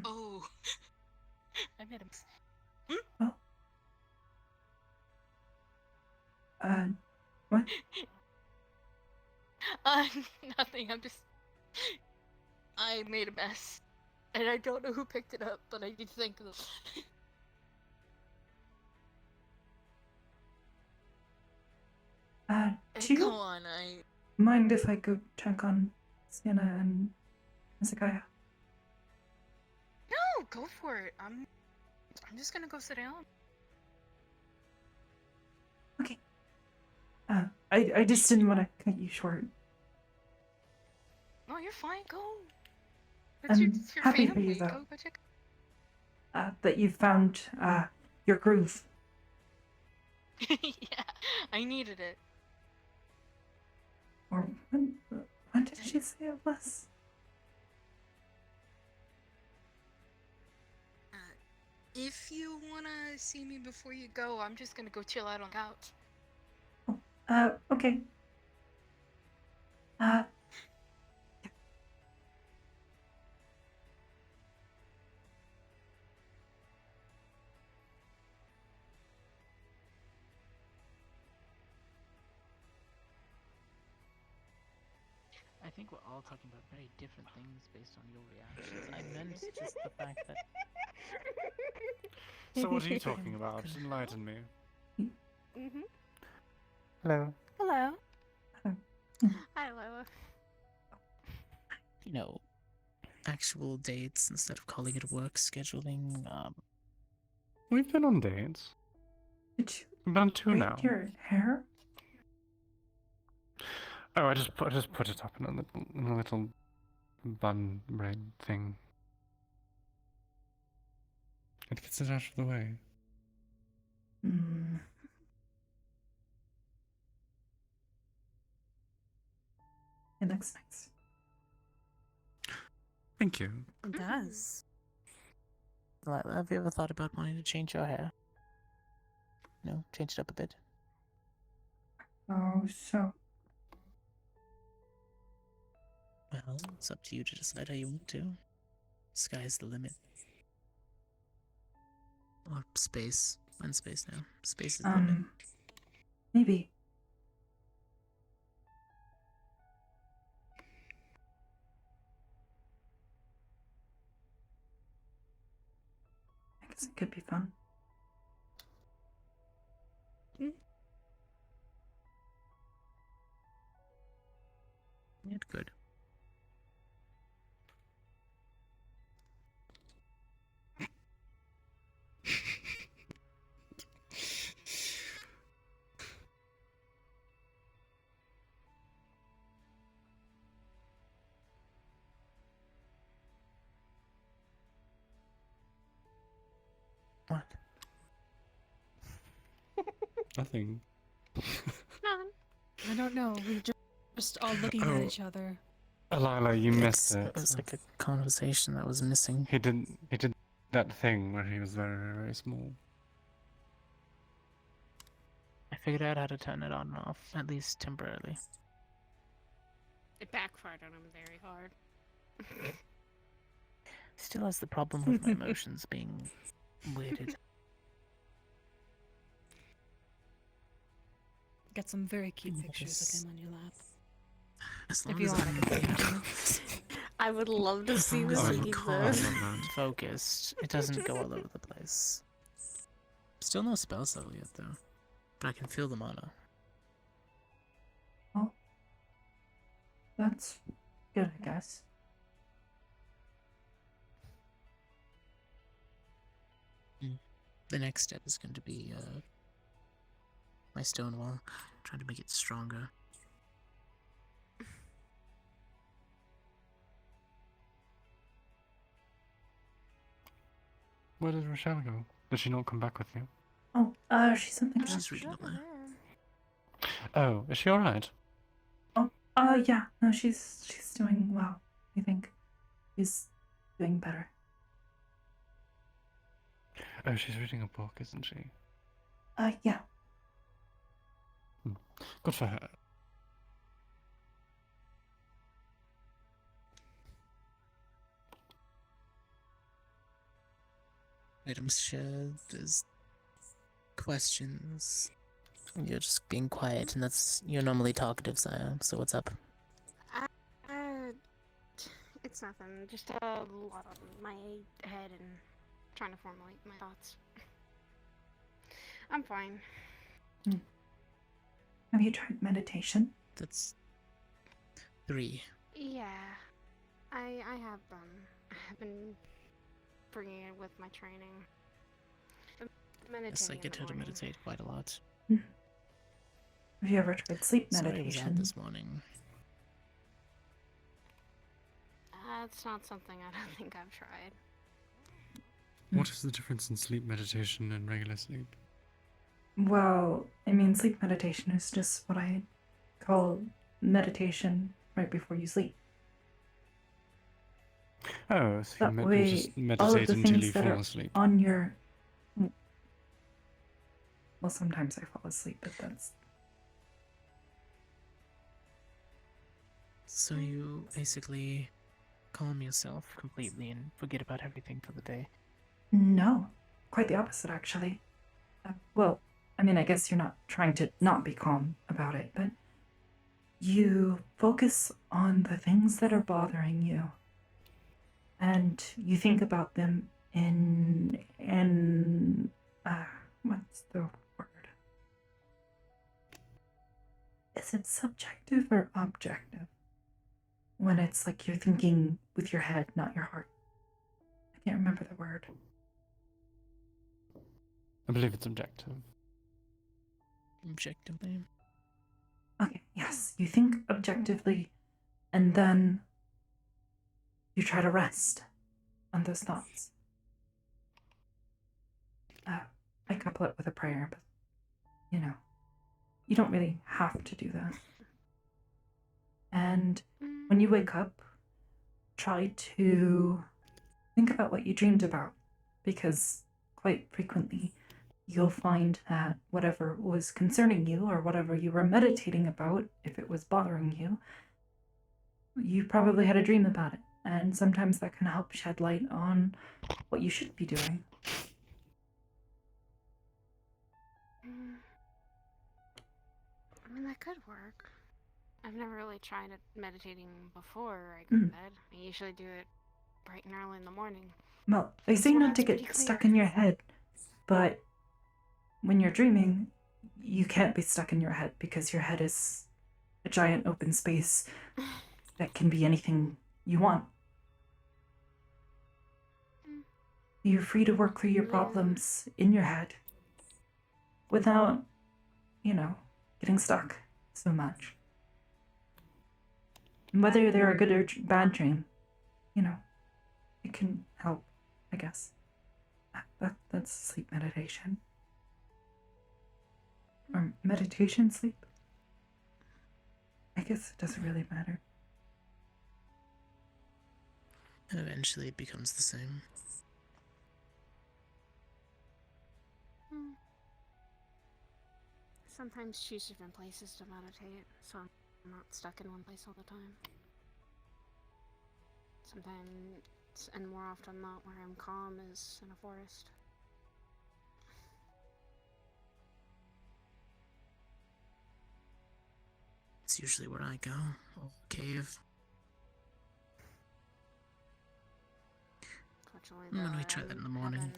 Oh. I met him. Oh. What? Nothing. I made a mess. And I don't know who picked it up, but I did think of them. Do you Come on, mind if I go check on Sienna and Hezekiah? No, go for it. I'm just gonna go sit down. Okay. I just didn't want to cut you short. No, you're fine. Go. I'm It's your happy family. for you, though. Go check. That you found, your groove. Yeah, I needed it. Or when did she say it was? If you wanna see me before you go, I'm just gonna go chill out on the couch. Okay. Uh, I think we're all talking about very different things based on your reactions. I meant just the fact that. So what are you talking about? Enlighten me. Mm-hmm. Hello. Hello. Hi, Alyla. You know, actual dates instead of calling it work scheduling. We've been on dates. did you We've been on 2 braid now. your hair? Oh, I just put it up in a little bun braid thing. It gets it out of the way. Mm. It looks nice. Thank you. It does. Alyla, have you ever thought about wanting to change your hair? No, change it up a bit. Oh, so Well, it's up to you to decide how you want to. Sky's the limit. Or space. When space now. Space is the limit. maybe. I guess it could be fun. It could. What? Nothing. None. I don't know. We're just all looking at each other. Alyla, you missed it. It was like a conversation that was missing. He did that thing where he was very, very small. I figured out how to turn it on and off, at least temporarily. It backfired on him very hard. Still has the problem of my emotions being weighted. Get some very cute pictures of him on your lap. As long If you as want, I I'm, can you send know, I would love to as see long this as I'm Mickey's calm though. and focused, it doesn't go all over the place. Still no spells level yet, though. But I can feel the mana. Oh. That's good, I guess. The next step is going to be my stone wall, trying to make it stronger. Where did Rochelle go? Did she not come back with you? Oh, she's in the She's couch. reading up there. Oh, is she alright? Oh, yeah. No, she's doing well. I think she's doing better. Oh, she's reading a book, isn't she? Yeah. Good for her. Items shared, there's questions. You're just being quiet, and you're normally talkative, so what's up? It's nothing. Just a lot on my head and trying to formulate my thoughts. I'm fine. Have you tried meditation? That's 3. Yeah, I have been bringing it with my training. Yes, I get her to meditate quite a lot. Have you ever tried sleep Sorry I was meditation? out this morning. That's not something I don't think I've tried. What is the difference in sleep meditation and regular sleep? Well, I mean, sleep meditation is just what I call meditation right before you sleep. Oh, so That you way, just all of meditate the until things you that fall are asleep. on your... Well, sometimes I fall asleep, but that's So you basically calm yourself completely and forget about everything for the day. No, quite the opposite, actually. Well, I mean, I guess you're not trying to not be calm about it, but you focus on the things that are bothering you, and you think about them in what's the word? Is it subjective or objective? When it's like you're thinking with your head, not your heart. I can't remember the word. I believe it's objective. Objectively. Okay, yes, you think objectively, and then you try to rest on those thoughts. I couple it with a prayer, but, you know, you don't really have to do that. And when you wake up, try to think about what you dreamed about, because quite frequently you'll find that whatever was concerning you or whatever you were meditating about, if it was bothering you, you probably had a dream about it. And sometimes that can help shed light on what you should be doing. I mean, that could work. I've never really tried it meditating before I go to bed. I usually do it bright and early in the morning. Well, they say not to get stuck in your head, but when you're dreaming, you can't be stuck in your head because your head is a giant open space that can be anything you want. You're free to work through your problems in your head without, getting stuck so much. And whether they're a good or bad dream, it can help, I guess. That's sleep meditation. Or meditation sleep? I guess it doesn't really matter. Eventually it becomes the same. Sometimes choose different places to meditate, so I'm not stuck in one place all the time. Sometimes, and more often not, where I'm calm is in a forest. It's usually where I go, or cave. Unfortunately, When we try that in the morning.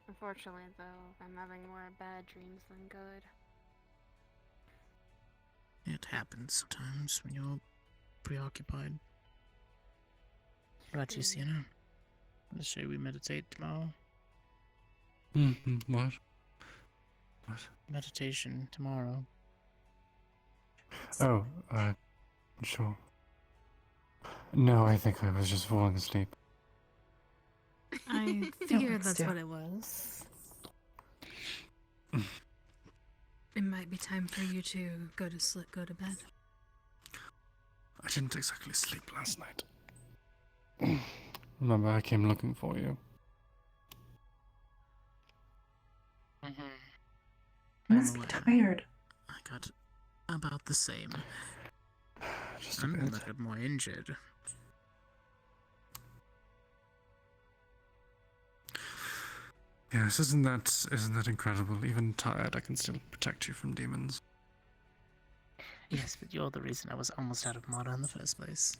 Unfortunately, though, I'm having more bad dreams than good. It happens sometimes when you're preoccupied. What about you, Sienna? Let's say we meditate tomorrow. What? What? Meditation tomorrow. Oh, sure. No, I think I was just falling asleep. I figured that's what it was. It might be time for you to go to bed. I didn't exactly sleep last night. Remember, I came looking for you. You must be tired. I got about the same. Just a I'm bit. a little more injured. Yes, isn't that incredible? Even tired, I can still protect you from demons. Yes, but you're the reason I was almost out of mana in the first place.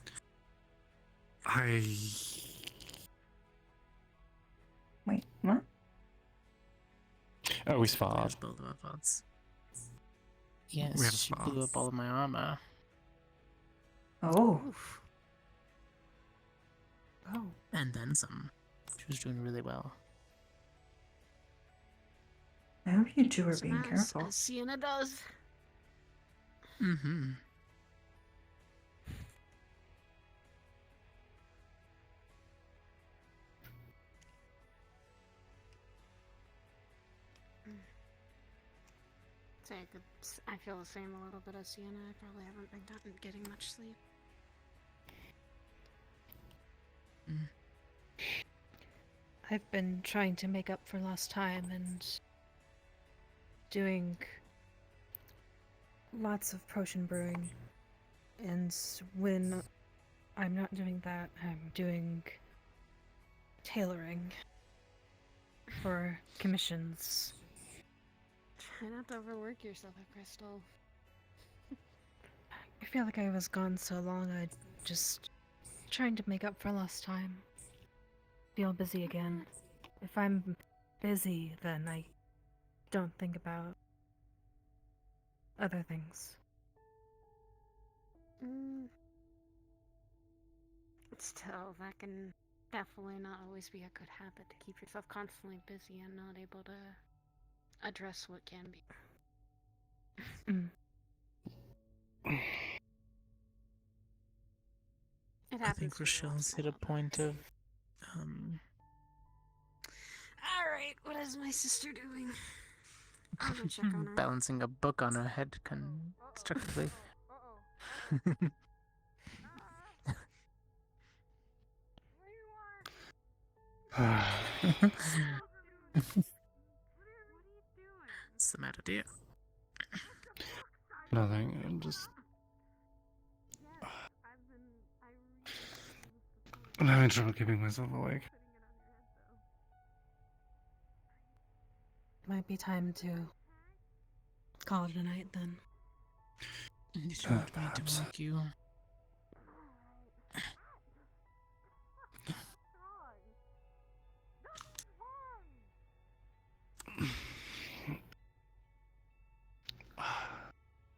Wait, what? Oh, we sparred. Both of our thoughts. We had a Yes, she spar. blew up all of my armor. Oh. Oh. And then some. She was doing really well. I hope you two are being careful. As Sienna does. Mm-hmm. I feel the same a little bit as Sienna. I probably haven't been getting much sleep. I've been trying to make up for lost time and doing lots of potion brewing. And when I'm not doing that, I'm doing tailoring for commissions. Try not to overwork yourself at Crystal. I feel like I was gone so long, I just trying to make up for lost time. Feel busy again. If I'm busy, then I don't think about other things. Still, that can definitely not always be a good habit to keep yourself constantly busy and not able to address what can be. It I happens think to me Rochelle's once in hit a a while. point of Alright, what is my sister doing? I'm gonna check on her. balancing a book on her head constructively. What's the matter, dear? Nothing. I'm just. I'm having trouble keeping myself awake. Might be time to call it a night then. You don't want me to Perhaps. wake you.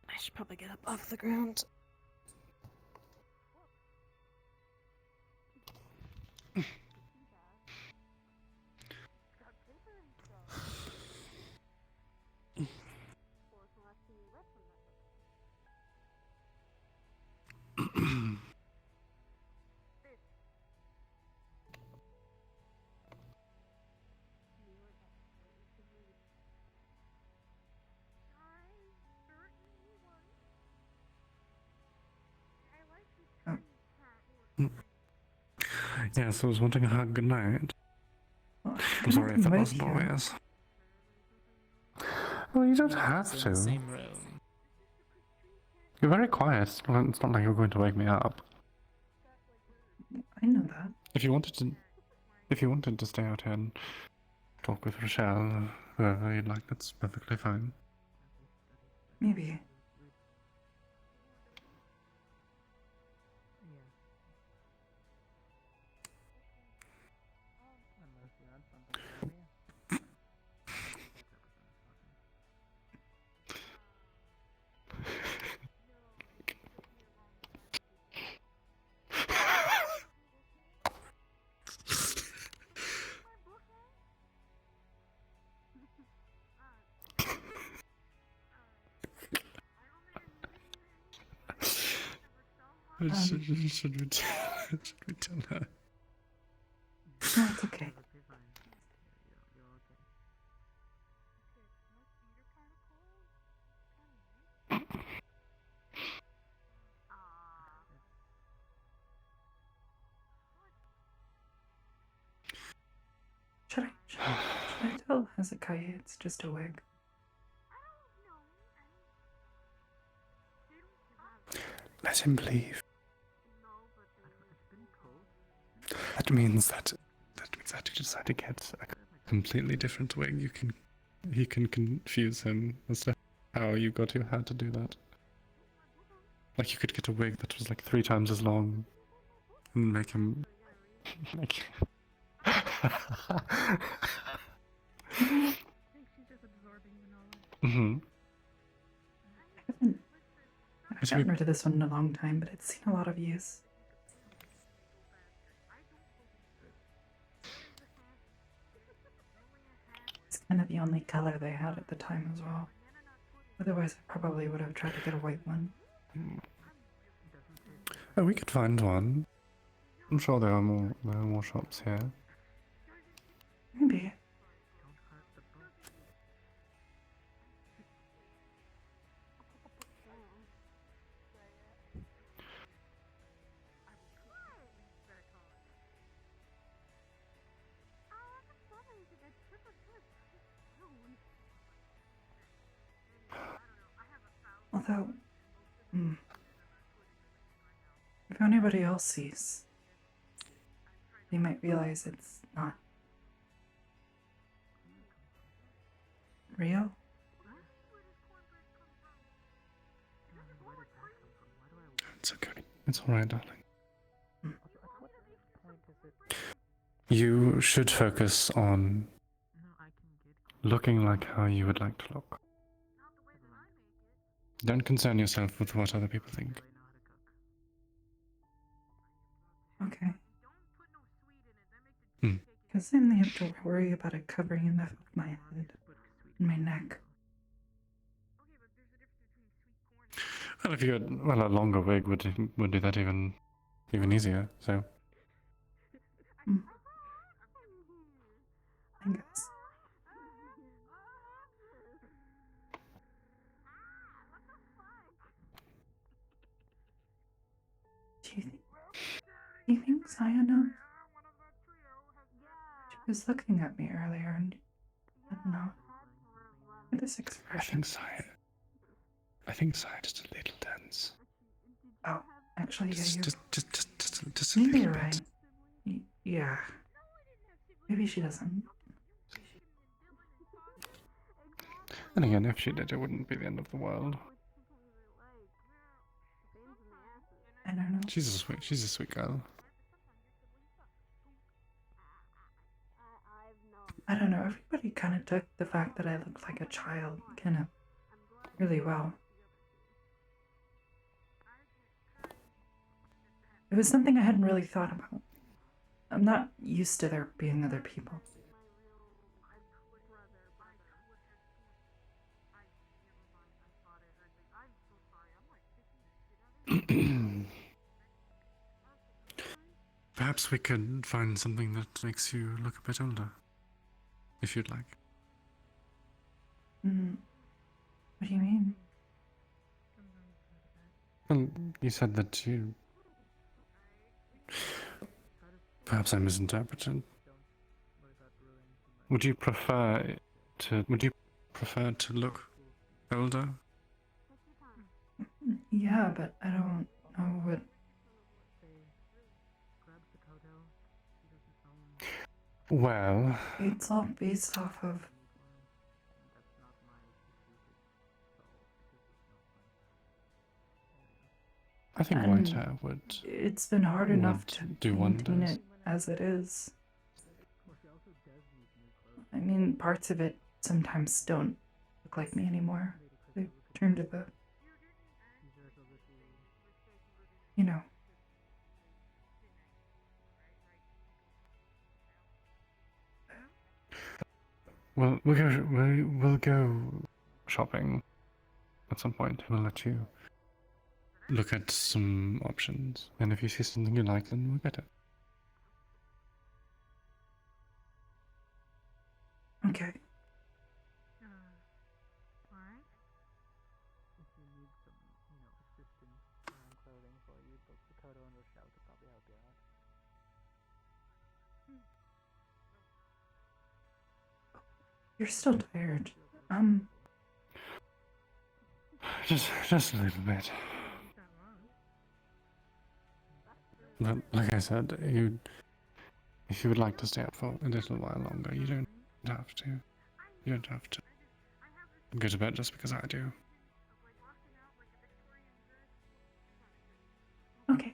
I should probably get up off the ground. Yes, I was wanting a hug. Good night. Well, I'm sorry if that with wasn't you. obvious. Well, you don't have It's in the to. same room. You're very quiet. It's not like you're going to wake me up. I know that. If you wanted to stay out here and talk with Rochelle, or whoever you'd like, that's perfectly fine. Maybe. Should we tell her? No, it's okay. Should I tell Hezekiah it's just a wig? Let him believe. That means that you decide to get a completely different wig. He can confuse him as to how you got your hair to do that. Like you could get a wig that was like 3 times as long and make him like. Mm-hmm. I've gotten rid of this one in a long time, but it's seen a lot of use. It's kind of the only color they had at the time as well. Otherwise, I probably would have tried to get a white one. Oh, we could find one. I'm sure there are more shops here. Maybe. Although, if anybody else sees, they might realize it's not real. It's okay. It's alright, darling. You should focus on looking like how you would like to look. Don't concern yourself with what other people think. Okay. Hmm. Because then they have to worry about it covering enough of my head and my neck. Well, if you had a longer wig would do that even easier. So. I guess. Do you think Saya knows? She was looking at me earlier and I don't know. This expression. I think Saya just a little tense. Oh, actually, yeah, just a maybe little you're bit. right. Yeah. Maybe she doesn't. And again, if she did, it wouldn't be the end of the world. I don't know. She's a sweet girl. I don't know. Everybody kind of took the fact that I looked like a child kind of really well. It was something I hadn't really thought about. I'm not used to there being other people. Perhaps we could find something that makes you look a bit older, if you'd like. What do you mean? Well, you said that you... Perhaps I misinterpreted. Would you prefer to look older? Yeah, but I don't know what... Well... It's all based off of... I think white hair would... It's been hard enough to do maintain wonders. it as it is. I mean, parts of it sometimes don't look like me anymore. They turn to the... You know. Well, we'll go shopping at some point. We'll let you look at some options, and if you see something you like, then we'll get it. Okay. You're still tired. Just a little bit. But like I said, if you would like to stay up for a little while longer, you don't have to. You don't have to go to bed just because I do. Okay.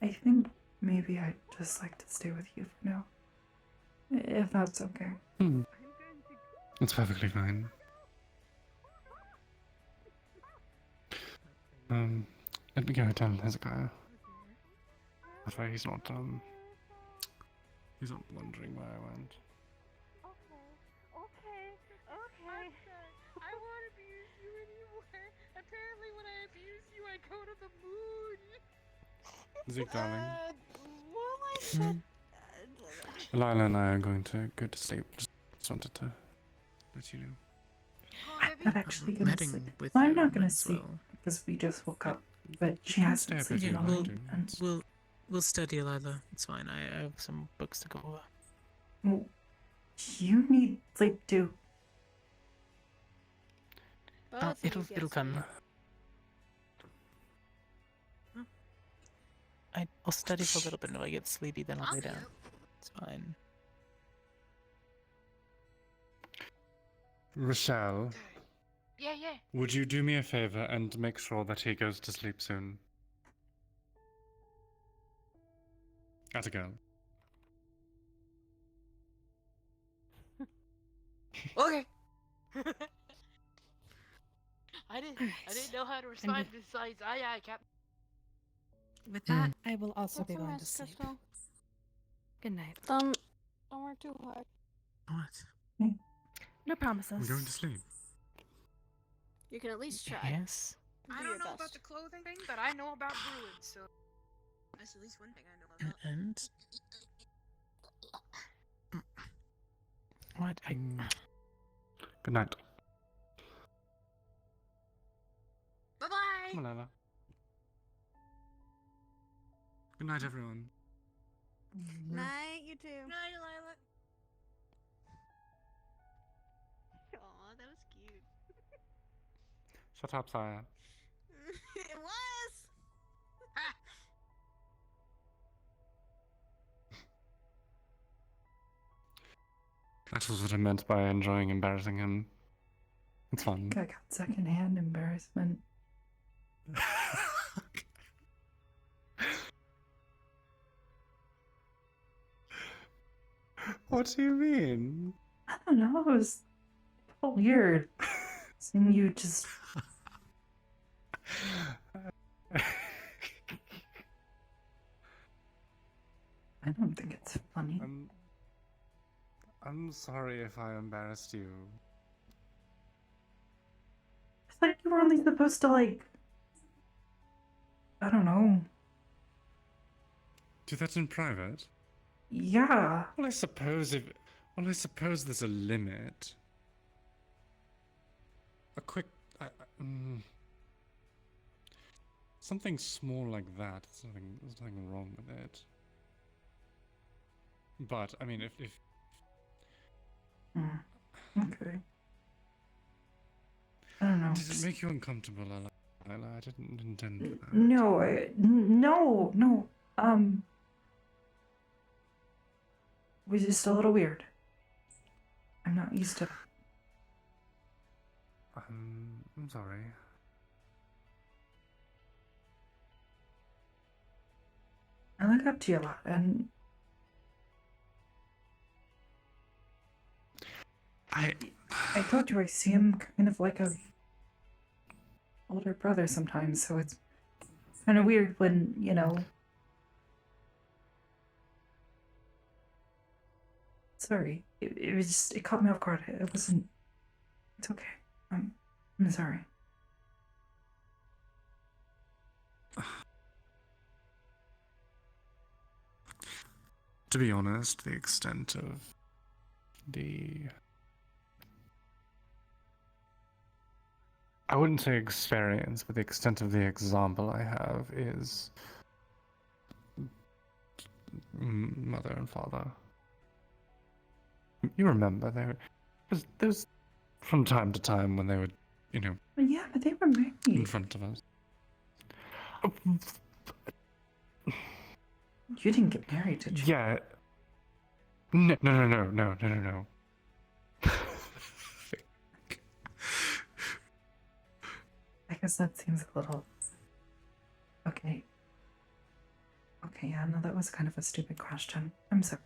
I think maybe I'd just like to stay with you for now. If that's okay. It's perfectly fine. Let me go tell Hezekiah. That way he's not wondering where I went. Okay. I won't abuse you anymore. Apparently when I abuse you, I go to the moon. Zeke, darling. Well, Alyla and I are going to go to sleep. Just wanted to let you know. I'm not actually gonna heading sleep. with Well, I'm you not gonna as sleep well. because we just woke up. But she can hasn't stay up if slept you all want night. to. We'll study, Alyla. It's fine. I have some books to go over. Well, you need sleep too. It'll come. I'll study for a little bit, and if I get sleepy, then I'll lay down. It's fine. Rochelle, Yeah, yeah. would you do me a favor and make sure that he goes to sleep soon? As a girl. Okay. I didn't know how to respond besides aye, Captain. With that, I will also be going to sleep. Crystal. Good night. Don't work too hard. What? No promises. I'm going to sleep. You can at least try. Yes. I Do don't your know about best. the clothing thing, but I know about druids, so that's at least one thing I know about. And what? Good night. Bye-bye! Alyla. Good night, everyone. Night, you too. Night, Alyla. Aw, that was cute. Shut up, Saya. It was! That was what I meant by enjoying embarrassing him. It's I fun. think I got secondhand embarrassment. What do you mean? I don't know, it was weird. Seeing you just. I don't think it's funny. I'm sorry if I embarrassed you. I thought you were only supposed to, like. I don't know. Do that in private? Yeah. Well, I suppose there's a limit. A quick, something small like that. There's nothing wrong with it. But I mean, if Okay. I don't know. did it make you uncomfortable, Alyla? I didn't intend for that. No, no. It was just a little weird. I'm not used to. I'm sorry. I look up to you a lot, and I told you I see him kind of like a older brother sometimes, so it's kind of weird when, you know. Sorry, it was just, it caught me off guard. It wasn't. It's okay. I'm sorry. To be honest, the extent of the... I wouldn't say experience, but the extent of the example I have is mother and father. You remember, there was from time to time when they would, you know... Yeah, but they were married. In front of us. You didn't get married, did you? Yeah. No. I guess that seems a little... Okay. Okay, yeah, no, that was kind of a stupid question. I'm sorry.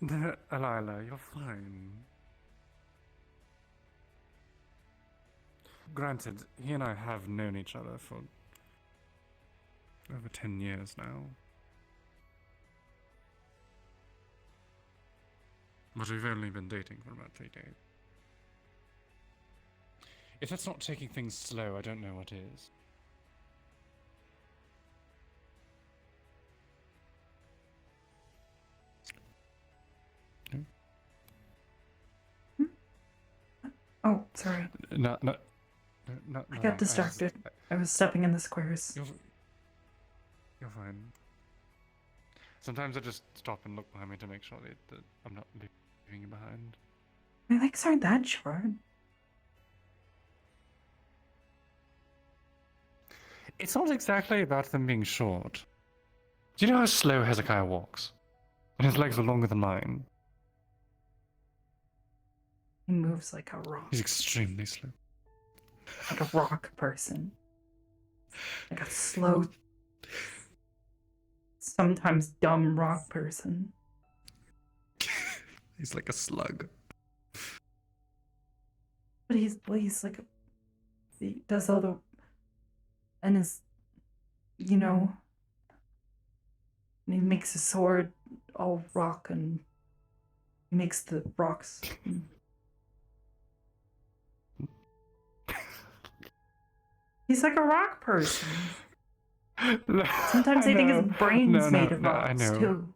Alyla, you're fine. Granted, he and I have known each other for over 10 years now. But we've only been dating for about 3 days. If that's not taking things slow, I don't know what is. Oh, sorry. No. I got distracted. I was stepping in the squares. You're fine. Sometimes I just stop and look behind me to make sure that I'm not leaving you behind. My legs aren't that short. It's not exactly about them being short. Do you know how slow Hezekiah walks? And his legs are longer than mine. He moves like a rock. He's extremely slow. Like a rock person. Like a slow, sometimes dumb rock person. He's like a slug. But he's like he does all the, and is, you know, and he makes his sword all rock, and he makes the rocks. He's like a rock person. Sometimes I think his brain's made of rocks too.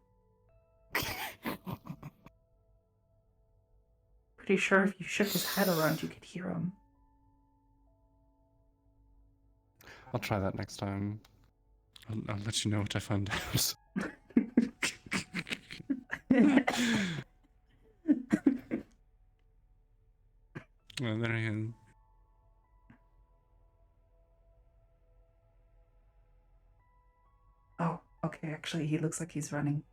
Pretty sure if you shook his head around, you could hear him. I'll try that next time. I'll let you know what I find out. Oh, there he is. Oh, okay, actually, he looks like he's running.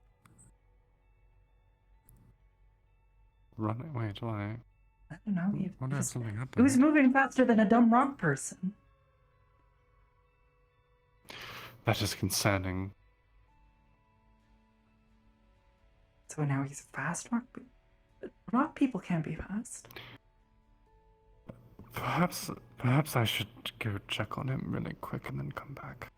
Run? Wait, why? I don't know. I wonder if something He happened. was moving faster than a dumb rock person. That is concerning. So now he's a fast rock. Rock people can't be fast. Perhaps I should go check on him really quick and then come back.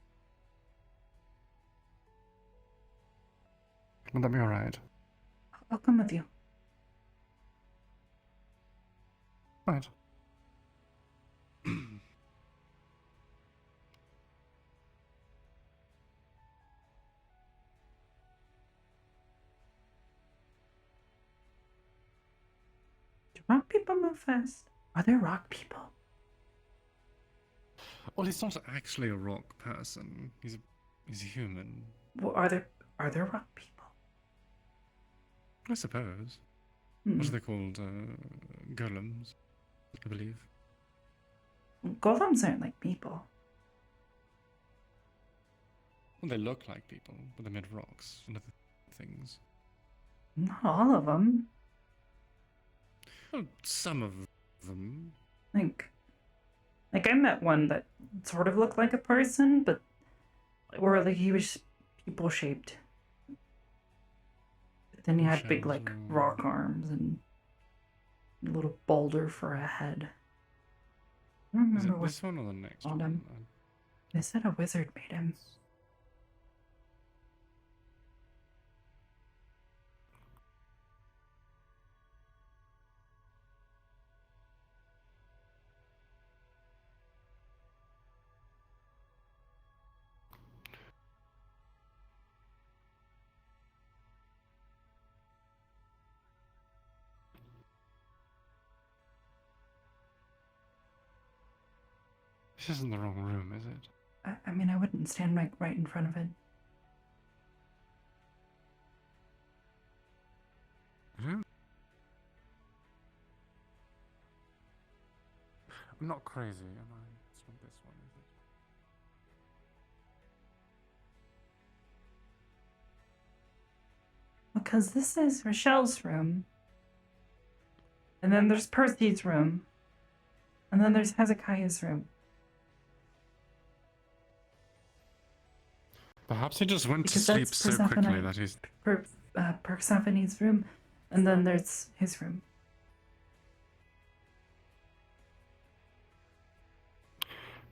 Would that be alright? I'll come with you. Right. Do rock people move fast? Are there rock people? Well, he's not actually a rock person. He's a human. Well, are there rock people? I suppose. What are they called? Golems, I believe. Golems aren't like people. Well, they look like people, but they're made of rocks and other things. Not all of them. Well, some of them. Like I met one that sort of looked like a person, but or like he was people shaped. But then he had big like rock arms and a little boulder for a head. I don't Is remember it this one or the next on one? him. They said a wizard made him. This isn't the wrong room, is it? I mean, I wouldn't stand right in front of it. I'm not crazy, am I? It's not this one, is it? Because this is Rochelle's room. And then there's Percy's room. And then there's Hezekiah's room. Perhaps he just went Because to sleep that's so quickly that he's... Persephone's room. And then there's his room.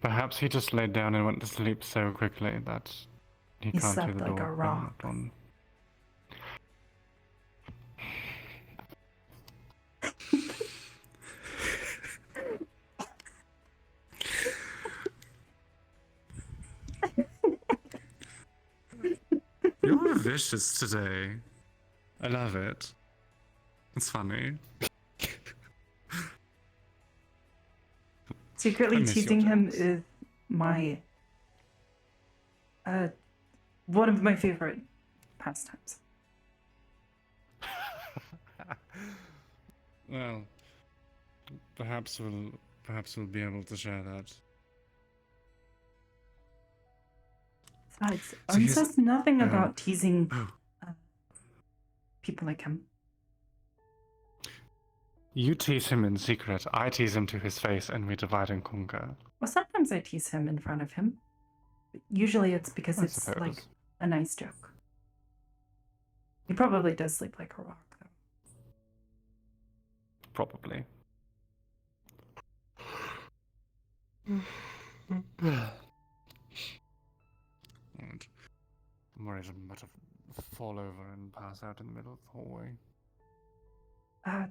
Perhaps he just laid down and went to sleep so quickly that he can't slept hear the like door a being rock. knocked on. You're vicious today. I love it. It's funny. Secretly miss your teasing him jokes. is my one of my favorite pastimes. Well, perhaps we'll be able to share that. Besides, So Owen he's- says nothing oh. about teasing people like him. You tease him in secret, I tease him to his face, and we divide and conquer. Well, sometimes I tease him in front of him. But usually it's because I it's suppose. like a nice joke. He probably does sleep like a rock, though. Probably. And I'm worried I'm about to fall over and pass out in the middle of the hallway.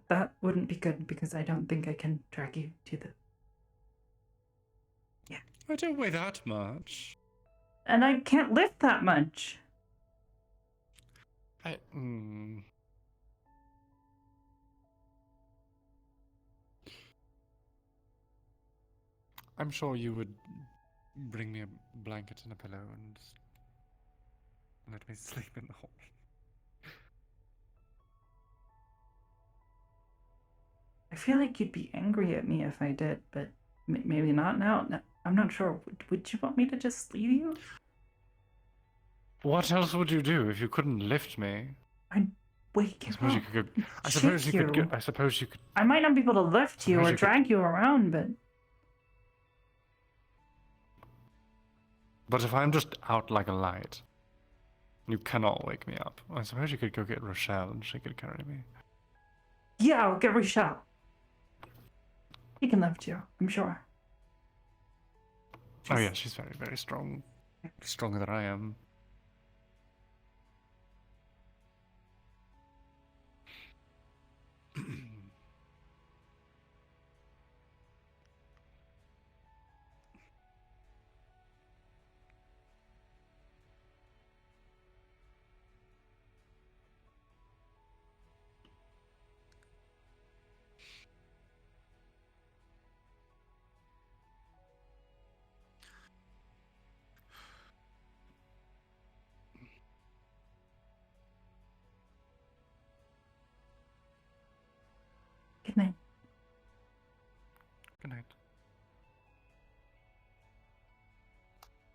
That wouldn't be good because I don't think I can drag you to the... Yeah. I don't weigh that much. And I can't lift that much. I'm sure you would bring me a blanket and a pillow and let me sleep in the hall. I feel like you'd be angry at me if I did, but maybe not now. No, I'm not sure. Would you want me to just leave you? What else would you do if you couldn't lift me? I'd wake you up. I suppose you could go. I suppose you could. I might not be able to lift you or drag you around, but... But if I'm just out like a light, you cannot wake me up. I suppose you could go get Rochelle and she could carry me. Yeah, I'll get Rochelle. He can lift you, I'm sure. Oh yeah, she's very, very strong. Stronger than I am. Good night. Good night.